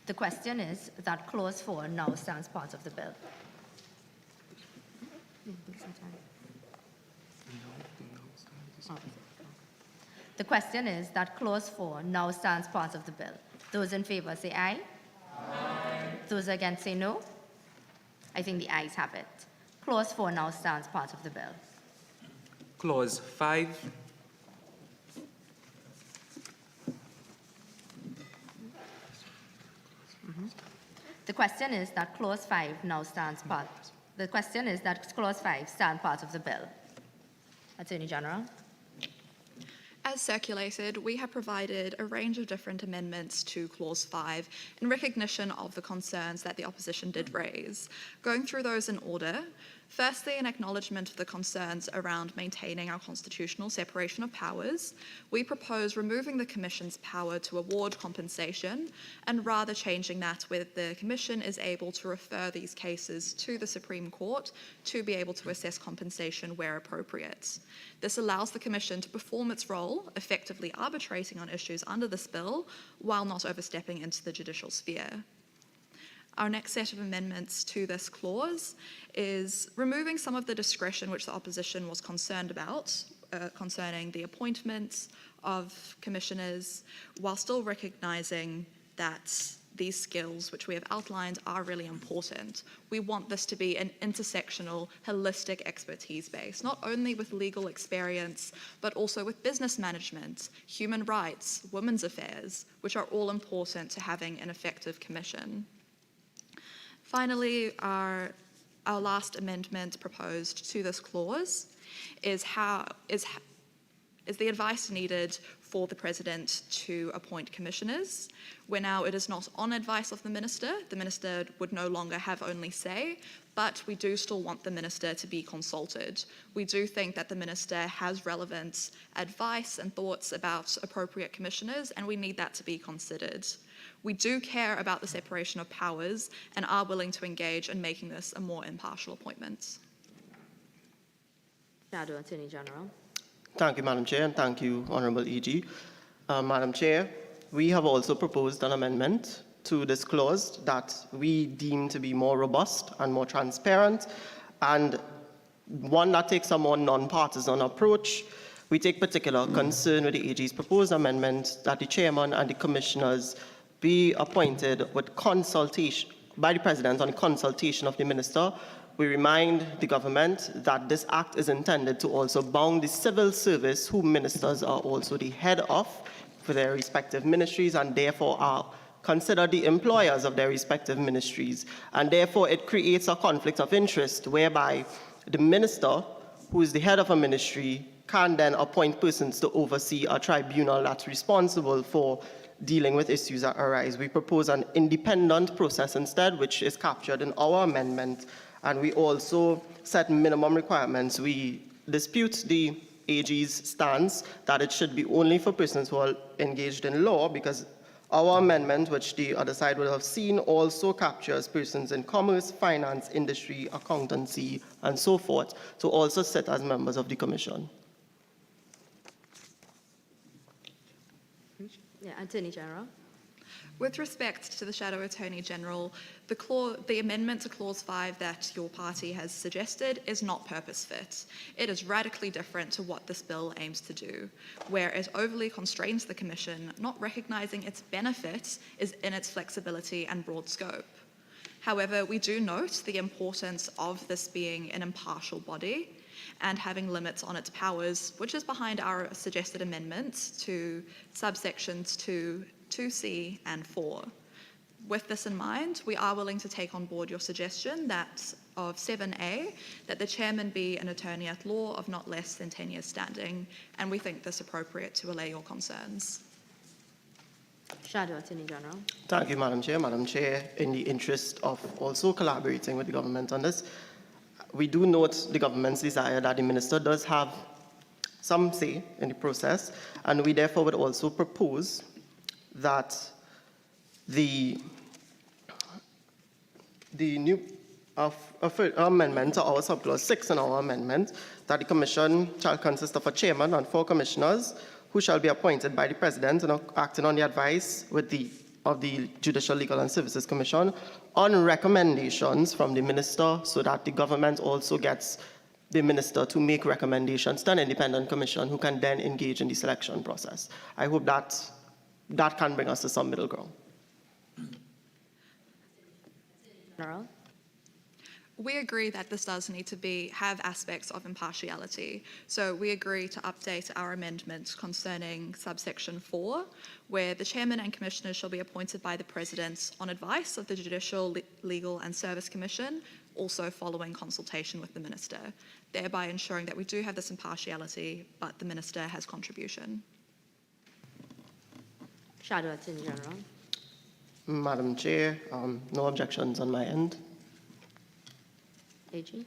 The question is that clause 4 now stands part of the bill. The question is that clause 4 now stands part of the bill. Those in favor say aye. Aye. Those against say no. I think the ayes have it. Clause 4 now stands part of the bill. Clause 5. The question is that clause 5 now stands part. The question is that clause 5 stand part of the bill. Attorney General. As circulated, we have provided a range of different amendments to Clause 5 in recognition of the concerns that the opposition did raise. Going through those in order, firstly, an acknowledgement of the concerns around maintaining our constitutional separation of powers, we propose removing the Commission's power to award compensation and rather changing that where the Commission is able to refer these cases to the Supreme Court to be able to assess compensation where appropriate. This allows the Commission to perform its role, effectively arbitrating on issues under this bill while not overstepping into the judicial sphere. Our next set of amendments to this clause is removing some of the discretion which the opposition was concerned about concerning the appointments of commissioners, while still recognising that these skills which we have outlined are really important. We want this to be an intersectional, holistic expertise base, not only with legal experience, but also with business management, human rights, women's affairs, which are all important to having an effective commission. Finally, our last amendment proposed to this clause is the advice needed for the President to appoint commissioners, where now it is not on advice of the Minister would no longer have only say, but we do still want the Minister to be consulted. We do think that the Minister has relevant advice and thoughts about appropriate commissioners, and we need that to be considered. We do care about the separation of powers and are willing to engage in making this a more impartial appointment. Shadow Attorney General. Thank you, Madam Chair, and thank you, Honourable EG. Madam Chair, we have also proposed an amendment to this clause that we deem to be more robust and more transparent, and one that takes a more non-partisan approach. We take particular concern with the AG's proposed amendment that the chairman and the commissioners be appointed with consultation by the President on consultation of the Minister. We remind the government that this act is intended to also bound the civil service, whom ministers are also the head of for their respective ministries, and therefore are considered the employers of their respective ministries. And therefore it creates a conflict of interest whereby the minister, who is the head of a ministry, can then appoint persons to oversee a tribunal that's responsible for dealing with issues that arise. We propose an independent process instead, which is captured in our amendment, and we also set minimum requirements. We dispute the AG's stance that it should be only for persons who are engaged in law, because our amendment, which the other side would have seen, also captures persons in commerce, finance, industry, accountancy, and so forth, to also sit as members of the Commission. Yeah, Attorney General. With respect to the Shadow Attorney General, the amendment to Clause 5 that your party has suggested is not purpose fit. It is radically different to what this bill aims to do, where it overly constrains the Commission, not recognising its benefit is in its flexibility and broad scope. However, we do note the importance of this being an impartial body and having limits on its powers, which is behind our suggested amendments to subsections 2C and 4. With this in mind, we are willing to take on board your suggestion that of 7A, that the chairman be an attorney at law of not less than 10 years standing, and we think this appropriate to allay your concerns. Shadow Attorney General. Thank you, Madam Chair. Madam Chair, in the interest of also collaborating with the government on this, we do note the government's desire that the minister does have some say in the process, and we therefore would also propose that the new amendment to our subclause 6 in our amendment, that the commission shall consist of a chairman and 4 commissioners who shall be appointed by the President and acting on the advice of the Judicial, Legal and Services Commission on recommendations from the Minister, so that the government also gets the Minister to make recommendations to an independent commission who can then engage in the selection process. I hope that can bring us to some middle ground. General. We agree that this does need to have aspects of impartiality. So we agree to update our amendment concerning subsection 4, where the chairman and commissioners shall be appointed by the President on advice of the Judicial, Legal and Service Commission, also following consultation with the Minister, thereby ensuring that we do have this impartiality, but the Minister has contribution. Shadow Attorney General. Madam Chair, no objections on my end. AG.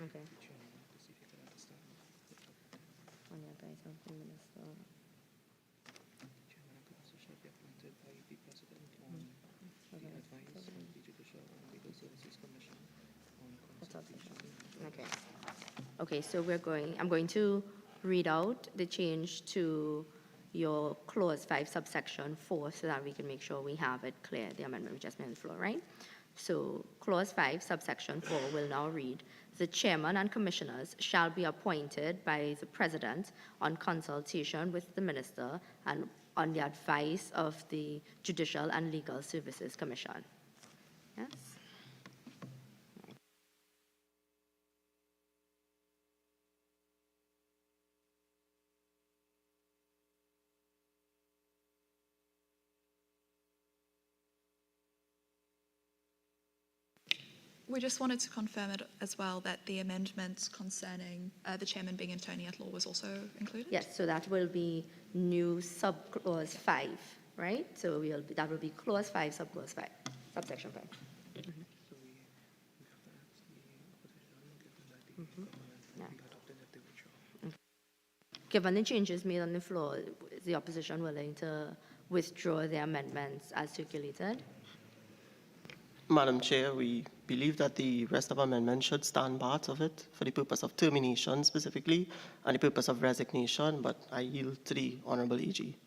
Okay. On the advice of the minister. Okay. Okay, so I'm going to read out the change to your clause 5 subsection 4 so that we can make sure we have it clear, the amendment we just made on the floor, right? So clause 5 subsection 4 will now read, the chairman and commissioners shall be appointed by the president on consultation with the minister and on the advice of the Judicial and Legal Services Commission. Yes? We just wanted to confirm it as well that the amendments concerning the chairman being an attorney at law was also included? Yes, so that will be new sub-clause 5, right? So that will be clause 5, sub-clause 5, subsection 5. Mm-hmm. Mm-hmm. Yeah. Okay. Given the changes made on the floor, is the opposition willing to withdraw their amendments as circulated? Madam Chair, we believe that the rest of amendments should stand part of it for the purpose of termination specifically and the purpose of resignation, but I yield to the Honourable AG.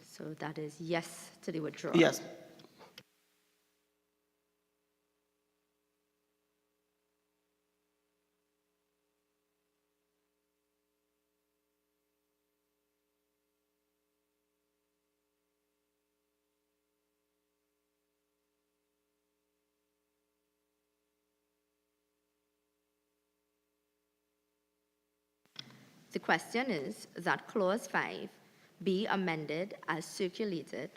So that is yes to the withdrawal? Yes. The question is that clause 5 be amended as circulated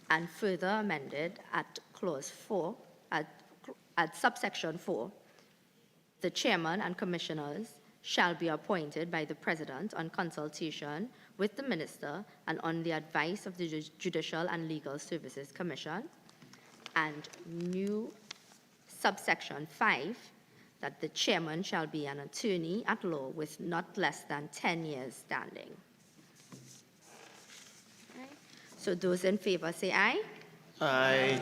and further amended at clause 4, at subsection 4. The chairman and commissioners shall be appointed by the president on consultation with the minister and on the advice of the Judicial and Legal Services Commission. And new subsection 5, that the chairman shall be an attorney at law with not less than 10 years standing. Right. So those in favor say aye. Aye.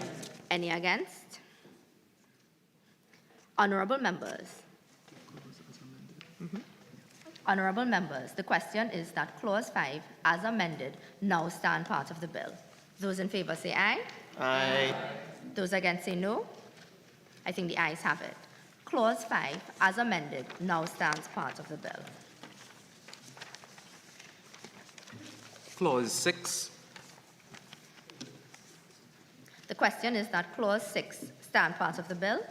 Any against? Honorable members. Honorable members, the question is that clause 5, as amended, now stand part of the bill. Those in favor say aye. Aye. Those against say no. I think the ayes have it. Clause 5, as amended, now stands part of the bill. Clause 6. The question is that clause 6 stand part of the bill.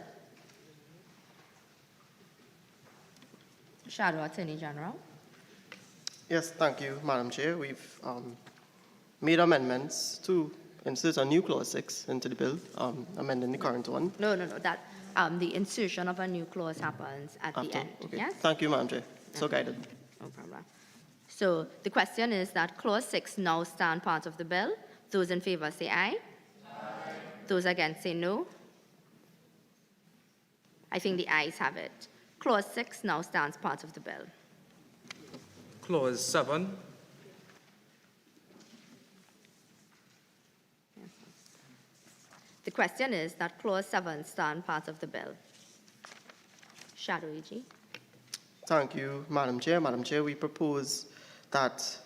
Shadow Attorney General. Yes, thank you, Madam Chair. We've made amendments to insert a new clause 6 into the bill, amending the current one. No. That the insertion of a new clause happens at the end. Okay. Yes? Thank you, Madam Chair. So guided. No problem. So the question is that clause 6 now stand part of the bill. Those in favor say aye. Aye. Those against say no. I think the ayes have it. Clause 6 now stands part of the bill. Clause 7. The question is that clause 7 stand part of the bill. Shadow AG. Thank you, Madam Chair. Madam Chair, we propose that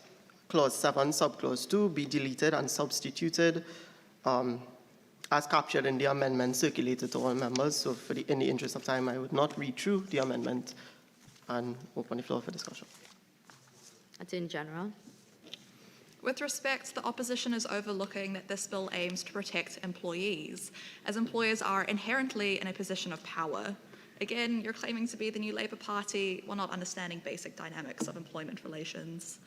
clause 7, subclause 2 be deleted and substituted as captured in the amendment circulated to all members. So in the interest of time, I would not read through the amendment and open the floor for discussion. Attorney General. With respect, the opposition is overlooking that this bill aims to protect employees, as employers are inherently in a position of power. Again, you're claiming to be the new Labour Party while not understanding basic dynamics of employment relations.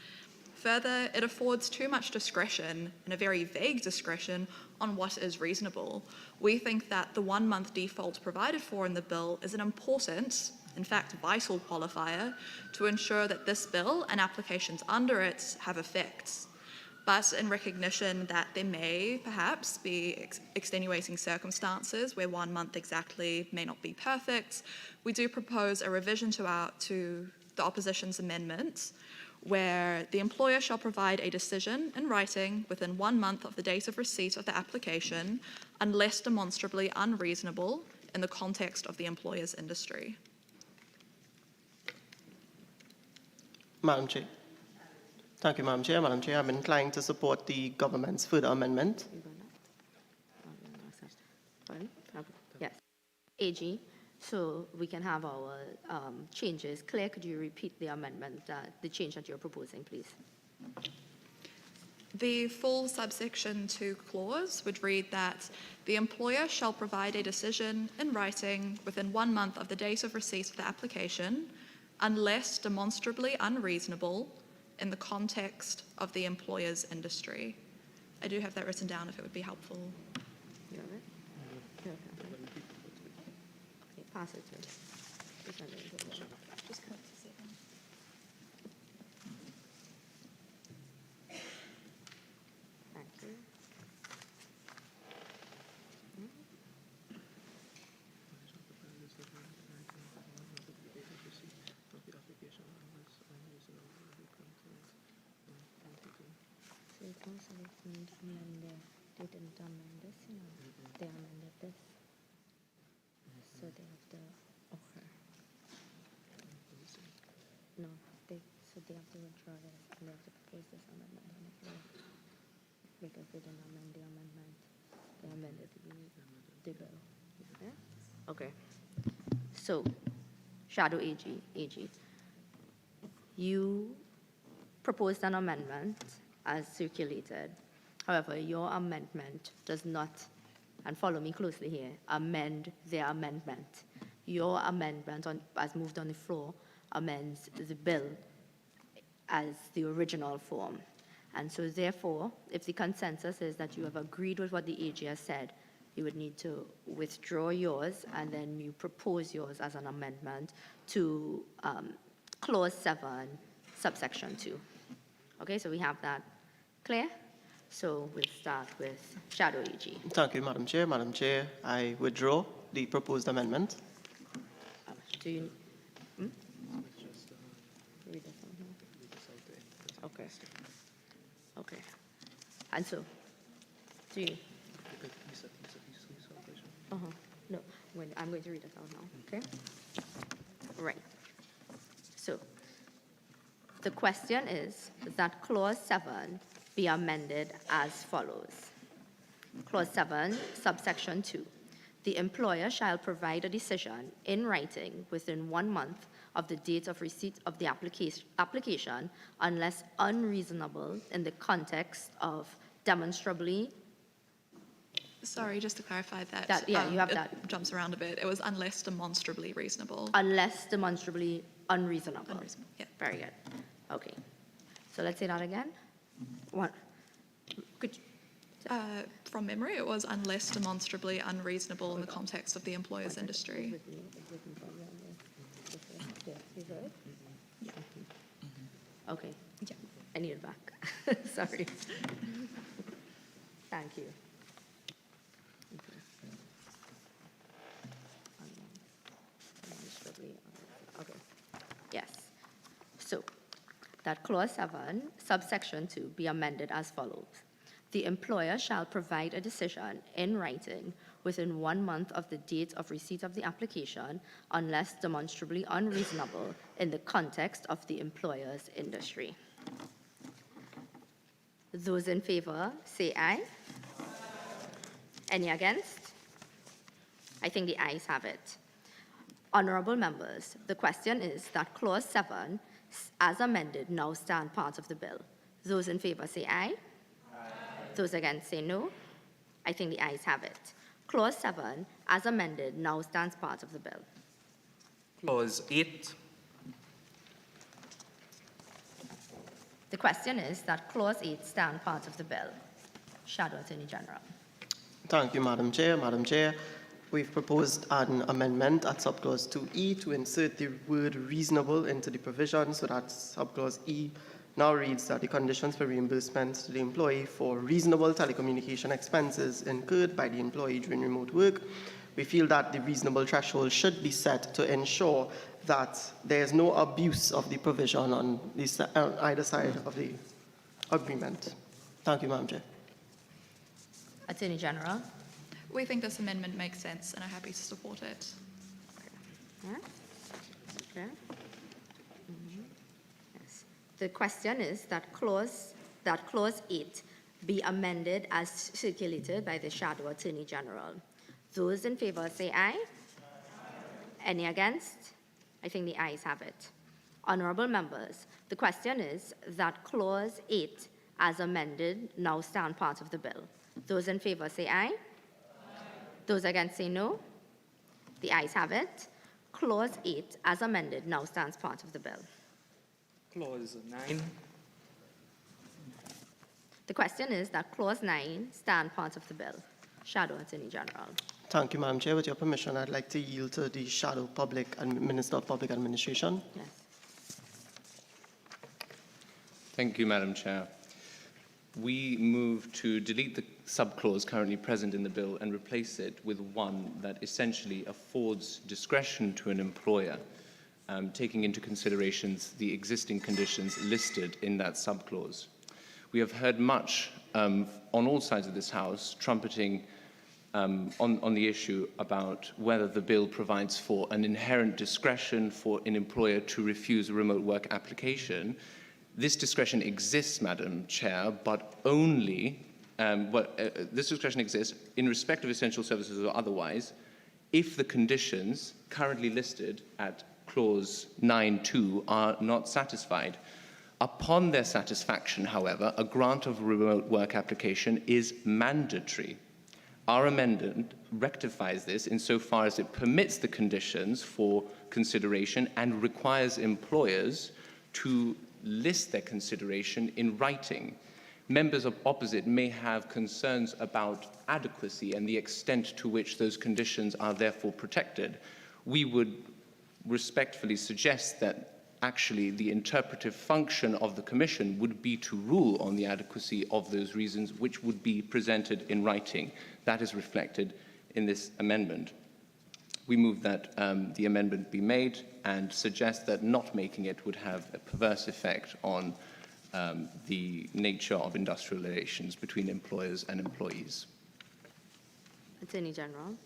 Further, it affords too much discretion, and a very vague discretion, on what is reasonable. We think that the 1-month default provided for in the bill is an important, in fact vital qualifier to ensure that this bill and applications under it have effects. But in recognition that there may perhaps be extenuating circumstances where 1 month exactly may not be perfect, we do propose a revision to the opposition's amendment, where the employer shall provide a decision in writing within 1 month of the date of receipt of the application, unless demonstrably unreasonable in the context of the employer's industry. Madam Chair. Thank you, Madam Chair. Madam Chair, I'm inclined to support the government's further amendment. Yes. AG, so we can have our changes. Claire, could you repeat the amendment, the change that you're proposing, please? The full subsection 2 clause would read that the employer shall provide a decision in writing within 1 month of the date of receipt of the application, unless demonstrably unreasonable in the context of the employer's industry. I do have that written down if it would be helpful. You have it? You have it. Okay, pass it to Just cut it to 7. Thank you. They didn't amend this, you know. They amended this. So they have to, okay. No, so they have to withdraw this and they have to propose this amendment on the floor. Because they didn't amend the amendment. They amended the bill. Yeah? Okay. So, Shadow AG, you proposed an amendment as circulated. However, your amendment does not, and follow me closely here, amend their amendment. Your amendment, as moved on the floor, amends the bill as the original form. And so therefore, if the consensus is that you have agreed with what the AG has said, you would need to withdraw yours and then you propose yours as an amendment to clause 7, subsection 2. Okay, so we have that clear? So we'll start with Shadow AG. Thank you, Madam Chair. Madam Chair, I withdraw the proposed amendment. Do you... Read this one here. Okay. Okay. And so, do you... No, I'm going to read it out now, okay? Right. So, the question is that clause 7 be amended as follows. Clause 7, subsection 2. The employer shall provide a decision in writing within 1 month of the date of receipt of the application unless unreasonable in the context of demonstrably. Sorry, just to clarify that. You have that. It jumps around a bit. It was unless demonstrably reasonable. Unless demonstrably unreasonable. Unreasonable, yeah. Very good. Okay. So let's say that again. What? Could you, from memory, it was unless demonstrably unreasonable in the context of the employer's industry. Yeah. Okay. Yeah. I need it back. Sorry. Thank you. Okay. Yes. So, that clause 7, subsection 2, be amended as follows. The employer shall provide a decision in writing within 1 month of the date of receipt of the application unless demonstrably unreasonable in the context of the employer's industry. Those in favor, say aye. Any against? I think the ayes have it. Honorable members, the question is that clause 7, as amended, now stand part of the bill. Those in favor say aye. Aye. Those against say no. I think the ayes have it. Clause 7, as amended, now stands part of the bill. Clause 8. The question is that clause 8 stand part of the bill. Shadow Attorney General. Thank you, Madam Chair. Madam Chair, we've proposed an amendment at subclause 2E to insert the word reasonable into the provision so that subclause E now reads that the conditions for reimbursement to the employee for reasonable telecommunication expenses incurred by the employee during remote work. We feel that the reasonable threshold should be set to ensure that there is no abuse of the provision on either side of the agreement. Thank you, Madam Chair. Attorney General. We think this amendment makes sense and are happy to support it. Okay. Yes. The question is that clause 8 be amended as circulated by the Shadow Attorney General. Those in favor say aye. Any against? I think the ayes have it. Honorable members, the question is that clause 8 as amended now stand part of the bill. Those in favor say aye. Those against say no. The ayes have it. Clause 8 as amended now stands part of the bill. Clause 9. The question is that clause 9 stand part of the bill. Shadow Attorney General. Thank you, Madam Chair. With your permission, I'd like to yield to the Shadow Public and Minister of Public Administration. Yes. Thank you, Madam Chair. We move to delete the subclause currently present in the bill and replace it with one that essentially affords discretion to an employer, taking into consideration the existing conditions listed in that subclause. We have heard much on all sides of this House trumpeting on the issue about whether the bill provides for an inherent discretion for an employer to refuse a remote work application. This discretion exists, Madam Chair, but only, this discretion exists in respect of essential services or otherwise, if the conditions currently listed at clause 9.2 are not satisfied. Upon their satisfaction, however, a grant of a remote work application is mandatory. Our amendment rectifies this insofar as it permits the conditions for consideration and requires employers to list their consideration in writing. Members of opposite may have concerns about adequacy and the extent to which those conditions are therefore protected. We would respectfully suggest that actually the interpretive function of the Commission would be to rule on the adequacy of those reasons which would be presented in writing. That is reflected in this amendment. We move that the amendment be made and suggest that not making it would have a perverse effect on the nature of industrial relations between employers and employees. Attorney General.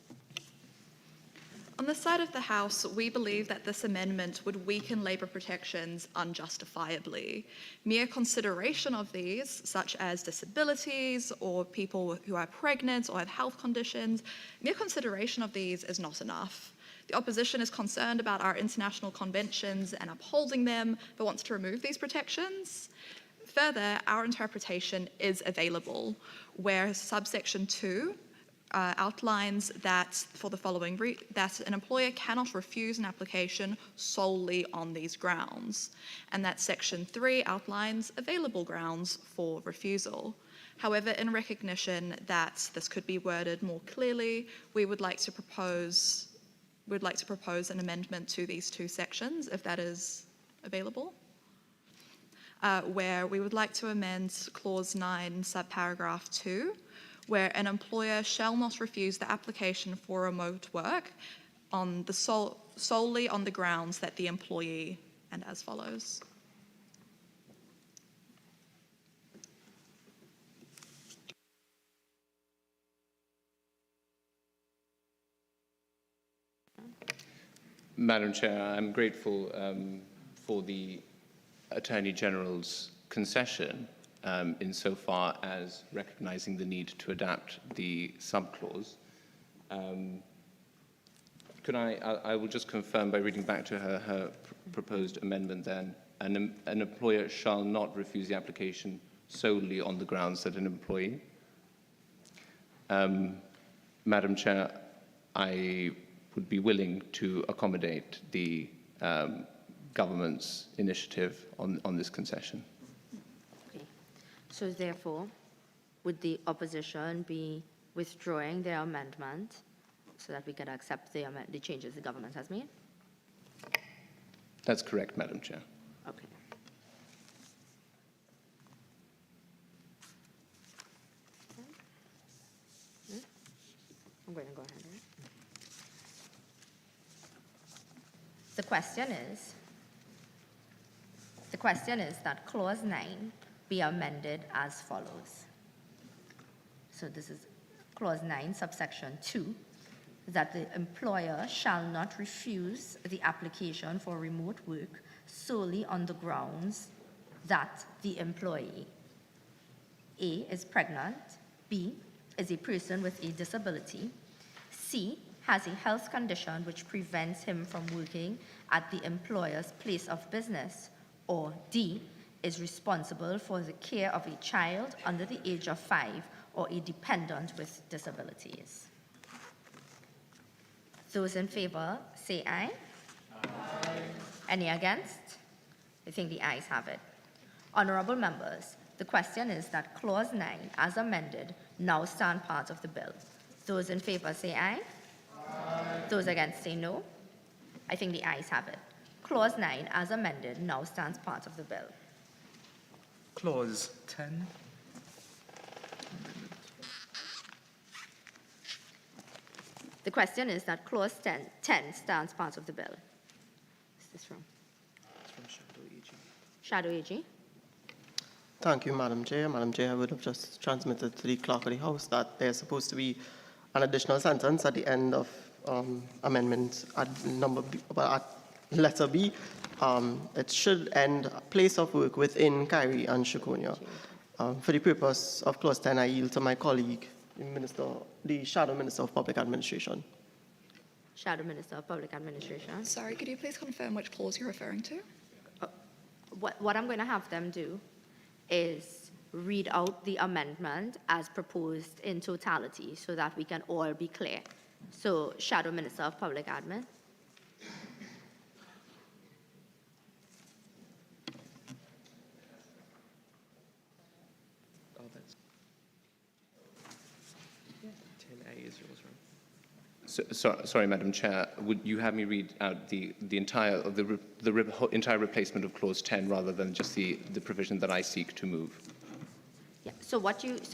On the side of the House, we believe that this amendment would weaken labour protections unjustifiably. Mere consideration of these, such as disabilities or people who are pregnant or have health conditions, mere consideration of these is not enough. The opposition is concerned about our international conventions and upholding them, but wants to remove these protections. Further, our interpretation is available, where subsection 2 outlines that for the following that an employer cannot refuse an application solely on these grounds, and that section 3 outlines available grounds for refusal. However, in recognition that this could be worded more clearly, we would like to propose an amendment to these two sections, if that is available, where we would like to amend clause 9, subparagraph 2, where an employer shall not refuse the application for remote work on the solely on the grounds that the employee, and as follows. Madam Chair, I'm grateful for the Attorney General's concession insofar as recognizing the need to adapt the subclause. I will just confirm by reading back to her proposed amendment then. An employer shall not refuse the application solely on the grounds that an employee. Madam Chair, I would be willing to accommodate the government's initiative on this concession. Okay. So therefore, would the opposition be withdrawing their amendment so that we can accept the changes the government has made? That's correct, Madam Chair. Okay. I'm going to go ahead. The question is that Clause 9 be amended as follows. So this is Clause 9, subsection 2, that the employer shall not refuse the application for remote work solely on the grounds that the employee A is pregnant, B is a person with a disability, C has a health condition which prevents him from working at the employer's place of business, or D is responsible for the care of a child under the age of 5 or a dependent with disabilities. Those in favor say aye. Aye. Any against? I think the ayes have it. Honorable members, the question is that Clause 9, as amended, now stand part of the bill. Those in favor say aye. Aye. Those against say no. I think the ayes have it. Clause 9, as amended, now stands part of the bill. Clause 10. The question is that Clause 10 stands part of the bill. Is this from? It's from Shadow AG. Shadow AG. Thank you, Madam Chair. Madam Chair, I would have just transmitted to the Clerk of the House that there's supposed to be an additional sentence at the end of amendment at letter B. It should end place of work within Kyrie and Shikonia. For the purpose of Clause 10, I yield to my colleague, the Shadow Minister of Public Administration. Shadow Minister of Public Administration. Sorry, could you please confirm which clause you're referring to? What I'm going to have them do is read out the amendment as proposed in totality so that we can all be clear. So, Shadow Minister of Public Admin. Oh, that's 10A is yours, right? Sorry, Madam Chair. Would you have me read out the entire replacement of Clause 10 rather than just the provision that I seek to move? Yeah. So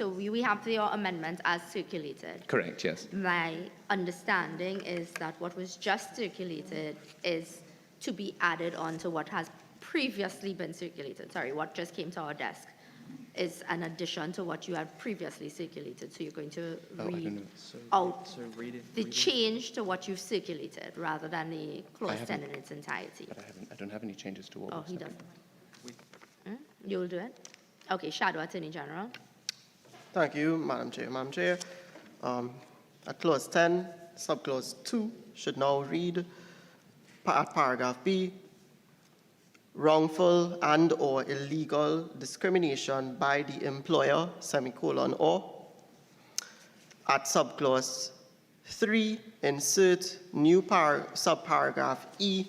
we have your amendment as circulated. Correct. Yes. My understanding is that what was just circulated is to be added on to what has previously been circulated. Sorry, what just came to our desk is an addition to what you had previously circulated. So you're going to read out the change to what you've circulated rather than the Clause 10 in its entirety. But I don't have any changes to what. Oh, he doesn't. You'll do it? Okay, Shadow Attorney General. Thank you, Madam Chair. Madam Chair, at Clause 10, subclause 2 should now read at paragraph B, wrongful and or illegal discrimination by the employer, semicolon, or. At subclause 3, insert new subparagraph E,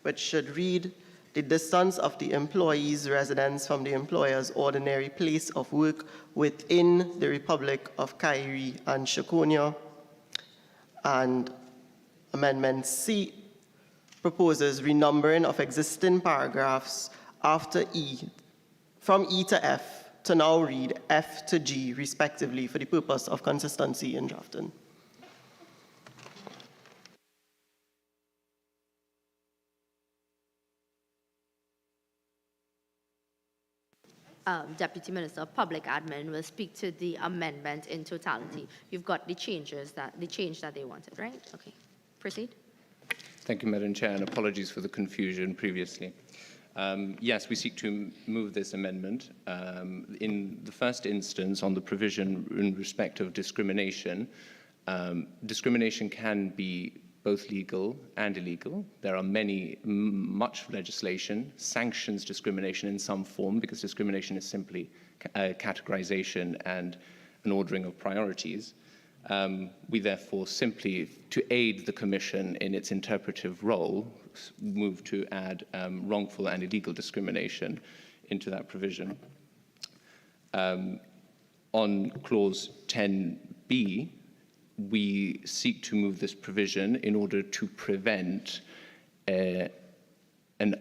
which should read, the distance of the employee's residence from the employer's ordinary place of work within the Republic of Kyrie and Shikonia. And Amendment C proposes renumbering of existing paragraphs after E, from E to F, to now read F to G, respectively, for the purpose of consistency in drafting. Deputy Minister of Public Admin will speak to the amendment in totality. You've got the change that they wanted, right? Okay, proceed. Thank you, Madam Chair, and apologies for the confusion previously. Yes, we seek to move this amendment. In the first instance, on the provision in respect of discrimination, discrimination can be both legal and illegal. There are much legislation sanctions discrimination in some form because discrimination is simply categorization and an ordering of priorities. We therefore simply, to aid the Commission in its interpretive role, move to add wrongful and illegal discrimination into that provision. On Clause 10B, we seek to move this provision in order to prevent an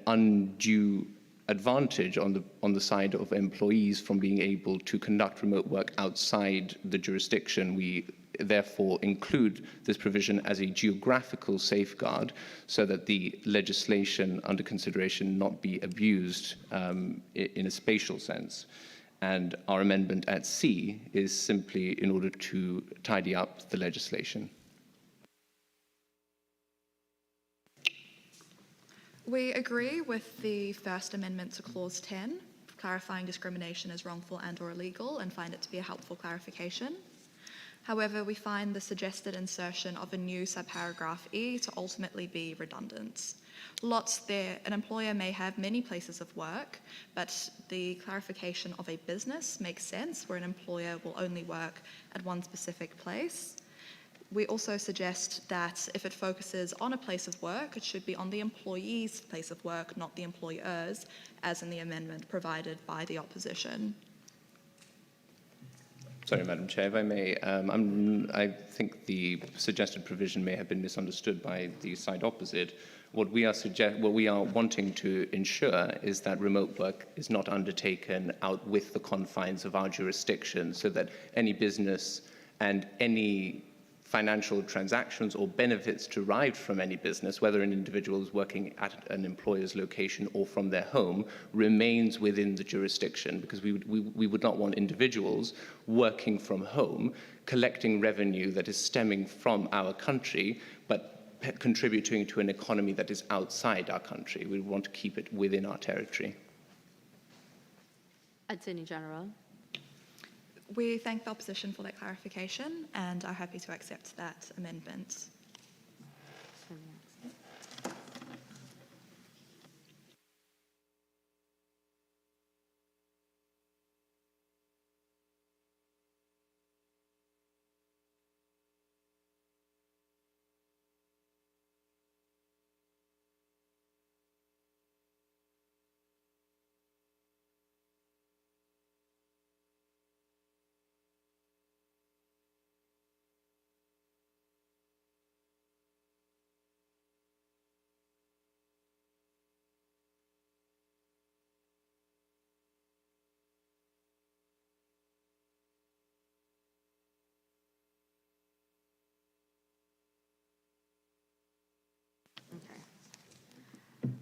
undue advantage on the side of employees from being able to conduct remote work outside the jurisdiction we therefore include this provision as a geographical safeguard so that the legislation under consideration not be abused in a spatial sense. And our amendment at C is simply in order to tidy up the legislation. We agree with the first amendment to Clause 10, clarifying discrimination as wrongful and/or illegal, and find it to be a helpful clarification. However, we find the suggested insertion of a new subparagraph E to ultimately be redundant. An employer may have many places of work, but the clarification of a business makes sense where an employer will only work at one specific place. We also suggest that if it focuses on a place of work, it should be on the employee's place of work, not the employer's, as in the amendment provided by the opposition. Sorry, Madam Chair, if I may, I think the suggested provision may have been misunderstood by the side opposite. What we are wanting to ensure is that remote work is not undertaken out with the confines of our jurisdiction, so that any business and any financial transactions or benefits derived from any business, whether an individual is working at an employer's location or from their home, remains within the jurisdiction, because we would not want individuals working from home collecting revenue that is stemming from our country but contributing to an economy that is outside our country. We want to keep it within our territory. Attorney General. We thank the opposition for that clarification and are happy to accept that amendment.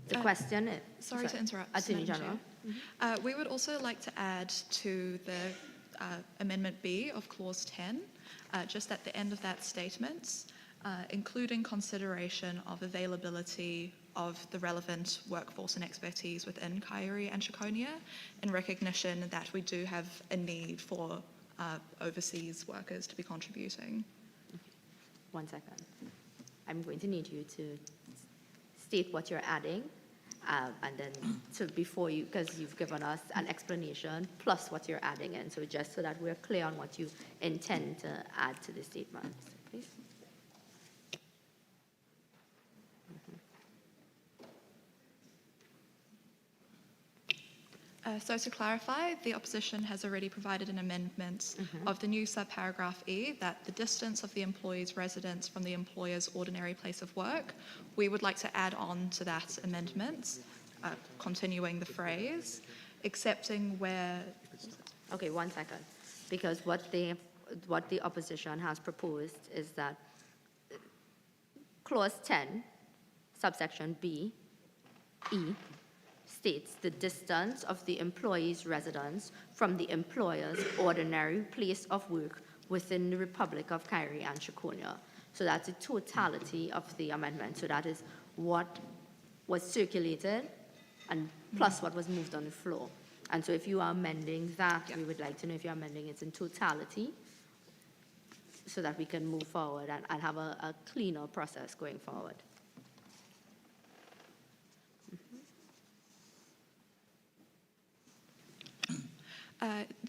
The question is... Sorry to interrupt, Attorney Madam General. Chair. We would also like to add to the Amendment B of Clause 10, just at the end of that statement, including consideration of availability of the relevant workforce and expertise within Kairi and Chaconia, in recognition that we do have a need for overseas workers to be contributing. 1 second. I'm going to need you to state what you're adding, and then so before you, because you've given us an explanation plus what you're adding in, so just so that we're clear on what you intend to add to the statement, please. So to clarify, the opposition has already provided an amendment of the new subparagraph E that the distance of the employee's residence from the employer's ordinary place of work. We would like to add on to that amendment, continuing the phrase, excepting where... Okay, 1 second. Because what the opposition has proposed is that Clause 10, subsection B, E, states the distance of the employee's residence from the employer's ordinary place of work within the Republic of Kairi and Chaconia. So that's the totality of the amendment. So that is what was circulated and plus what was moved on the floor. And so if you are amending that, we would like to know if you're amending it in totality so that we can move forward and have a cleaner process going forward.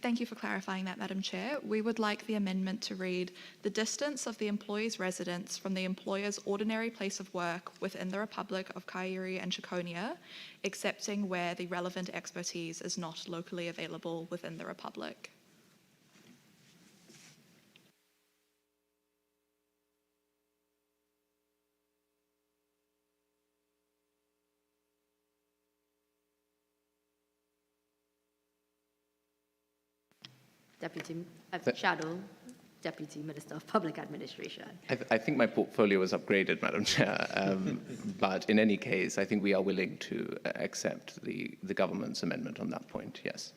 Thank you for clarifying that, Madam Chair. We would like the amendment to read, the distance of the employee's residence from the employer's ordinary place of work within the Republic of Kairi and Chaconia, excepting where the relevant expertise is not locally available within the Republic. Deputy Shadow Deputy Minister of Public Administration. I think my portfolio was upgraded, Madam Chair. But in any case, I think we are willing to accept the government's amendment on that point, yes.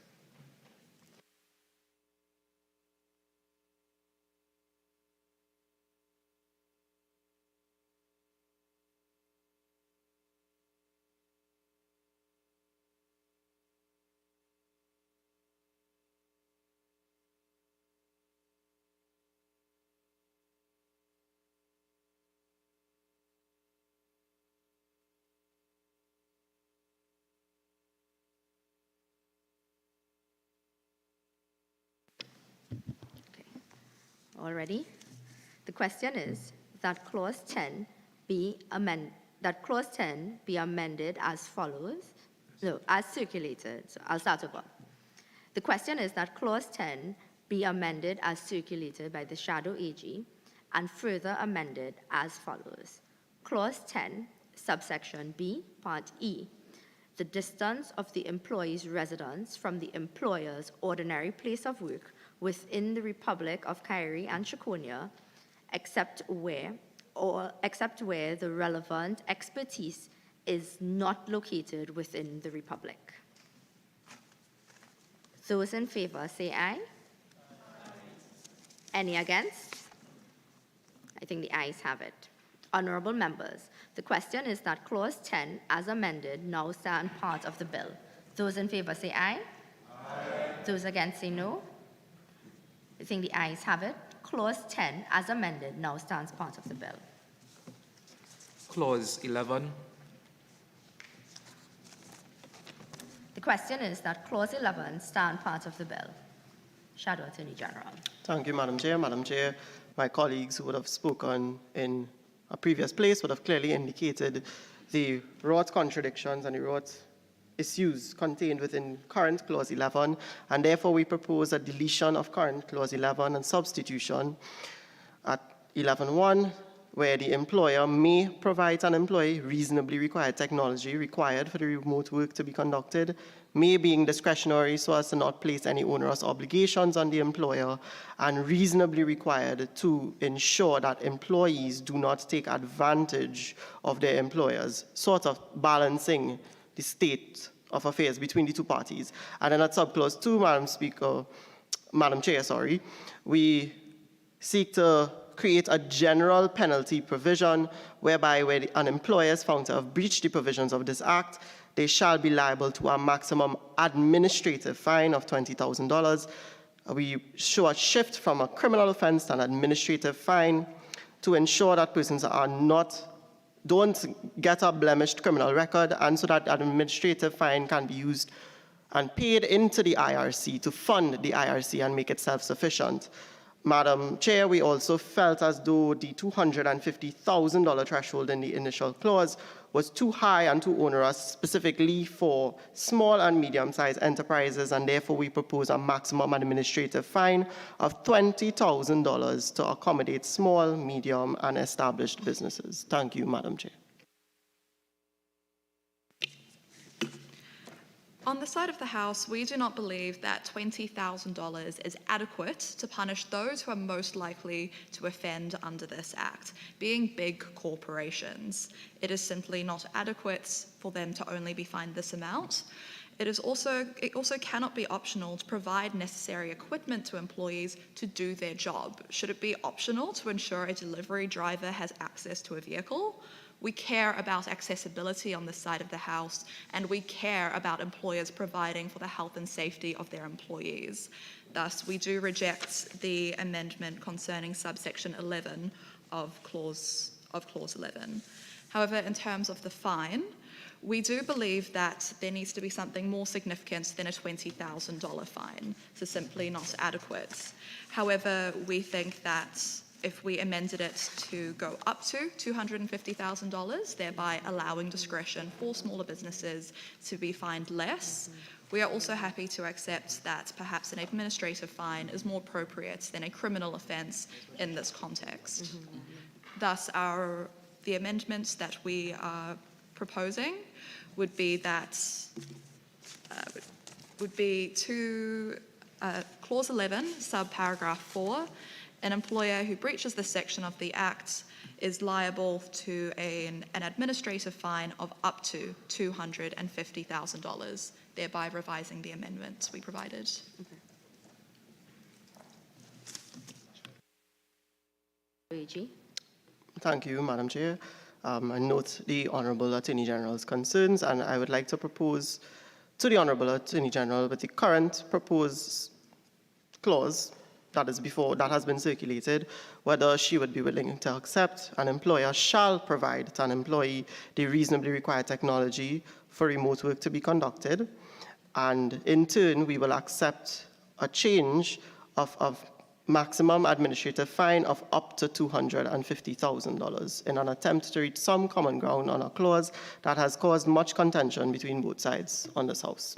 All ready? The question is that Clause 10 be amended as follows. No, as circulated. So I'll start over. The question is that Clause 10 be amended as circulated by the Shadow AG and further amended as follows. Clause 10, subsection B, Part E. The distance of the employee's residence from the employer's ordinary place of work within the Republic of Cairo and Chaconia, except where the relevant expertise is not located within the Republic. Those in favor say aye. Any against? I think the ayes have it. Honourable members, the question is that Clause 10, as amended, now stand part of the bill. Those in favour say aye. Aye. Those against say no. I think the ayes have it. Clause 10, as amended, now stands part of the bill. Clause 11. The question is that Clause 11 stand part of the bill. Shadow Attorney General. Thank you, Madam Chair. Madam Chair, my colleagues who would have spoken in a previous place would have clearly indicated the wrought contradictions and the wrought issues contained within current Clause 11, and therefore we propose a deletion of current Clause 11 and substitution at 11.1, where the employer may provide an employee reasonably required technology required for the remote work to be conducted, may being discretionary so as to not place any onerous obligations on the employer, and reasonably required to ensure that employees do not take advantage of their employers, sort of balancing the state of affairs between the two parties. And then at subclause 2, Madam Chair, we seek to create a general penalty provision whereby when an employer is found to have breached the provisions of this act, they shall be liable to a maximum administrative fine of $20,000. We show a shift from a criminal offense to an administrative fine to ensure that persons don't get a blemished criminal record, and so that an administrative fine can be used and paid into the IRC to fund the IRC and make it self-sufficient. Madam Chair, we also felt as though the $250,000 threshold in the initial clause was too high and too onerous, specifically for small and medium-sized enterprises, and therefore we propose a maximum administrative fine of $20,000 to accommodate small, medium, and established businesses. Thank you, Madam Chair. On the side of the House, we do not believe that $20,000 is adequate to punish those who are most likely to offend under this Act, being big corporations. It is simply not adequate for them to only be fined this amount. It also cannot be optional to provide necessary equipment to employees to do their job. Should it be optional to ensure a delivery driver has access to a vehicle? We care about accessibility on this side of the House, and we care about employers providing for the health and safety of their employees. Thus, we do reject the amendment concerning subsection 11 of clause 11. However, in terms of the fine, we do believe that there needs to be something more significant than a $20,000 fine. So simply not adequate. However, we think that if we amended it to go up to $250,000, thereby allowing discretion for smaller businesses to be fined less, we are also happy to accept that perhaps an administrative fine is more appropriate than a criminal offence in this context. Thus, the amendments that we are proposing would be that to clause 11, subparagraph 4, An employer who breaches this section of the Act is liable to an administrative fine of up to $250,000, thereby revising the amendments we provided. Luigi? Thank you, Madam Chair. I note the Honourable Attorney General's concerns, and I would like to propose to the Honourable Attorney General with the current proposed clause that has been circulated, whether she would be willing to accept an employer shall provide to an employee the reasonably required technology for remote work to be conducted, and in turn we will accept a change of maximum administrative fine of up to $250,000 in an attempt to reach some common ground on a clause that has caused much contention between both sides on this House.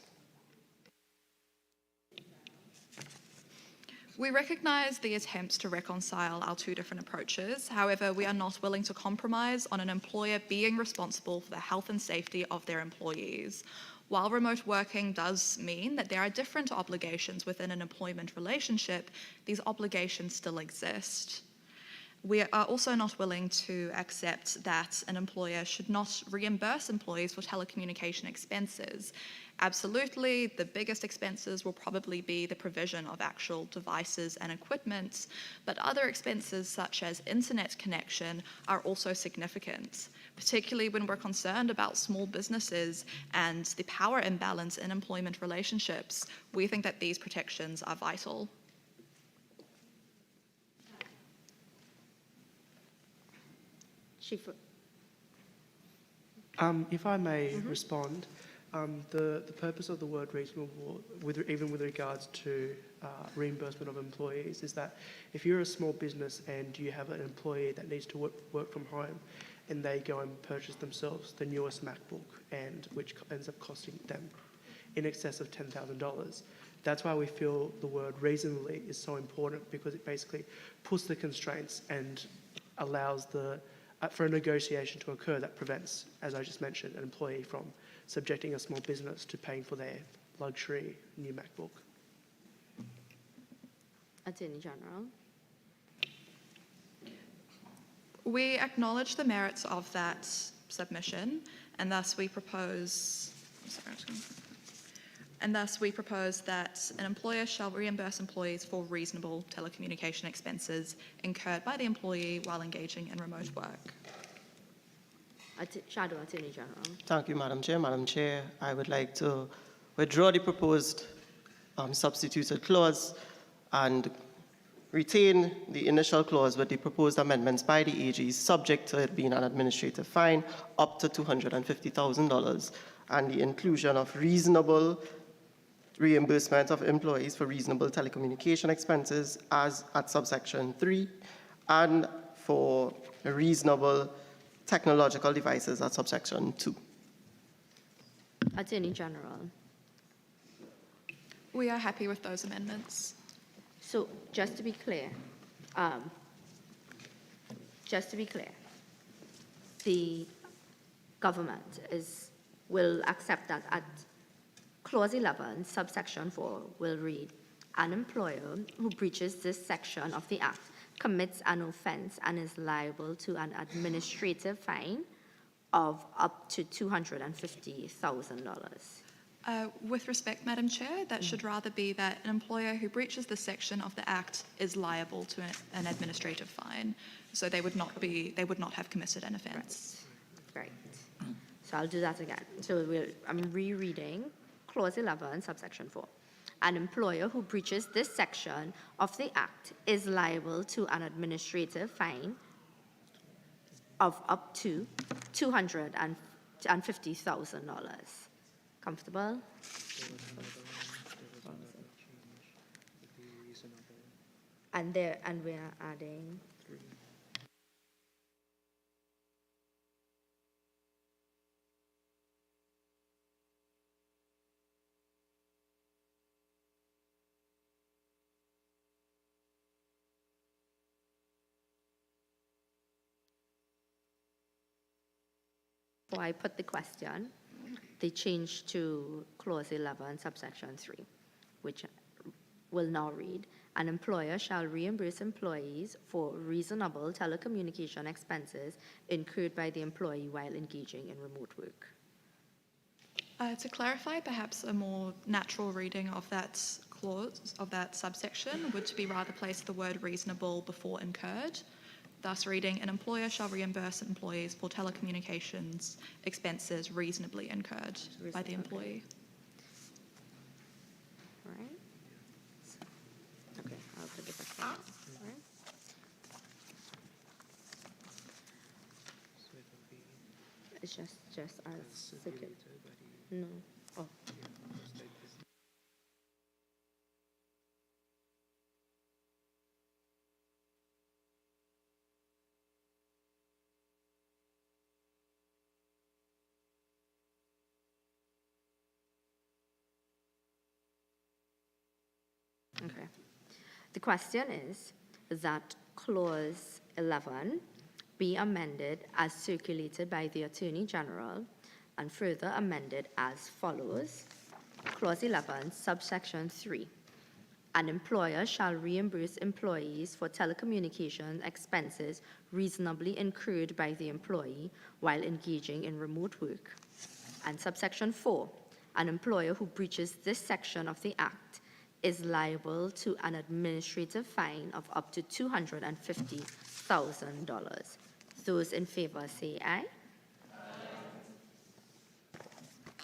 We recognise the attempts to reconcile our two different approaches. However, we are not willing to compromise on an employer being responsible for the health and safety of their employees. While remote working does mean that there are different obligations within an employment relationship, these obligations still exist. We are also not willing to accept that an employer should not reimburse employees for telecommunication expenses. Absolutely, the biggest expenses will probably be the provision of actual devices and equipment, but other expenses such as internet connection are also significant, particularly when we're concerned about small businesses and the power imbalance in employment relationships. We think that these protections are vital. If I may respond, the purpose of the word reasonable, even with regards to reimbursement of employees, is that if you're a small business and you have an employee that needs to work from home and they go and purchase themselves the newest MacBook, and which ends up costing them in excess of $10,000, that's why we feel the word reasonably is so important, because it basically puts the constraints and allows for a negotiation to occur that prevents, as I just mentioned, an employee from subjecting a small business to paying for their luxury new MacBook. Attorney General. We acknowledge the merits of that submission, and thus we propose that an employer shall reimburse employees for reasonable telecommunication expenses incurred by the employee while engaging in remote work. Shadow Attorney General. Thank you, Madam Chair. Madam Chair, I would like to withdraw the proposed substituted clause and retain the initial clause with the proposed amendments by the AG, subject to it being an administrative fine up to $250,000, and the inclusion of reasonable reimbursement of employees for reasonable telecommunication expenses as at subsection 3, and for reasonable technological devices at subsection 2. Attorney General. We are happy with those amendments. So just to be clear, the government will accept that at Clause 11, subsection 4 will read, an employer who breaches this section of the Act commits an offence and is liable to an administrative fine of up to $250,000. With respect, Madam Chair, that should rather be that an employer who breaches this section of the Act is liable to an administrative fine. So they would not have committed an offence. Right. So I'll do that again. So I'm rereading Clause 11, subsection 4. An employer who breaches this section of the Act is liable to an administrative fine of up to $250,000. Comfortable? And we are adding. Before I put the question, they changed to Clause 11, subsection 3, which will now read, An employer shall reimburse employees for reasonable telecommunication expenses incurred by the employee while engaging in remote work. To clarify, perhaps a more natural reading of that clause, of that subsection, would be rather place the word reasonable before incurred, thus reading, an employer shall reimburse employees for telecommunications expenses reasonably incurred by the employee. All right. Okay, I'll put it back down. All right. It's just as circulated. No. Oh. Okay. The question is that clause 11 be amended as circulated by the Attorney General and further amended as follows. Clause 11, subsection 3. An employer shall reimburse employees for telecommunication expenses reasonably incurred by the employee while engaging in remote work. And subsection 4. An employer who breaches this section of the Act is liable to an administrative fine of up to $250,000. Those in favor say aye.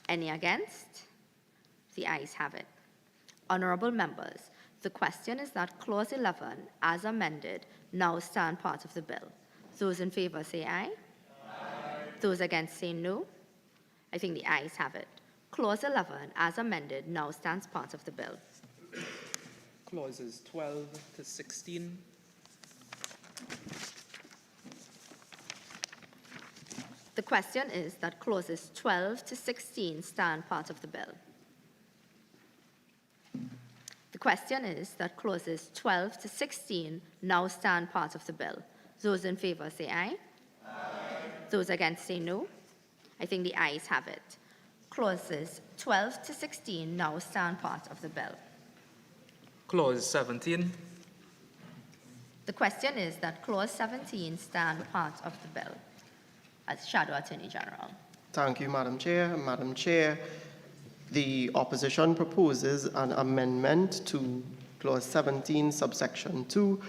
Any against? The ayes have it. Honorable members, the question is that Clause 11, as amended, now stand part of the bill. Those in favor say aye. Those against say no. I think the ayes have it. Clause 11, as amended, now stands part of the bill. Clauses 12 to 16. The question is that clauses 12 to 16 stand part of the bill. The question is that clauses 12 to 16 now stand part of the bill. Those in favor say aye. Those against say no. I think the ayes have it. Clauses 12 to 16 now stand part of the bill. Clause 17. The question is that clause 17 stand part of the bill. As Shadow Attorney General. Thank you, Madam Chair. Madam Chair, the opposition proposes an amendment to clause 17, subsection 2,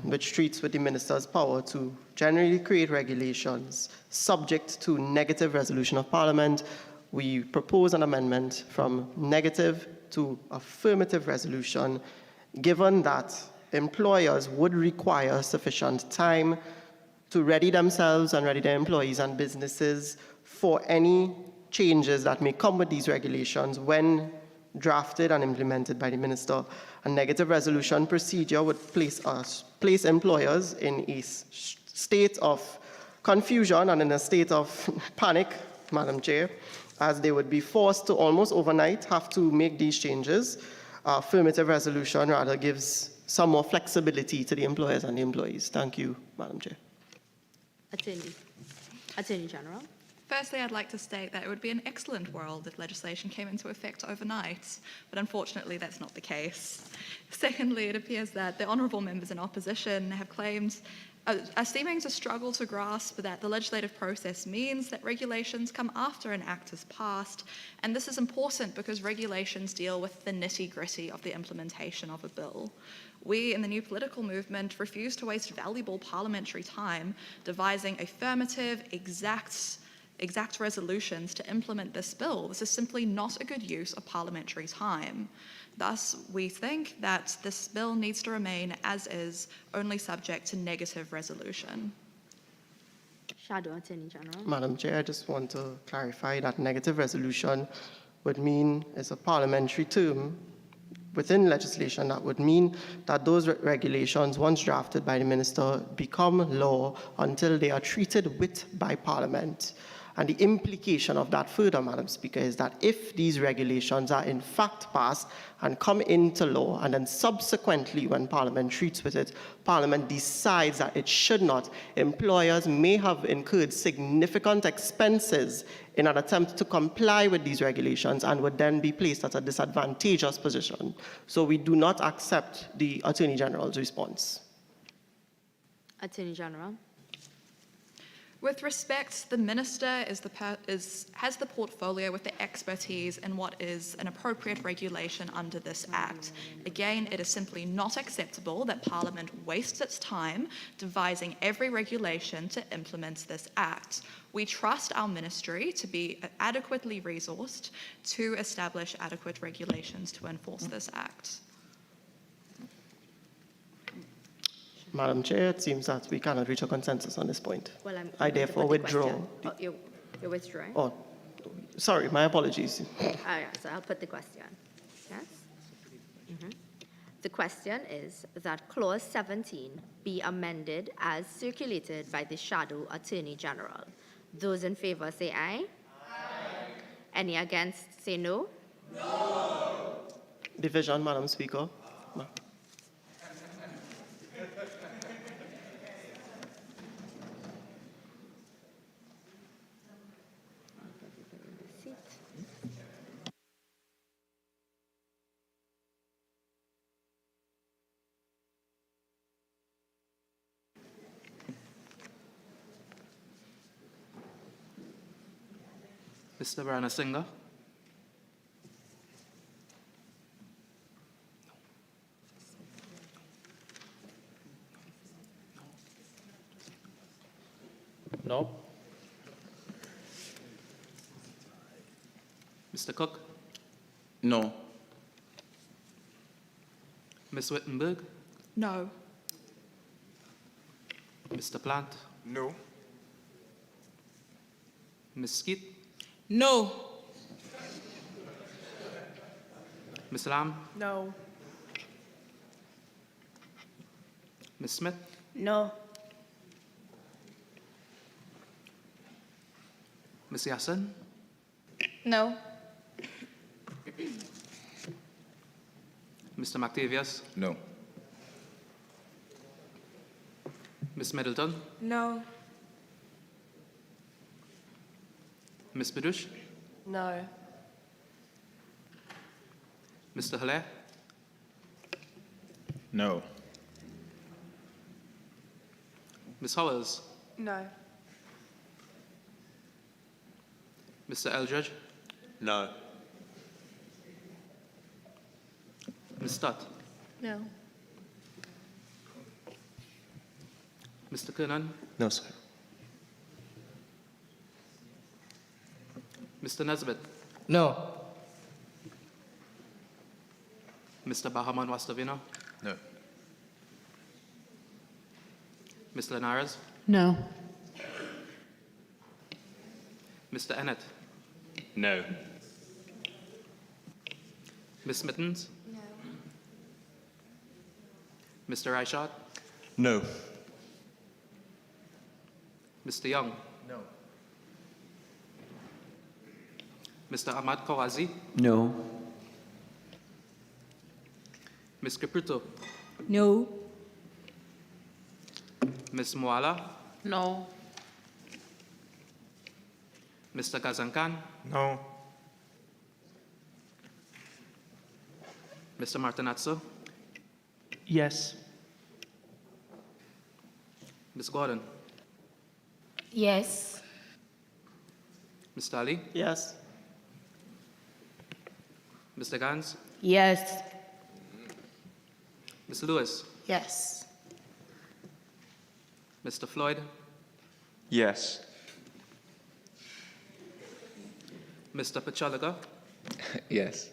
which treats with the minister's power to generally create regulations subject to negative resolution of Parliament. We propose an amendment from negative to affirmative resolution, given that employers would require sufficient time to ready themselves and ready their employees and businesses for any changes that may come with these regulations when drafted and implemented by the minister. A negative resolution procedure would place employers in a state of confusion and in a state of panic, Madam Chair, as they would be forced to almost overnight have to make these changes. Affirmative resolution rather gives some more flexibility to the employers and the employees. Thank you, Madam Chair. Attorney General. Firstly, I'd like to state that it would be an excellent world if legislation came into effect overnight, but unfortunately that's not the case. Secondly, it appears that the honourable members in opposition have claimed, are seeming to struggle to grasp that the legislative process means that regulations come after an act is passed, and this is important because regulations deal with the nitty-gritty of the implementation of a bill. We in the New Political Movement refuse to waste valuable parliamentary time devising affirmative, exact resolutions to implement this bill. This is simply not a good use of parliamentary time. Thus, we think that this bill needs to remain as is, only subject to negative resolution. Shadow Attorney General. Madam Chair, I just want to clarify that negative resolution would mean it's a parliamentary term within legislation that would mean that those regulations, once drafted by the minister, become law until they are treated with by Parliament. And the implication of that further, Madam Speaker, is that if these regulations are in fact passed and come into law, and then subsequently when Parliament treats with it, Parliament decides that it should not, employers may have incurred significant expenses in an attempt to comply with these regulations and would then be placed at a disadvantageous position. So we do not accept the Attorney General's response. Attorney General. With respect, the Minister has the portfolio with the expertise in what is an appropriate regulation under this Act. Again, it is simply not acceptable that Parliament wastes its time devising every regulation to implement this Act. We trust our Ministry to be adequately resourced to establish adequate regulations to enforce this Act. Madam Chair, it seems that we cannot reach a consensus on this point. Well, I therefore withdraw. You're withdrawing? Oh, sorry, my apologies. Yeah, so I'll put the question. Yes? The question is that Clause 17 be amended as circulated by the Shadow Attorney General. Those in favor say aye. Aye. Any against say no. No. Division, Madam Speaker. Mr. Brana Singer. No. Mr. Cook. No. Ms. Wittenberg. No. Mr. Plant. No. Ms. Skeet. No. Ms. Lamb. No. Ms. Smith. No. Ms. Yassin. No. Mr. McTavius. No. Ms. Middleton. No. Ms. Badush. No. Mr. Haller. No. Ms. Howells. No. Mr. Eldridge. No. Ms. Stott. No. Mr. Kernan. No, sir. Mr. Nesbitt. No. Mr. Bahaman Wastavino. No. Ms. Linares. No. Mr. Ennett. No. Ms. Mittens. No. Mr. Reichard. No. Mr. Young. No. Mr. Ahmad Kawazi. No. Ms. Caputo. No. Ms. Moala. No. Mr. Kazankan. No. Mr. Martinazzo. Yes. Ms. Gordon. Yes. Mr. Ali. Yes. Mr. Gans. Yes. Ms. Lewis. Yes. Mr. Floyd. Yes. Mr. Pachalaga. Yes.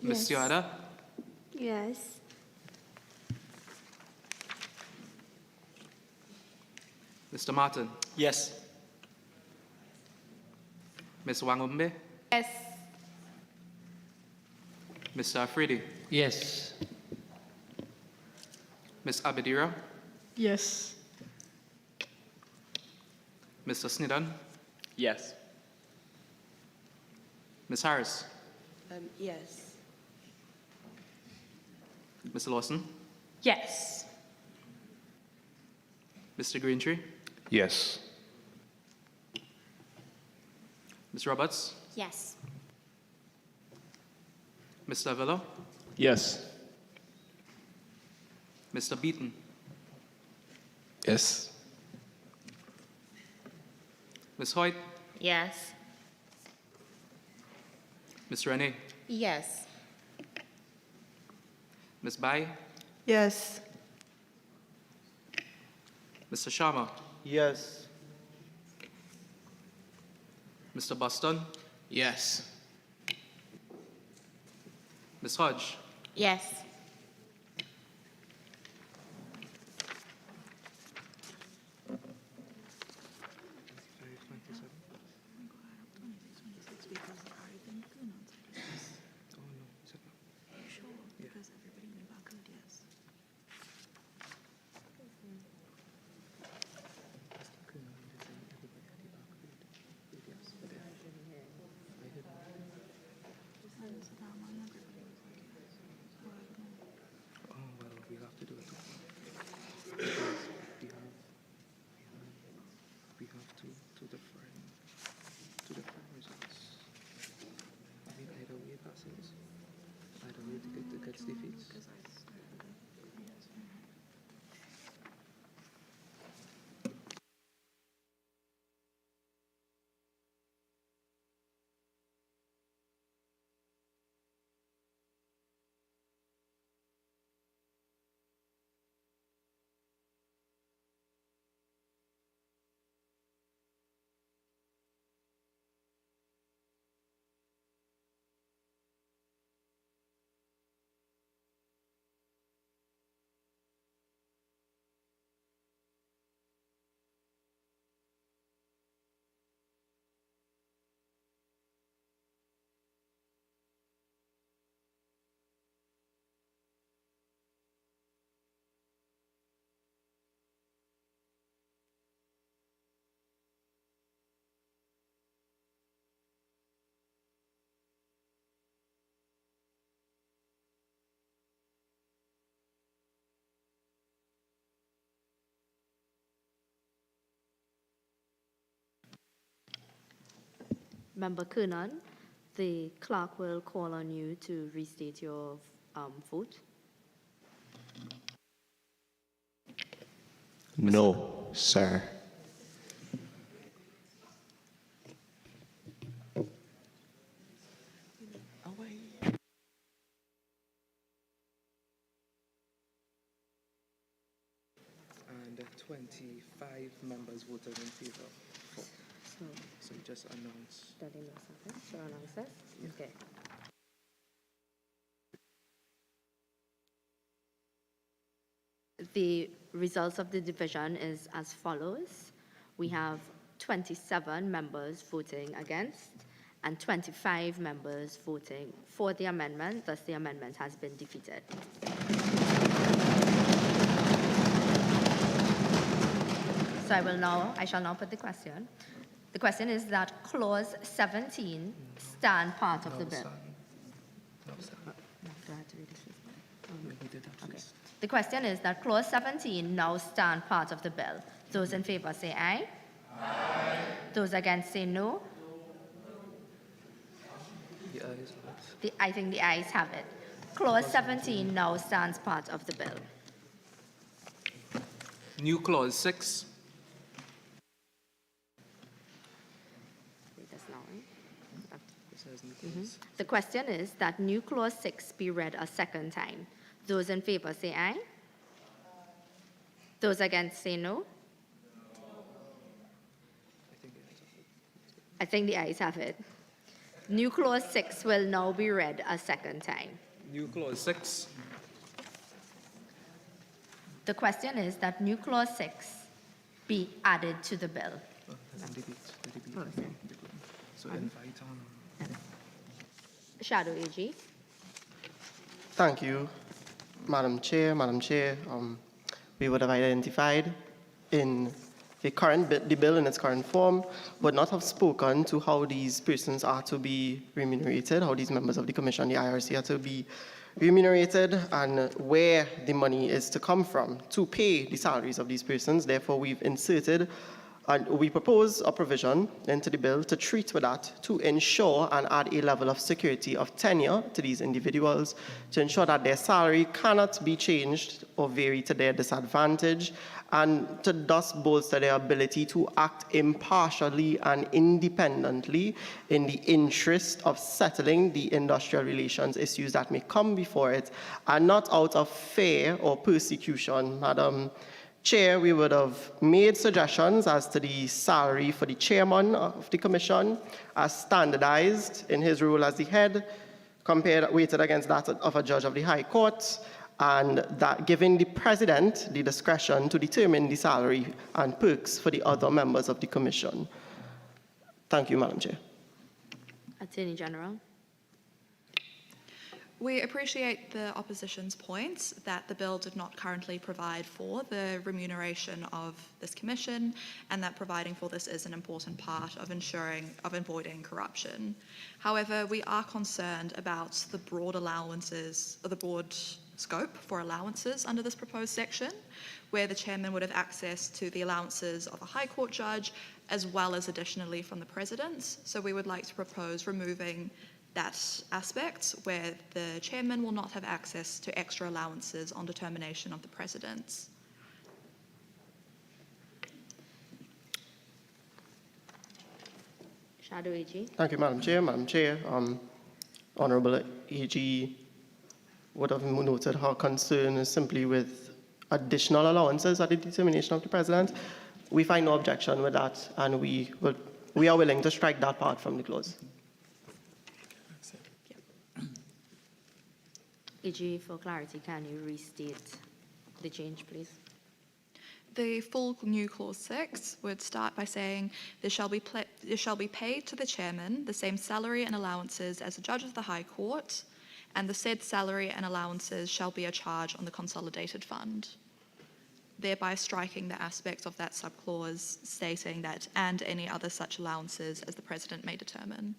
Ms. Yada. Yes. Mr. Martin. Yes. Ms. Wangumbe. Yes. Mr. Afridi. Yes. Ms. Abedira. Yes. Mr. Sneddon, Yes. Ms. Harris, Yes. Mr. Lawson, Yes. Mr. Greentree, Yes. Ms. Roberts, Yes. Mr. Villa, Yes. Mr. Beaton, Yes. Ms. Hoyt, Yes. Ms. Renee, Yes. Ms. Bai, Yes. Mr. Sharma, Yes. Mr. Buston, Yes. Ms. Hodge, Yes. we have to do it. We have two different results. I mean, either way it passes, either way it gets defeats. Member Kernan, the clerk will call on you to restate your vote. No, sir. And 25 members voted in favor. So you just announce. Okay. The results of the division is as follows. We have 27 members voting against and 25 members voting for the amendment. Thus, the amendment has been defeated. So I shall now put the question. The question is that clause 17 stand part of the bill. Okay. The question is that clause 17 now stand part of the bill. Those in favor say aye. Aye. Those against say no. The ayes have it. I think the ayes have it. Clause 17 now stands part of the bill. New clause 6. The question is that new clause 6 be read a second time. Those in favor say aye. Those against say no. I think the ayes have it. New clause 6 will now be read a second time. New clause 6. The question is that new clause 6 be added to the bill. So invite Shadow AG. Thank you, Madam Chair. Madam Chair, we would have identified in the bill in its current form would not have spoken to how these persons are to be remunerated, how these members of the Commission, the IRC, are to be remunerated, and where the money is to come from to pay the salaries of these persons. Therefore, we've inserted and we propose a provision into the bill to treat with that, to ensure and add a level of security of tenure to these individuals, to ensure that their salary cannot be changed or vary to their disadvantage, and to thus bolster their ability to act impartially and independently in the interest of settling the industrial relations issues that may come before it, and not out of fear or persecution. Madam Chair, we would have made suggestions as to the salary for the chairman of the commission as standardized in his role as the head, weighted against that of a judge of the High Court, and that giving the president the discretion to determine the salary and perks for the other members of the commission. Thank you, Madam Chair. Attorney General. We appreciate the opposition's points that the bill did not currently provide for the remuneration of this commission, and that providing for this is an important part of avoiding corruption. However, we are concerned about the broad allowances, or the broad scope for allowances under this proposed section, where the chairman would have access to the allowances of a High Court judge, as well as additionally from the president. So we would like to propose removing that aspect where the chairman will not have access to extra allowances on determination of the president. Shadow AG. Thank you, Madam Chair. Madam Chair, Honourable AG would have noted her concern is simply with additional allowances at the determination of the president. We find no objection with that, and we are willing to strike that part from the clause. AG, for clarity, can you restate the change, please? The full new clause 6 would start by saying there shall be paid to the chairman the same salary and allowances as the judge of the High Court, and the said salary and allowances shall be a charge on the consolidated fund, thereby striking the aspect of that subclause stating that and any other such allowances as the president may determine.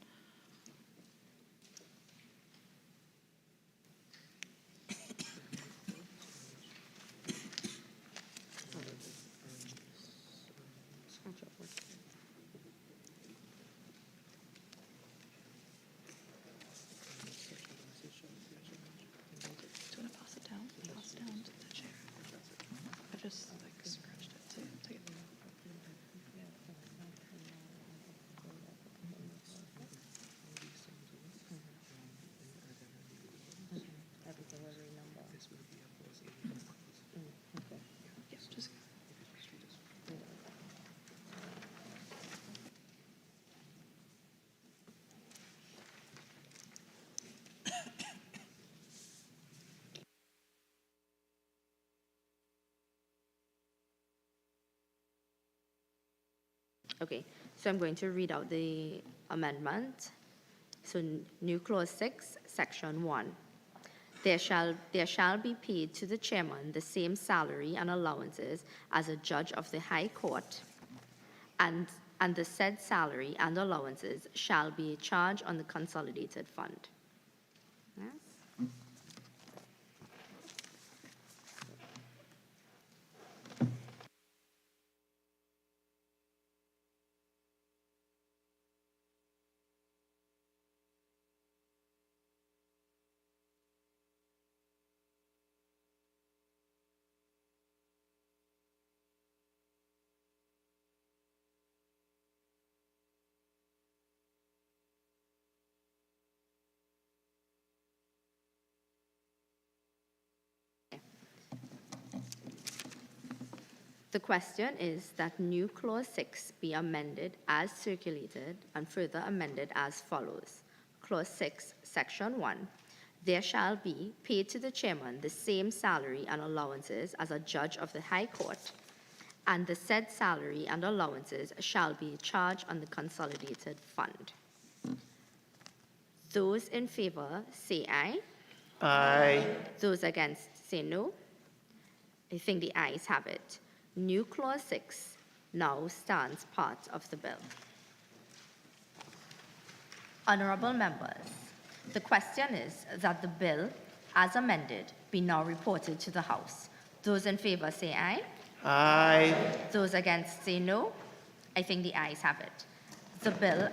Okay, so I'm going to read out the amendment. So new clause 6, section 1. There shall be paid to the chairman the same salary and allowances as a judge of the High Court, and the said salary and allowances shall be charged on the consolidated fund. Yes? The question is that new clause 6 be amended as circulated and further amended as follows. Clause 6, section 1. There shall be paid to the chairman the same salary and allowances as a judge of the High Court, and the said salary and allowances shall be charged on the consolidated fund. Those in favor say aye. Aye. Those against say no. I think the ayes have it. New clause 6 now stands part of the bill. Honourable members, the question is that the bill, as amended, be now reported to the House. Those in favour say aye. Aye. Those against say no. I think the ayes have it. The bill...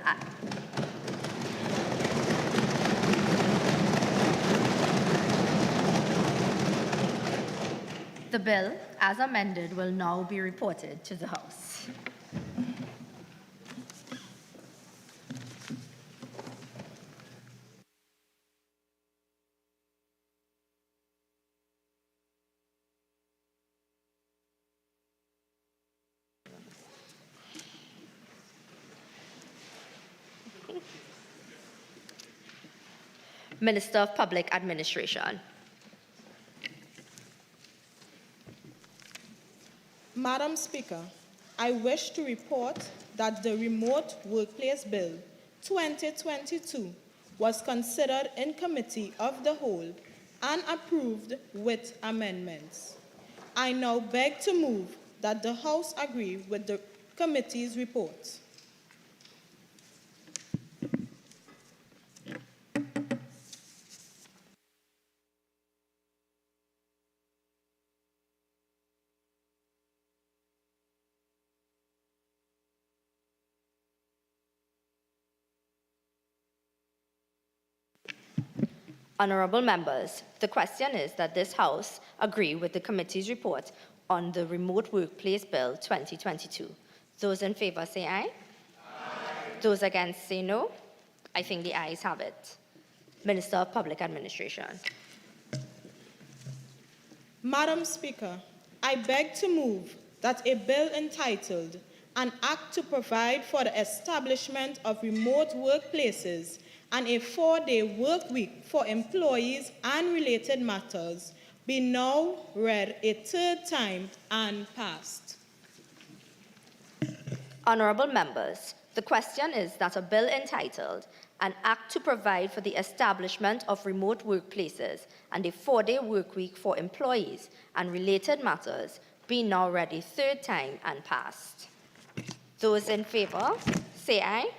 The bill, as amended, will now be reported to the House. Minister of Public Administration. Madam Speaker, I wish to report that the Remote Workplace Bill 2022 was considered in Committee of the Whole and approved with amendments. I now beg to move that the House agree with the committee's report. Honourable members, the question is that this House agree with the committee's report on the Remote Workplace Bill 2022. Those in favour say aye. Aye. Those against say no. I think the ayes have it. Minister of Public Administration. Madam Speaker, I beg to move that a bill entitled An Act to Provide for the Establishment of Remote Workplaces and a 4-day work week for employees and related matters be now read a third time and passed. Honourable members, the question is that a bill entitled An Act to Provide for the Establishment of Remote Workplaces and a 4-day work week for employees and related matters be now read a third time and passed. Those in favour say aye.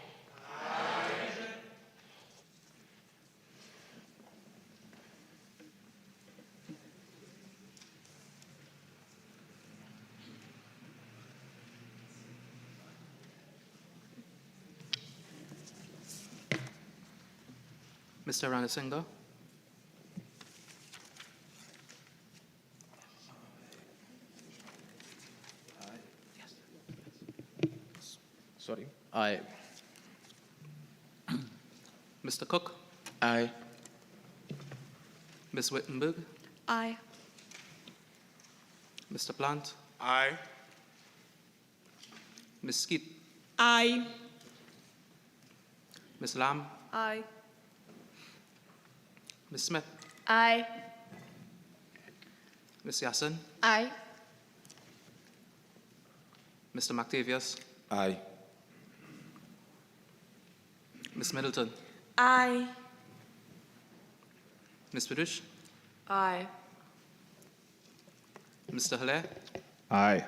Mr. Ranasinghe. Sorry. Aye. Mr. Cook. Aye. Ms. Wittenberg. Aye. Mr. Plant. Aye. Ms. Skeet. Aye. Ms. Lamb. Aye. Ms. Smith. Aye. Ms. Yassin. Aye. Mr. McTavius. Aye. Ms. Middleton. Aye. Ms. Fidush. Aye. Mr. Hilaire. Aye.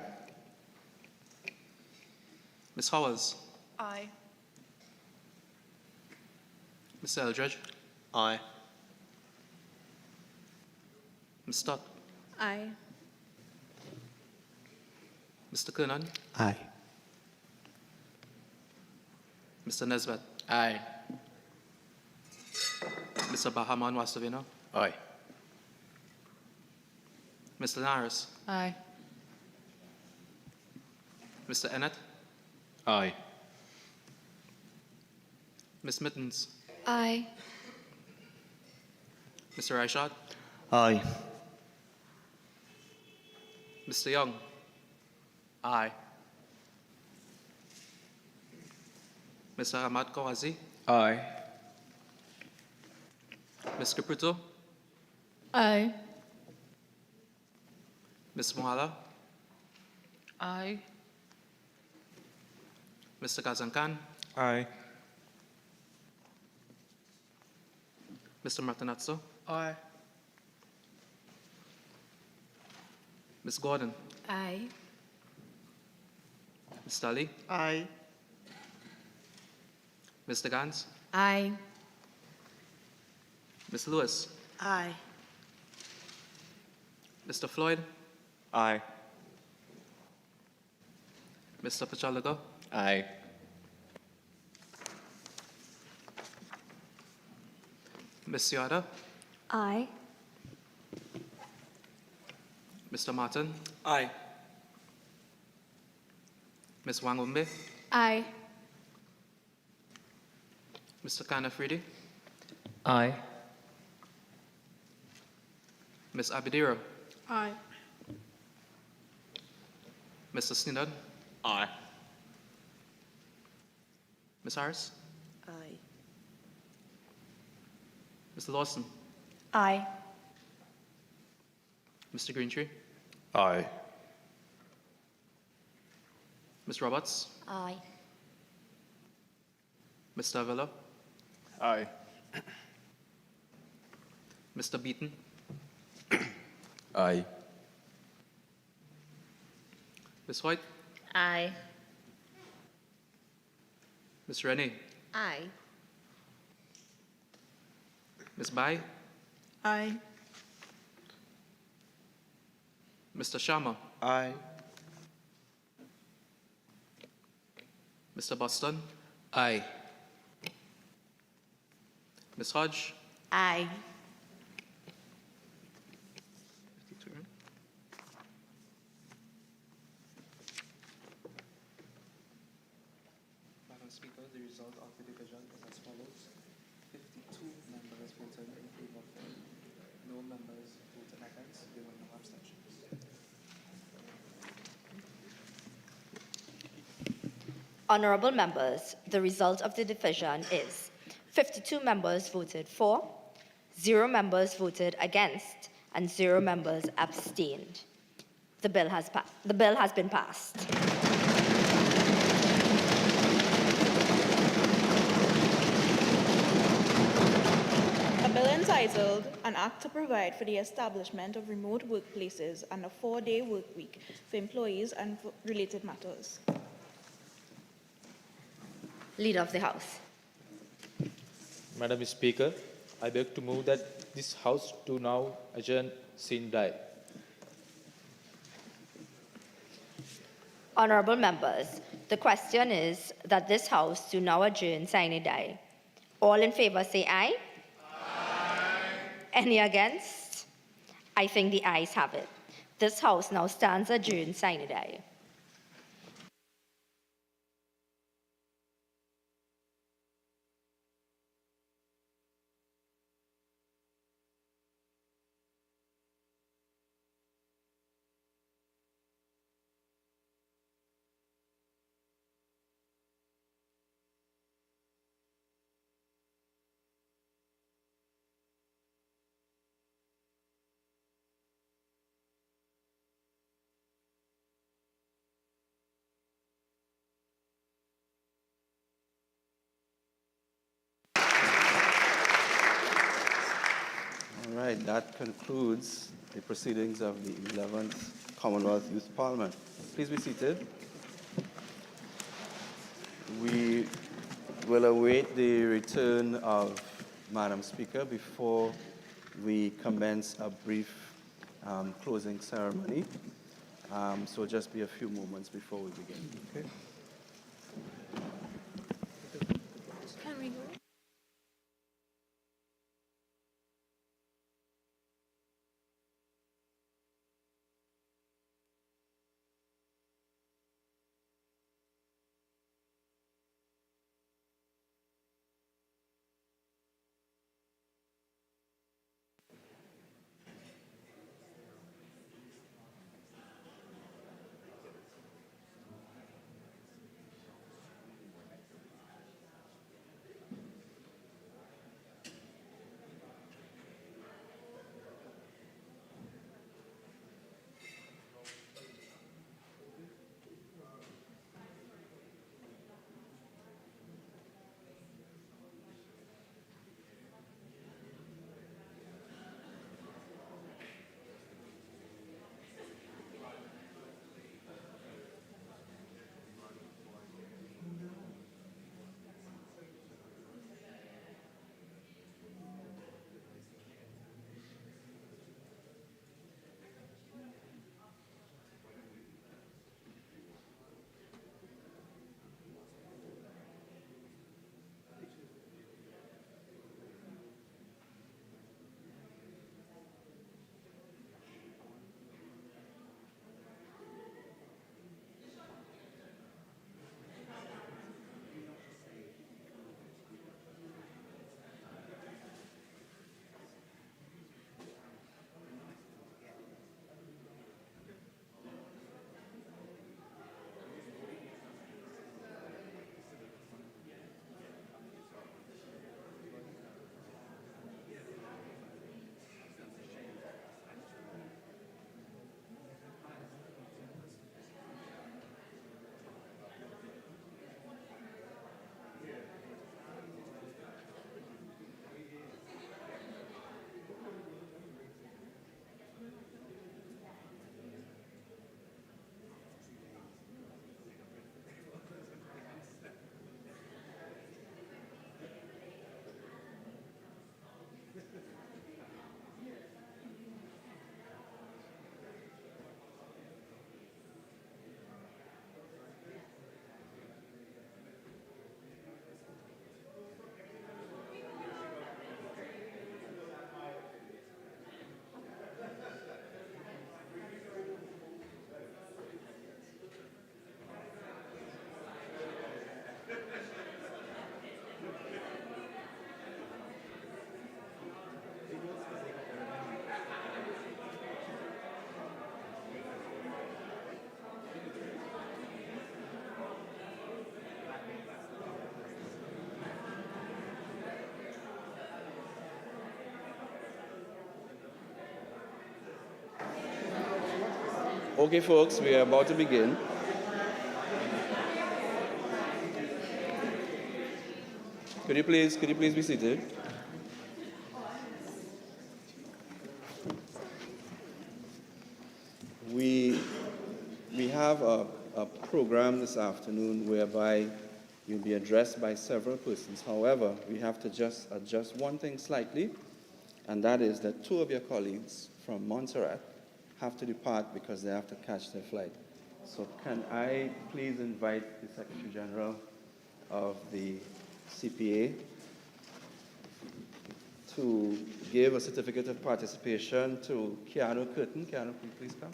Ms. Howells. Aye. Mr. Eldridge. Aye. Ms. Stott. Aye. Mr. Kernan. Aye. Mr. Nesbitt. Aye. Mr. Bahaman Wastavino. Aye. Mr. Naris. Aye. Mr. Ennett. Aye. Ms. Mittens. Aye. Mr. Raishad. Aye. Mr. Young. Aye. Mr. Ahmad Kawazi. Aye. Ms. Caputo. Aye. Ms. Mohala. Aye. Mr. Kazankan. Aye. Mr. Martinazzo. Aye. Ms. Gordon. Aye. Ms. Tully? Aye. Mr. Gans? Aye. Ms. Lewis? Aye. Mr. Floyd? Aye. Mr. Pachalaga? Aye. Ms. Yada? Aye. Mr. Martin? Aye. Ms. Wangumbe? Aye. Mr. Kanafridi? Aye. Ms. Abediro? Aye. Mr. Snidden? Aye. Ms. Harris? Aye. Mr. Lawson? Aye. Mr. Greentree? Aye. Ms. Roberts? Aye. Mr. Avila? Aye. Mr. Beaton? Aye. Ms. White? Aye. Ms. Rennie? Aye. Ms. Bai? Aye. Mr. Sharma? Aye. Mr. Boston? Aye. Ms. Hodge? Aye. Madam Speaker, the result of the division is as follows. 52 members voted in favor of it. No members voted against. There were no abstentions. Honorable members, the result of the division is 52 members voted for, 0 members voted against, and 0 members abstained. The bill has been passed. A bill entitled, An Act to Provide for the Establishment of Remote Workplaces and a 4-Day Work Week for Employees and for Related Matters. Leader of the House. Madam Speaker, I beg to move that this House to now adjourn sine die. Honorable members, the question is that this House do now adjourn sine die. All in favor say aye. Aye. Any against? I think the ayes have it. This House now stands adjourned sine die. All right, that concludes the proceedings of the 11th Commonwealth Youth Parliament. Please be seated. We will await the return of Madam Speaker before we commence a brief closing ceremony. So just be a few moments before we begin. Okay? Can we go? Okay, folks, we are about to begin. Could you please be seated? We have a program this afternoon whereby you'll be addressed by several persons. However, we have to just adjust one thing slightly, and that is that two of your colleagues from Montserrat have to depart because they have to catch their flight. So can I please invite the Secretary General of the CPA to give a certificate of participation to Keanu Curtin. Keanu, please come.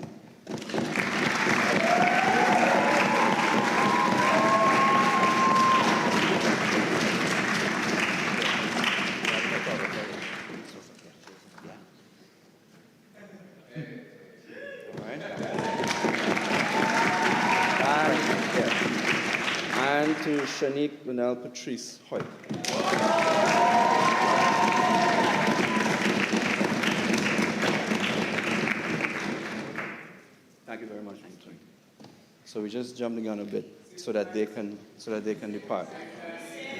And to Shanique Brunel Patrice Hoyt. Thank you very much. So we just jumped the gun a bit so that they can depart.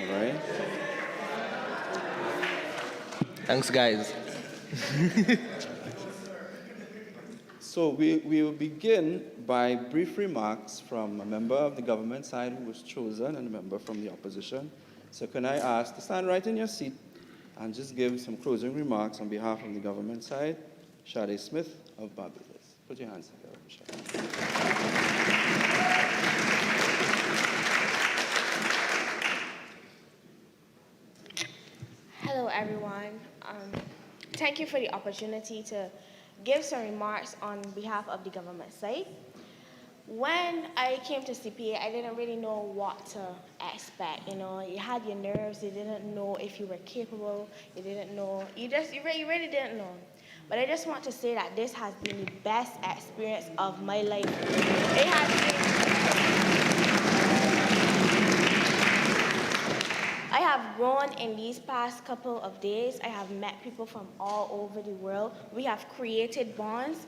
All right. Thanks, guys. So we will begin by brief remarks from a member of the government side who was chosen and a member from the opposition. So can I ask to stand right in your seat and just give some closing remarks on behalf of the government side? Shade Smith of Barbados. Put your hands together, Shade. Hello, everyone. Thank you for the opportunity to give some remarks on behalf of the government side. When I came to CPA, I didn't really know what to expect. You know, you had your nerves. You didn't know if you were capable. You didn't know. You really didn't know. But I just want to say that this has been the best experience of my life. It has been. I have grown in these past couple of days. I have met people from all over the world. We have created bonds.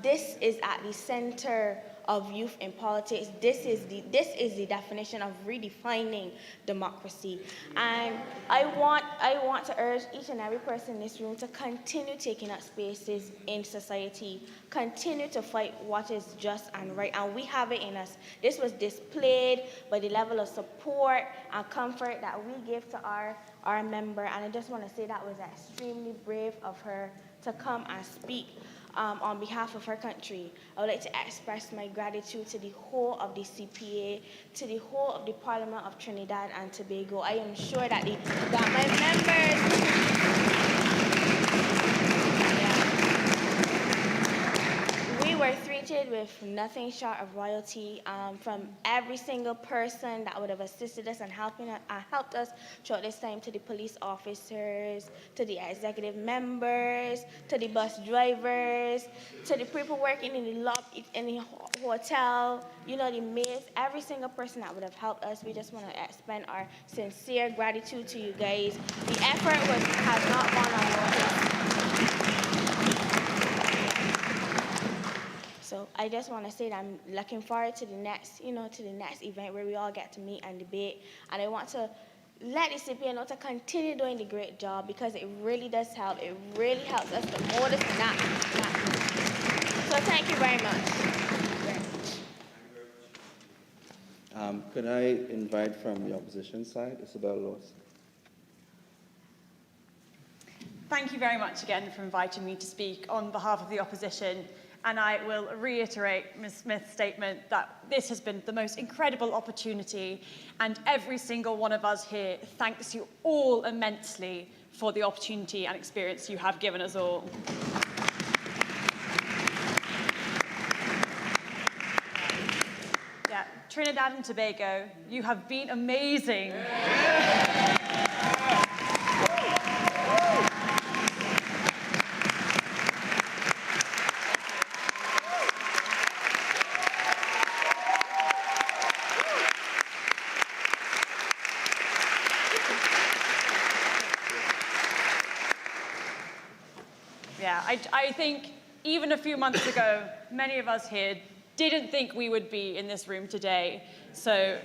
This is at the center of youth in politics. This is the definition of redefining democracy. And I want to urge each and every person in this room to continue taking up spaces in society, continue to fight what is just and right, and we have it in us. This was displayed by the level of support and comfort that we give to our member, and I just want to say that was extremely brave of her to come and speak on behalf of her country. I would like to express my gratitude to the whole of the CPA, to the whole of the Parliament of Trinidad and Tobago. I am sure that my members, we were treated with nothing short of royalty from every single person that would have assisted us and helped us throughout this time, to the police officers, to the executive members, to the bus drivers, to the people working in the lobby, in the hotel, you know, the maids, every single person that would have helped us. We just want to extend our sincere gratitude to you guys. The effort has not gone unnoticed. So I just want to say that I'm looking forward to the next event where we all get to meet and debate. And I want to let the CPA know to continue doing the great job, because it really does help. It really helps us to mold us to not. So thank you very much. Could I invite from the opposition side, Isabel Lawson? Thank you very much again for inviting me to speak on behalf of the opposition. And I will reiterate Ms. Smith's statement that this has been the most incredible opportunity, and every single one of us here thanks you all immensely for the opportunity and experience you have given us all. Yeah, Trinidad and Tobago, you have been amazing. I think even a few months ago, many of us here didn't think we would be in this room today. So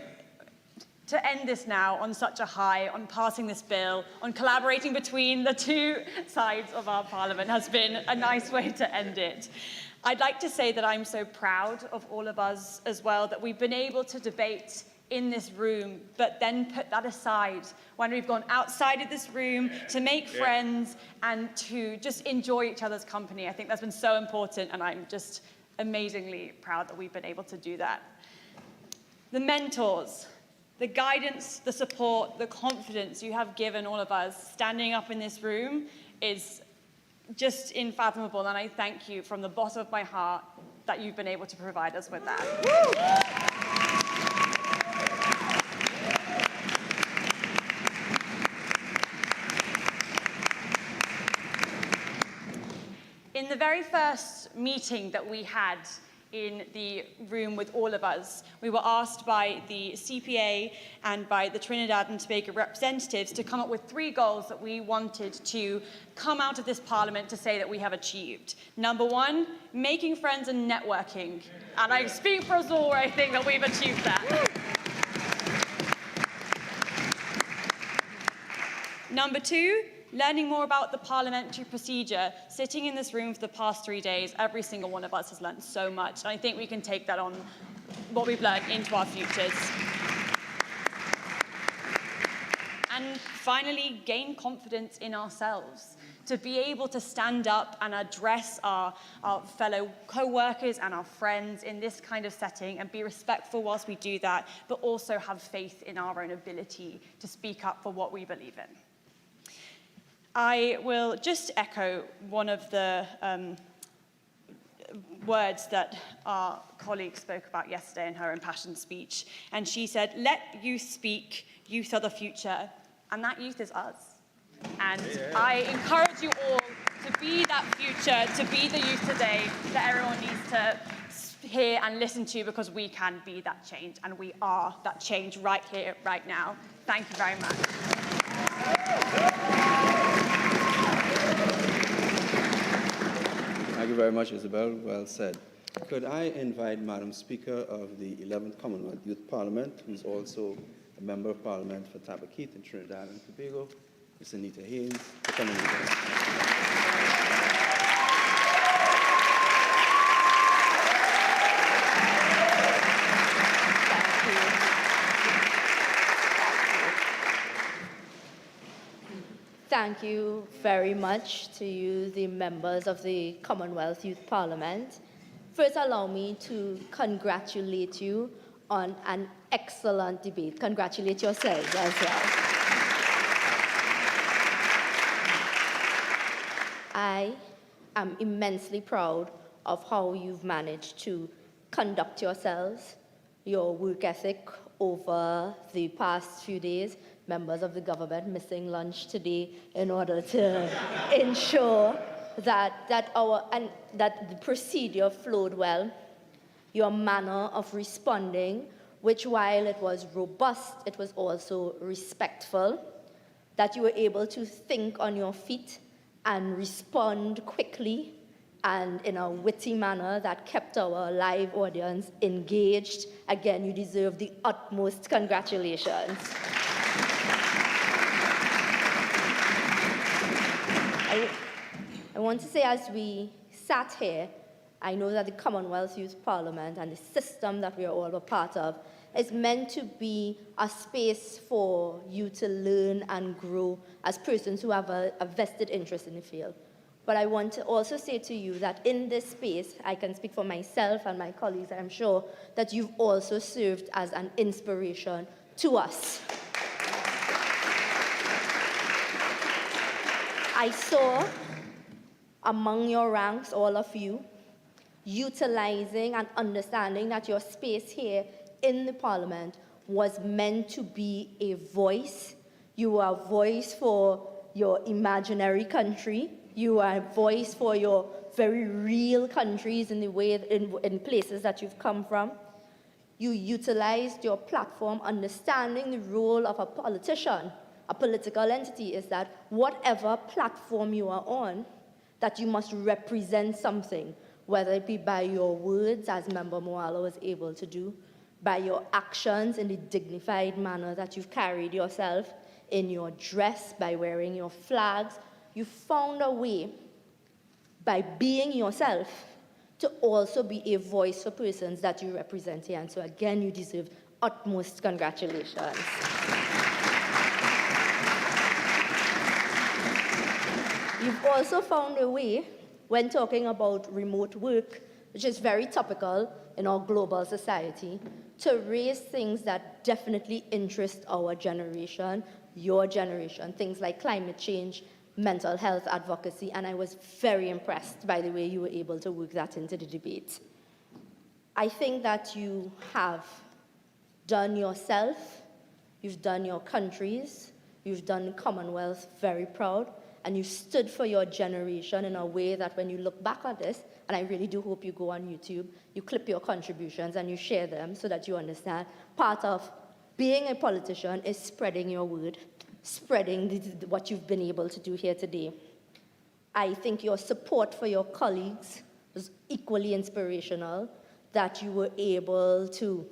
to end this now on such a high, on passing this bill, on collaborating between the two sides of our parliament has been a nice way to end it. I'd like to say that I'm so proud of all of us as well, that we've been able to debate in this room, but then put that aside when we've gone outside of this room to make friends and to just enjoy each other's company. I think that's been so important, and I'm just amazingly proud that we've been able to do that. The mentors, the guidance, the support, the confidence you have given all of us standing up in this room is just unfathomable, and I thank you from the bottom of my heart that you've been able to provide us with that. In the very first meeting that we had in the room with all of us, we were asked by the CPA and by the Trinidad and Tobago representatives to come up with 3 goals that we wanted to come out of this parliament to say that we have achieved. Number 1, making friends and networking. And I speak for us all where I think that we've achieved that. Number 2, learning more about the parliamentary procedure. Sitting in this room for the past 3 days, every single one of us has learned so much. And I think we can take that on, what we've learned, into our futures. And finally, gain confidence in ourselves. To be able to stand up and address our fellow co-workers and our friends in this kind of setting and be respectful whilst we do that, but also have faith in our own ability to speak up for what we believe in. I will just echo one of the words that our colleague spoke about yesterday in her impassioned speech. And she said, "Let youth speak, youth are the future." And that youth is us. And I encourage you all to be that future, to be the youth today that everyone needs to hear and listen to, because we can be that change, and we are that change right here, right now. Thank you very much. Thank you very much, Isabel. Well said. Could I invite Madam Speaker of the 11th Commonwealth Youth Parliament, who's also a Member of Parliament for Tabaquite in Trinidad and Tobago, Ms. Anita Haynes, to come in. Thank you very much to you, the members of the Commonwealth Youth Parliament. First, allow me to congratulate you on an excellent debate. Congratulate yourselves as well. I am immensely proud of how you've managed to conduct yourselves, your work ethic over the past few days, members of the government missing lunch today in order to ensure that the procedure flowed well. Your manner of responding, which while it was robust, it was also respectful, that you were able to think on your feet and respond quickly and in a witty manner that kept our live audience engaged. Again, you deserve the utmost congratulations. I want to say, as we sat here, I know that the Commonwealth Youth Parliament and the system that we are all a part of is meant to be a space for you to learn and grow as persons who have a vested interest in the field. But I want to also say to you that in this space, I can speak for myself and my colleagues, I'm sure that you've also served as an inspiration to us. I saw among your ranks, all of you, utilizing and understanding that your space here in the Parliament was meant to be a voice. You are a voice for your imaginary country. You are a voice for your very real countries in the way in places that you've come from. You utilized your platform, understanding the role of a politician, a political entity, is that whatever platform you are on, that you must represent something, whether it be by your words, as Member Moala was able to do, by your actions in the dignified manner that you've carried yourself, in your dress, by wearing your flags. You found a way, by being yourself, to also be a voice for persons that you represent here. And so again, you deserve utmost congratulations. You've also found a way, when talking about remote work, which is very topical in our global society, to raise things that definitely interest our generation, your generation, things like climate change, mental health advocacy, and I was very impressed by the way you were able to work that into the debate. I think that you have done yourself, you've done your countries, you've done the Commonwealth very proud, and you stood for your generation in a way that when you look back at this, and I really do hope you go on YouTube, you clip your contributions and you share them so that you understand part of being a politician is spreading your word, spreading what you've been able to do here today. I think your support for your colleagues was equally inspirational, that you were able to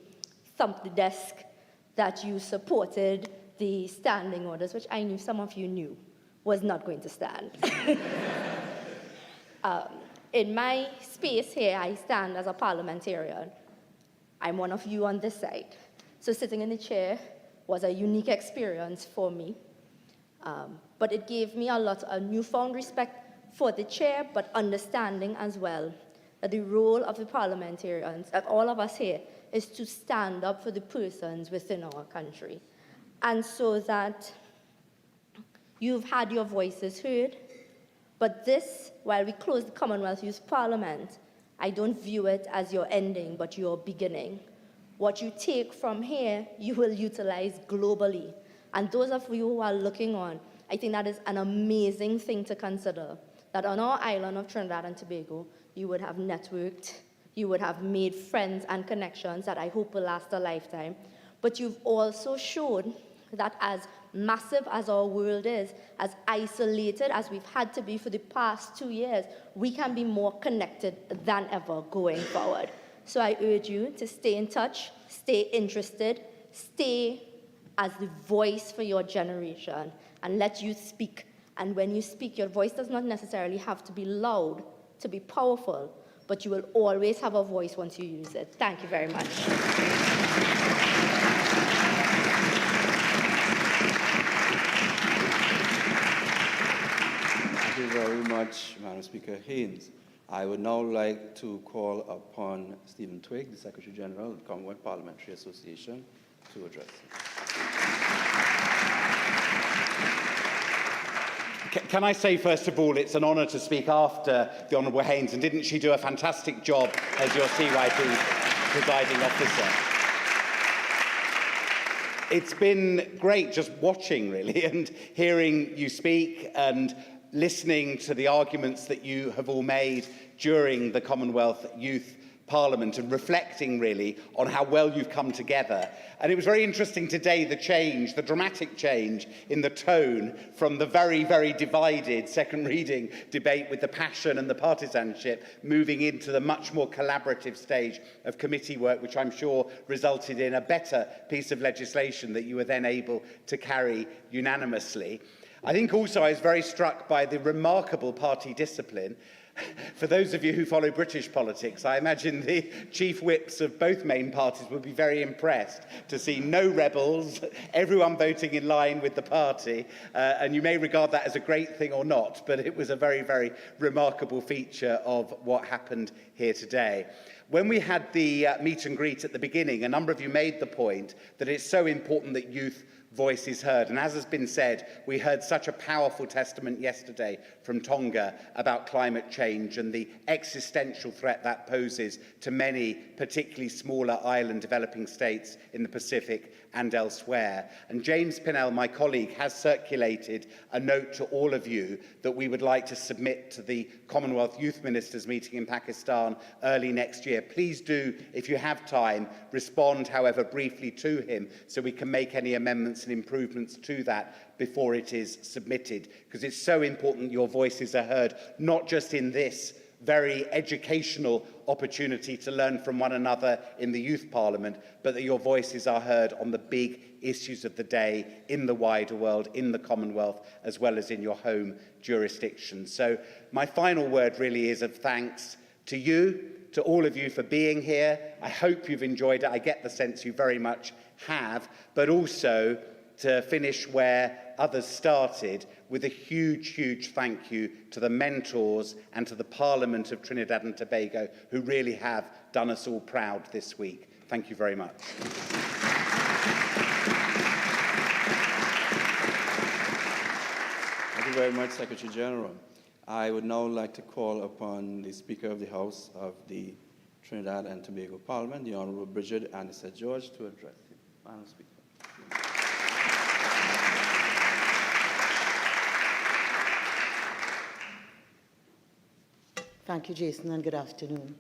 thump the desk, that you supported the standing orders, which I knew some of you knew was not going to stand. In my space here, I stand as a parliamentarian. I'm one of you on this side. So sitting in the chair was a unique experience for me. But it gave me a newfound respect for the chair, but understanding as well that the role of the parliamentarians, of all of us here, is to stand up for the persons within our country. And so that you've had your voices heard, but this, while we close the Commonwealth Youth Parliament, I don't view it as your ending, but your beginning. What you take from here, you will utilize globally. And those of you who are looking on, I think that is an amazing thing to consider, that on our island of Trinidad and Tobago, you would have networked, you would have made friends and connections that I hope will last a lifetime. But you've also showed that as massive as our world is, as isolated as we've had to be for the past 2 years, we can be more connected than ever going forward. So I urge you to stay in touch, stay interested, stay as the voice for your generation, and let youth speak. And when you speak, your voice does not necessarily have to be loud to be powerful, but you will always have a voice once you use it. Thank you very much. Thank you very much, Madam Speaker Haynes. I would now like to call upon Stephen Twigg, the Secretary General of the Commonwealth Parliamentary Association, to address him. Can I say, first of all, it's an honour to speak after the Honourable Haynes, and didn't she do a fantastic job as your CYP presiding officer? It's been great just watching, really, and hearing you speak and listening to the arguments that you have all made during the Commonwealth Youth Parliament and reflecting, really, on how well you've come together. And it was very interesting today, the dramatic change in the tone from the very, very divided second reading debate with the passion and the partisanship, moving into the much more collaborative stage of committee work, which I'm sure resulted in a better piece of legislation that you were then able to carry unanimously. I think also I was very struck by the remarkable party discipline. For those of you who follow British politics, I imagine the chief whips of both main parties would be very impressed to see no rebels, everyone voting in line with the party, and you may regard that as a great thing or not, but it was a very, very remarkable feature of what happened here today. When we had the meet and greet at the beginning, a number of you made the point that it's so important that youth voice is heard. And as has been said, we heard such a powerful testament yesterday from Tonga about climate change and the existential threat that poses to many, particularly smaller island developing states in the Pacific and elsewhere. And James Pinnell, my colleague, has circulated a note to all of you that we would like to submit to the Commonwealth Youth Ministers meeting in Pakistan early next year. Please do, if you have time, respond, however briefly, to him so we can make any amendments and improvements to that before it is submitted, because it's so important your voices are heard, not just in this very educational opportunity to learn from one another in the Youth Parliament, but that your voices are heard on the big issues of the day in the wider world, in the Commonwealth, as well as in your home jurisdiction. So my final word really is of thanks to you, to all of you for being here. I hope you've enjoyed it. I get the sense you very much have, but also to finish where others started, with a huge, huge thank you to the mentors and to the Parliament of Trinidad and Tobago, who really have done us all proud this week. Thank you very much. Thank you very much, Secretary General. I would now like to call upon the Speaker of the House of the Trinidad and Tobago Parliament, the Honourable Bridget Anderson George, to address you. Madam Speaker. Thank you, Jason, and good afternoon.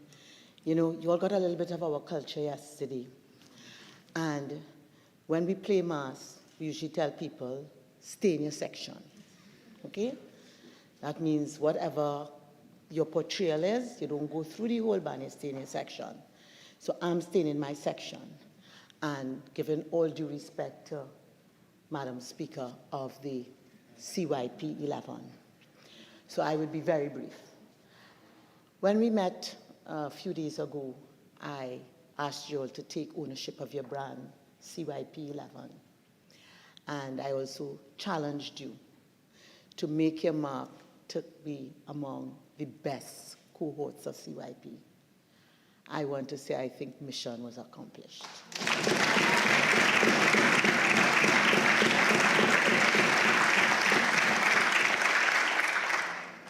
You know, you all got a little bit of our culture yesterday. And when we play mass, we usually tell people, stay in your section, okay? That means whatever your portrayal is, you don't go through the whole band, you stay in your section. So I'm staying in my section, and given all due respect to Madam Speaker of the CYP 11. So I will be very brief. When we met a few days ago, I asked you all to take ownership of your brand, CYP 11. And I also challenged you to make your mark to be among the best cohorts of CYP. I want to say I think mission was accomplished.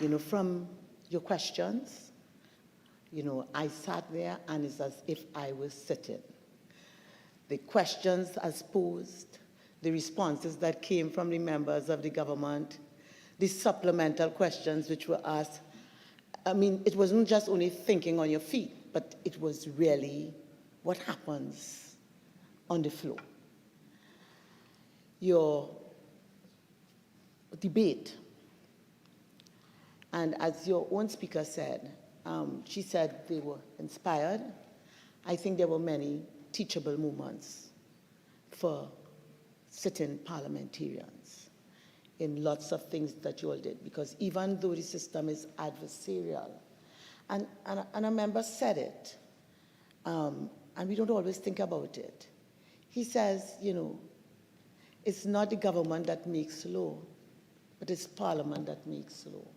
You know, from your questions, you know, I sat there and it's as if I was sitting. The questions as posed, the responses that came from the members of the government, the supplemental questions which were asked. I mean, it wasn't just only thinking on your feet, but it was really what happens on the floor. Your debate, and as your own speaker said, she said they were inspired. I think there were many teachable moments for sitting parliamentarians in lots of things that you all did, because even though the system is adversarial, and a member said it, and we don't always think about it. He says, you know, it's not the government that makes law, but it's Parliament that makes law.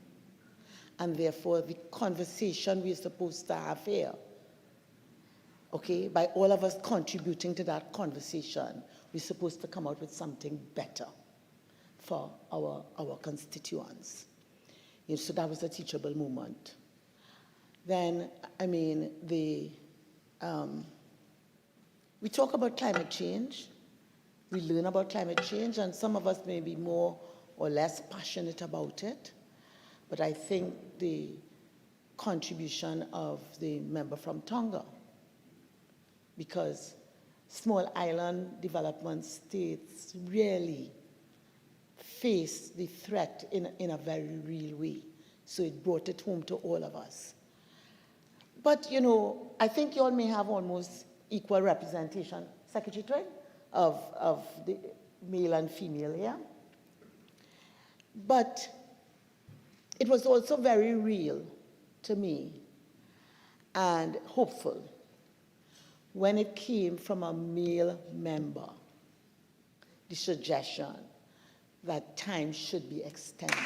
And therefore, the conversation we're supposed to have here, okay, by all of us contributing to that conversation, we're supposed to come out with something better for our constituents. You know, so that was a teachable moment. Then, I mean, we talk about climate change, we learn about climate change, and some of us may be more or less passionate about it. But I think the contribution of the member from Tonga, because small island development states really face the threat in a very real way. So it brought it home to all of us. But, you know, I think you all may have almost equal representation, Secretary Twig, of the male and female here. But it was also very real to me and hopeful when it came from a male member, the suggestion that time should be extended.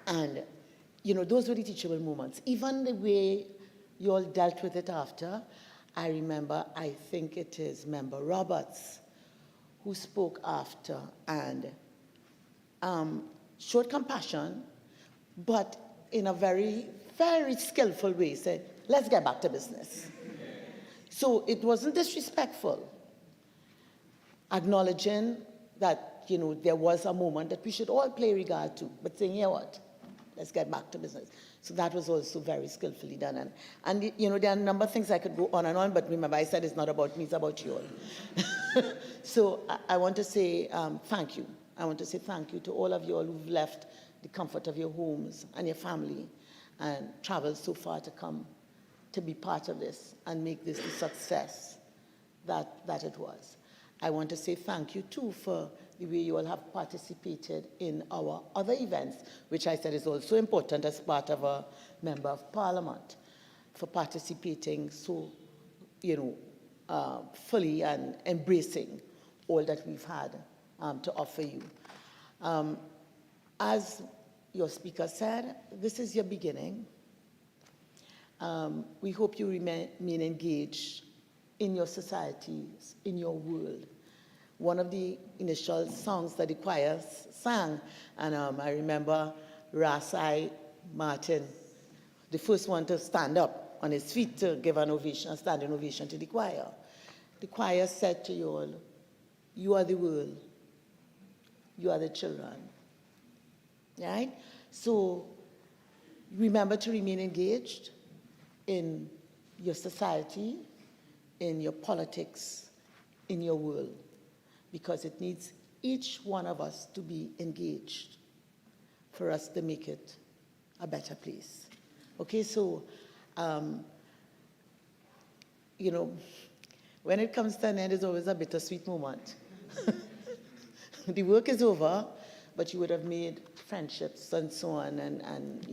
And, you know, those were the teachable moments. Even the way you all dealt with it after, I remember, I think it is Member Roberts who spoke after and showed compassion, but in a very, very skillful way said, let's get back to business. So it wasn't disrespectful, acknowledging that, you know, there was a moment that we should all pay regard to, but saying, yeah, what? Let's get back to business. So that was also very skillfully done. And you know, there are a number of things I could go on and on, but remember I said it's not about me, it's about you all. So I want to say thank you. I want to say thank you to all of you all who've left the comfort of your homes and your family and traveled so far to come to be part of this and make this the success that it was. I want to say thank you too for the way you all have participated in our other events, which I said is also important as part of a member of Parliament, for participating so, fully and embracing all that we've had to offer you. As your speaker said, this is your beginning. We hope you remain engaged in your societies, in your world. One of the initial songs that the choir sang, and I remember Rasai Martin, the first one to stand up on his feet to give an ovation, a standing ovation to the choir. The choir said to you all, you are the world, you are the children, right? So remember to remain engaged in your society, in your politics, in your world, because it needs each one of us to be engaged for us to make it a better place. Okay, so, when it comes to an end, it's always a bittersweet moment. The work is over, but you would have made friendships and so on, and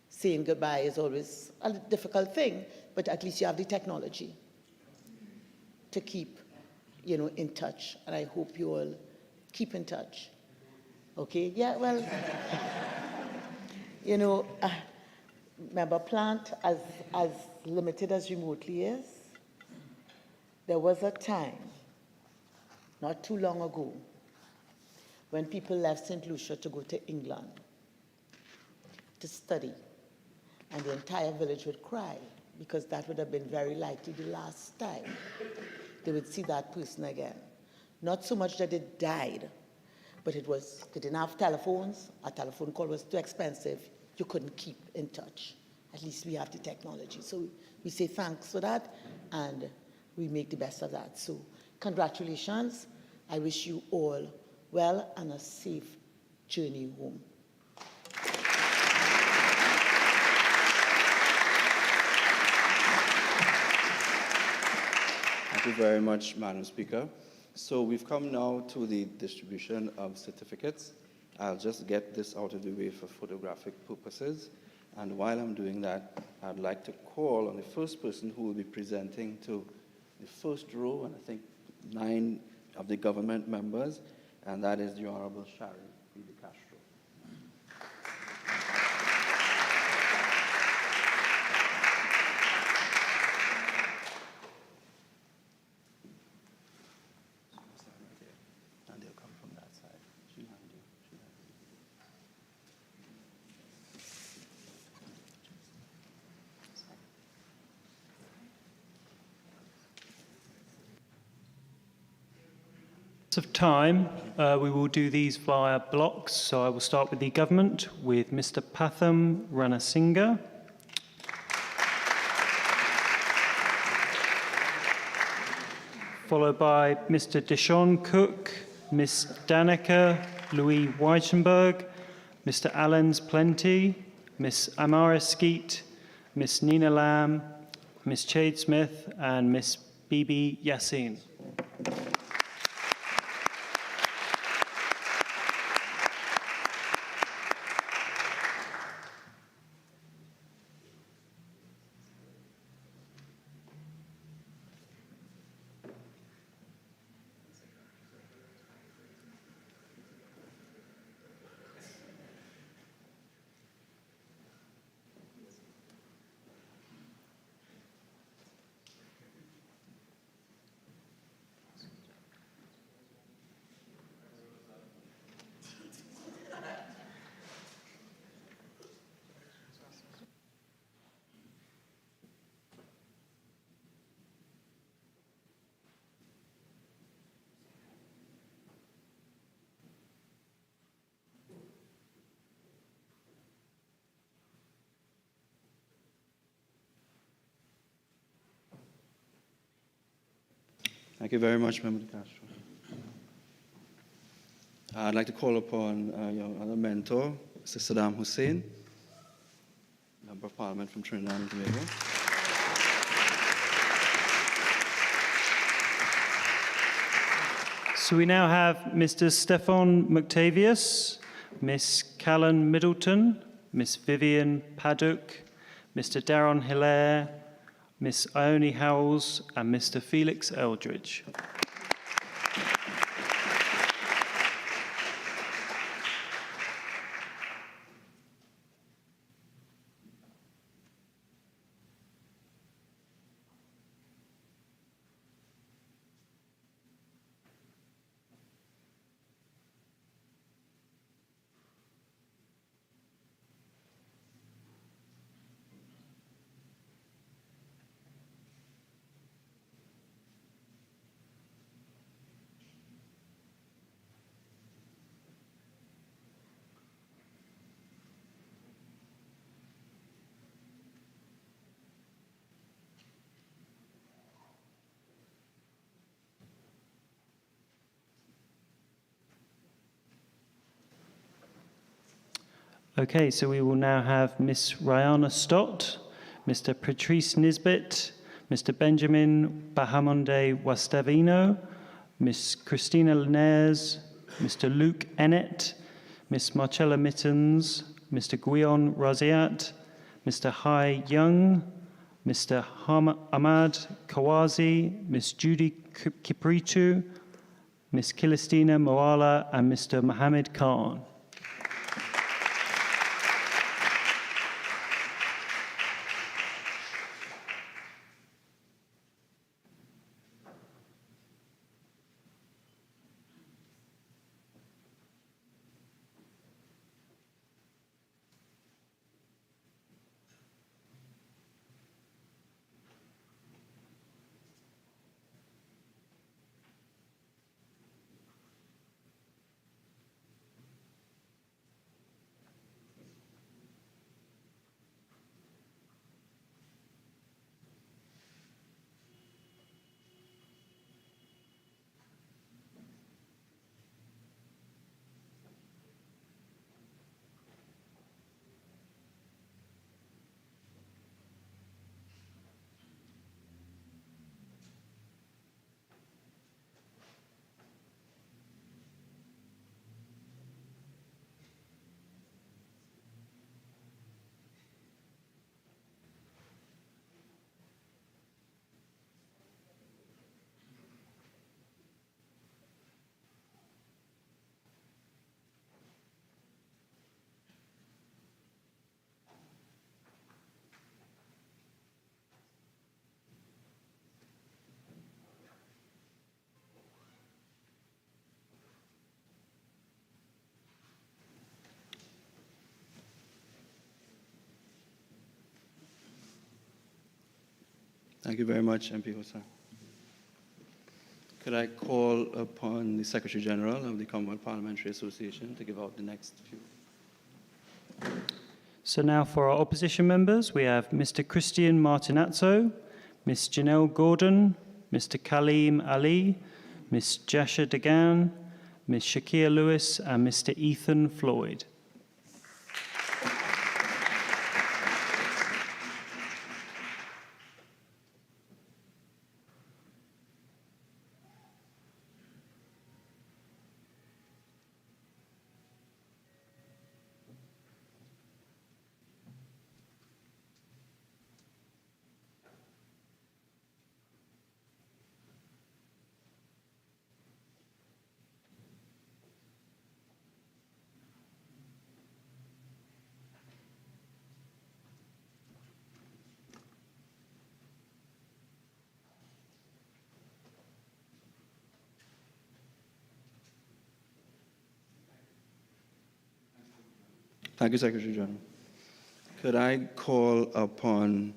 saying goodbye is always a difficult thing, but at least you have the technology to keep, in touch, and I hope you all keep in touch. Okay, yeah, well, remember, plant, as limited as remotely is, there was a time, not too long ago, when people left St. Lucia to go to England to study, and the entire village would cry, because that would have been very likely the last time they would see that person again. Not so much that it died, but they didn't have telephones, a telephone call was too expensive, you couldn't keep in touch. At least we have the technology. So we say thanks for that, and we make the best of that. So congratulations. I wish you all well and a safe journey home. Thank you very much, Madam Speaker. So we've come now to the distribution of certificates. I'll just get this out of the way for photographic purposes. And while I'm doing that, I'd like to call on the first person who will be presenting to the first row, and I think 9 of the government members, and that is the Honorable Sharon P. de Castro. And they'll come from that side. She behind you. She behind you. Of time, we will do these via blocks. So I will start with the government with Mr. Patham Ranasinghe. Followed by Mr. Dishon Cook, Ms. Danica Louis Weichenberg, Mr. Allens Plenty, Ms. Amara Skeet, Ms. Nina Lamb, Ms. Chade Smith, and Ms. Bibi Yassin. Thank you very much, Member De Castro. I'd like to call upon your other mentor, Mr. Saddam Hussein, Member of Parliament from Trinidad and Tobago. So we now have Mr. Stefan McTavius, Miss Callan Middleton, Miss Vivian Paddock, Mr. Darren Hilaire, Miss Ione Howells, and Mr. Felix Eldridge. Okay, so we will now have Miss Rihanna Stott, Mr. Patrice Nisbet, Mr. Benjamin Bahamonde Wastavino, Miss Christina Linares, Mr. Luke Ennett, Miss Marcella Mittens, Mr. Guion Raziat, Mr. Hai Young, Mr. Ahmad Kawazi, Miss Judy Kipritu, Miss Kilistina Moala, and Mr. Mohammed Khan. Thank you very much, MP Hossain. Could I call upon the Secretary General of the Commonwealth Parliamentary Association to give out the next few? So now for our opposition members, we have Mr. Christian Martinazzo, Miss Janelle Gordon, Mr. Kaleem Ali, Miss Jasha Dagan, Miss Shakia Lewis, and Mr. Ethan Floyd. Thank you, Secretary General. Could I call upon,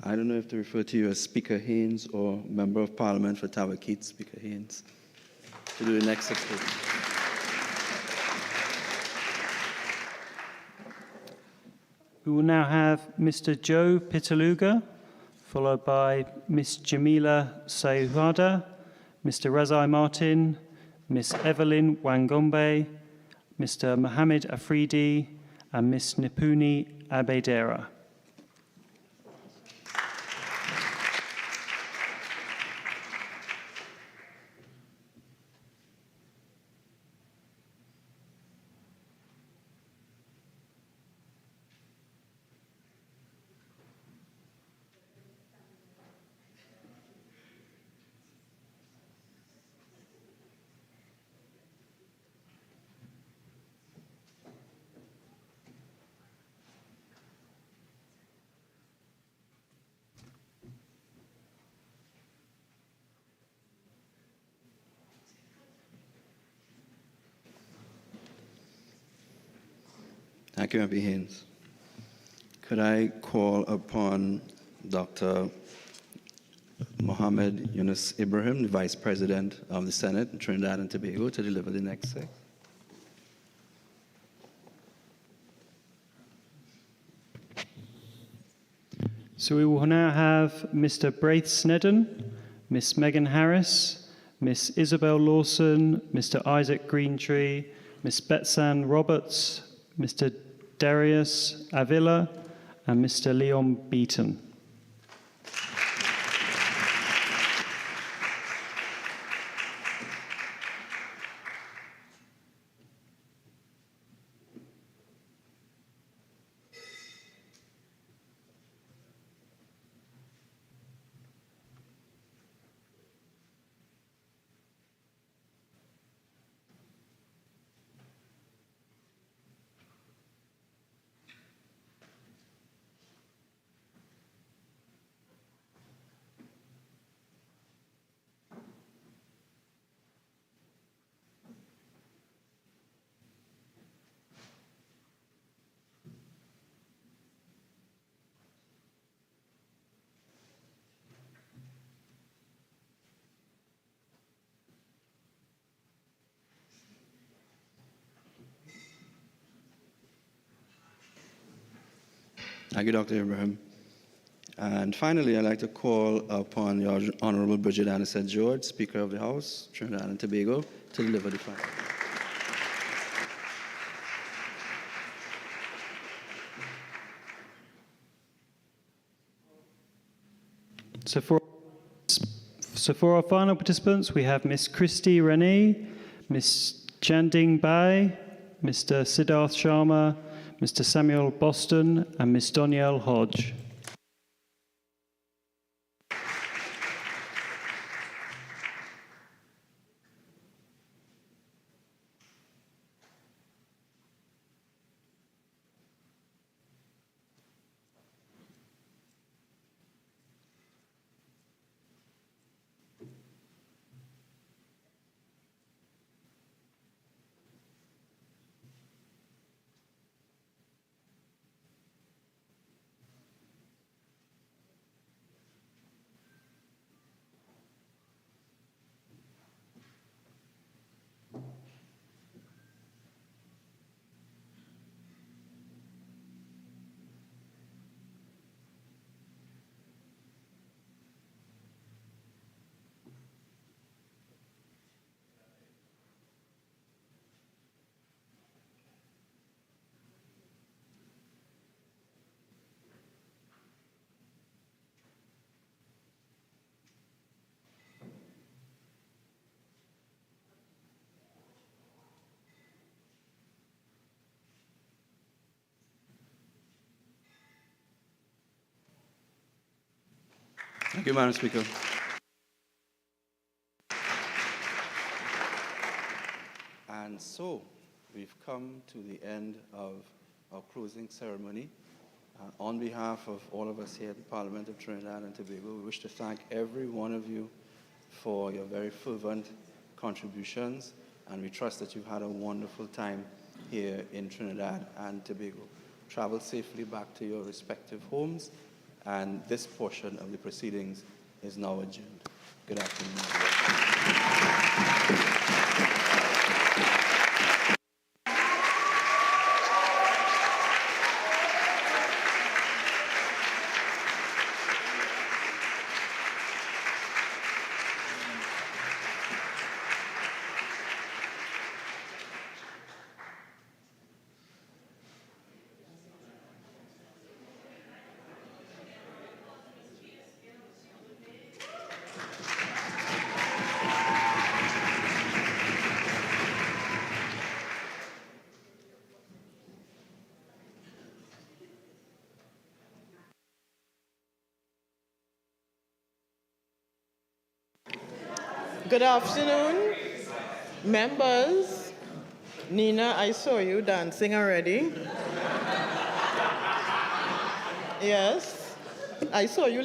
I don't know if to refer to you as Speaker Haynes or Member of Parliament for Tawakeet, Speaker Haynes, to do the next statement. We will now have Mr. Joe Pitaluga, followed by Miss Jamila Sayuhada, Mr. Razai Martin, Miss Evelyn Wangombe, Mr. Mohammed Afridi, and Miss Nipuni Abedera. Thank you, MP Haynes. Could I call upon Dr. Mohammed Yunus Ibrahim, the Vice President of the Senate in Trinidad and Tobago, to deliver the next six? So we will now have Mr. Braith Snedden, Miss Megan Harris, Miss Isabel Lawson, Mr. Isaac Greentree, Miss Betsan Roberts, Mr. Darius Avila, and Mr. Leon Beaton. Thank you, Dr. Ibrahim. And finally, I'd like to call upon the Honorable Bridget Anderson George, Speaker of the House, Trinidad and Tobago, to deliver the flag. So for our final participants, we have Miss Christy Renee, Miss Janding Bai, Mr. Siddharth Sharma, Mr. Samuel Boston, and Miss Donielle Hodge. Thank you, Madam Speaker. And so, we've come to the end of our closing ceremony. On behalf of all of us here at the Parliament of Trinidad and Tobago, we wish to thank every one of you for your very fervent contributions, and we trust that you've had a wonderful time here in Trinidad and Tobago. Travel safely back to your respective homes, and this portion of the proceedings is now adjourned. Good afternoon. Good afternoon, members. Nina, I saw you dancing already. Yes, I saw you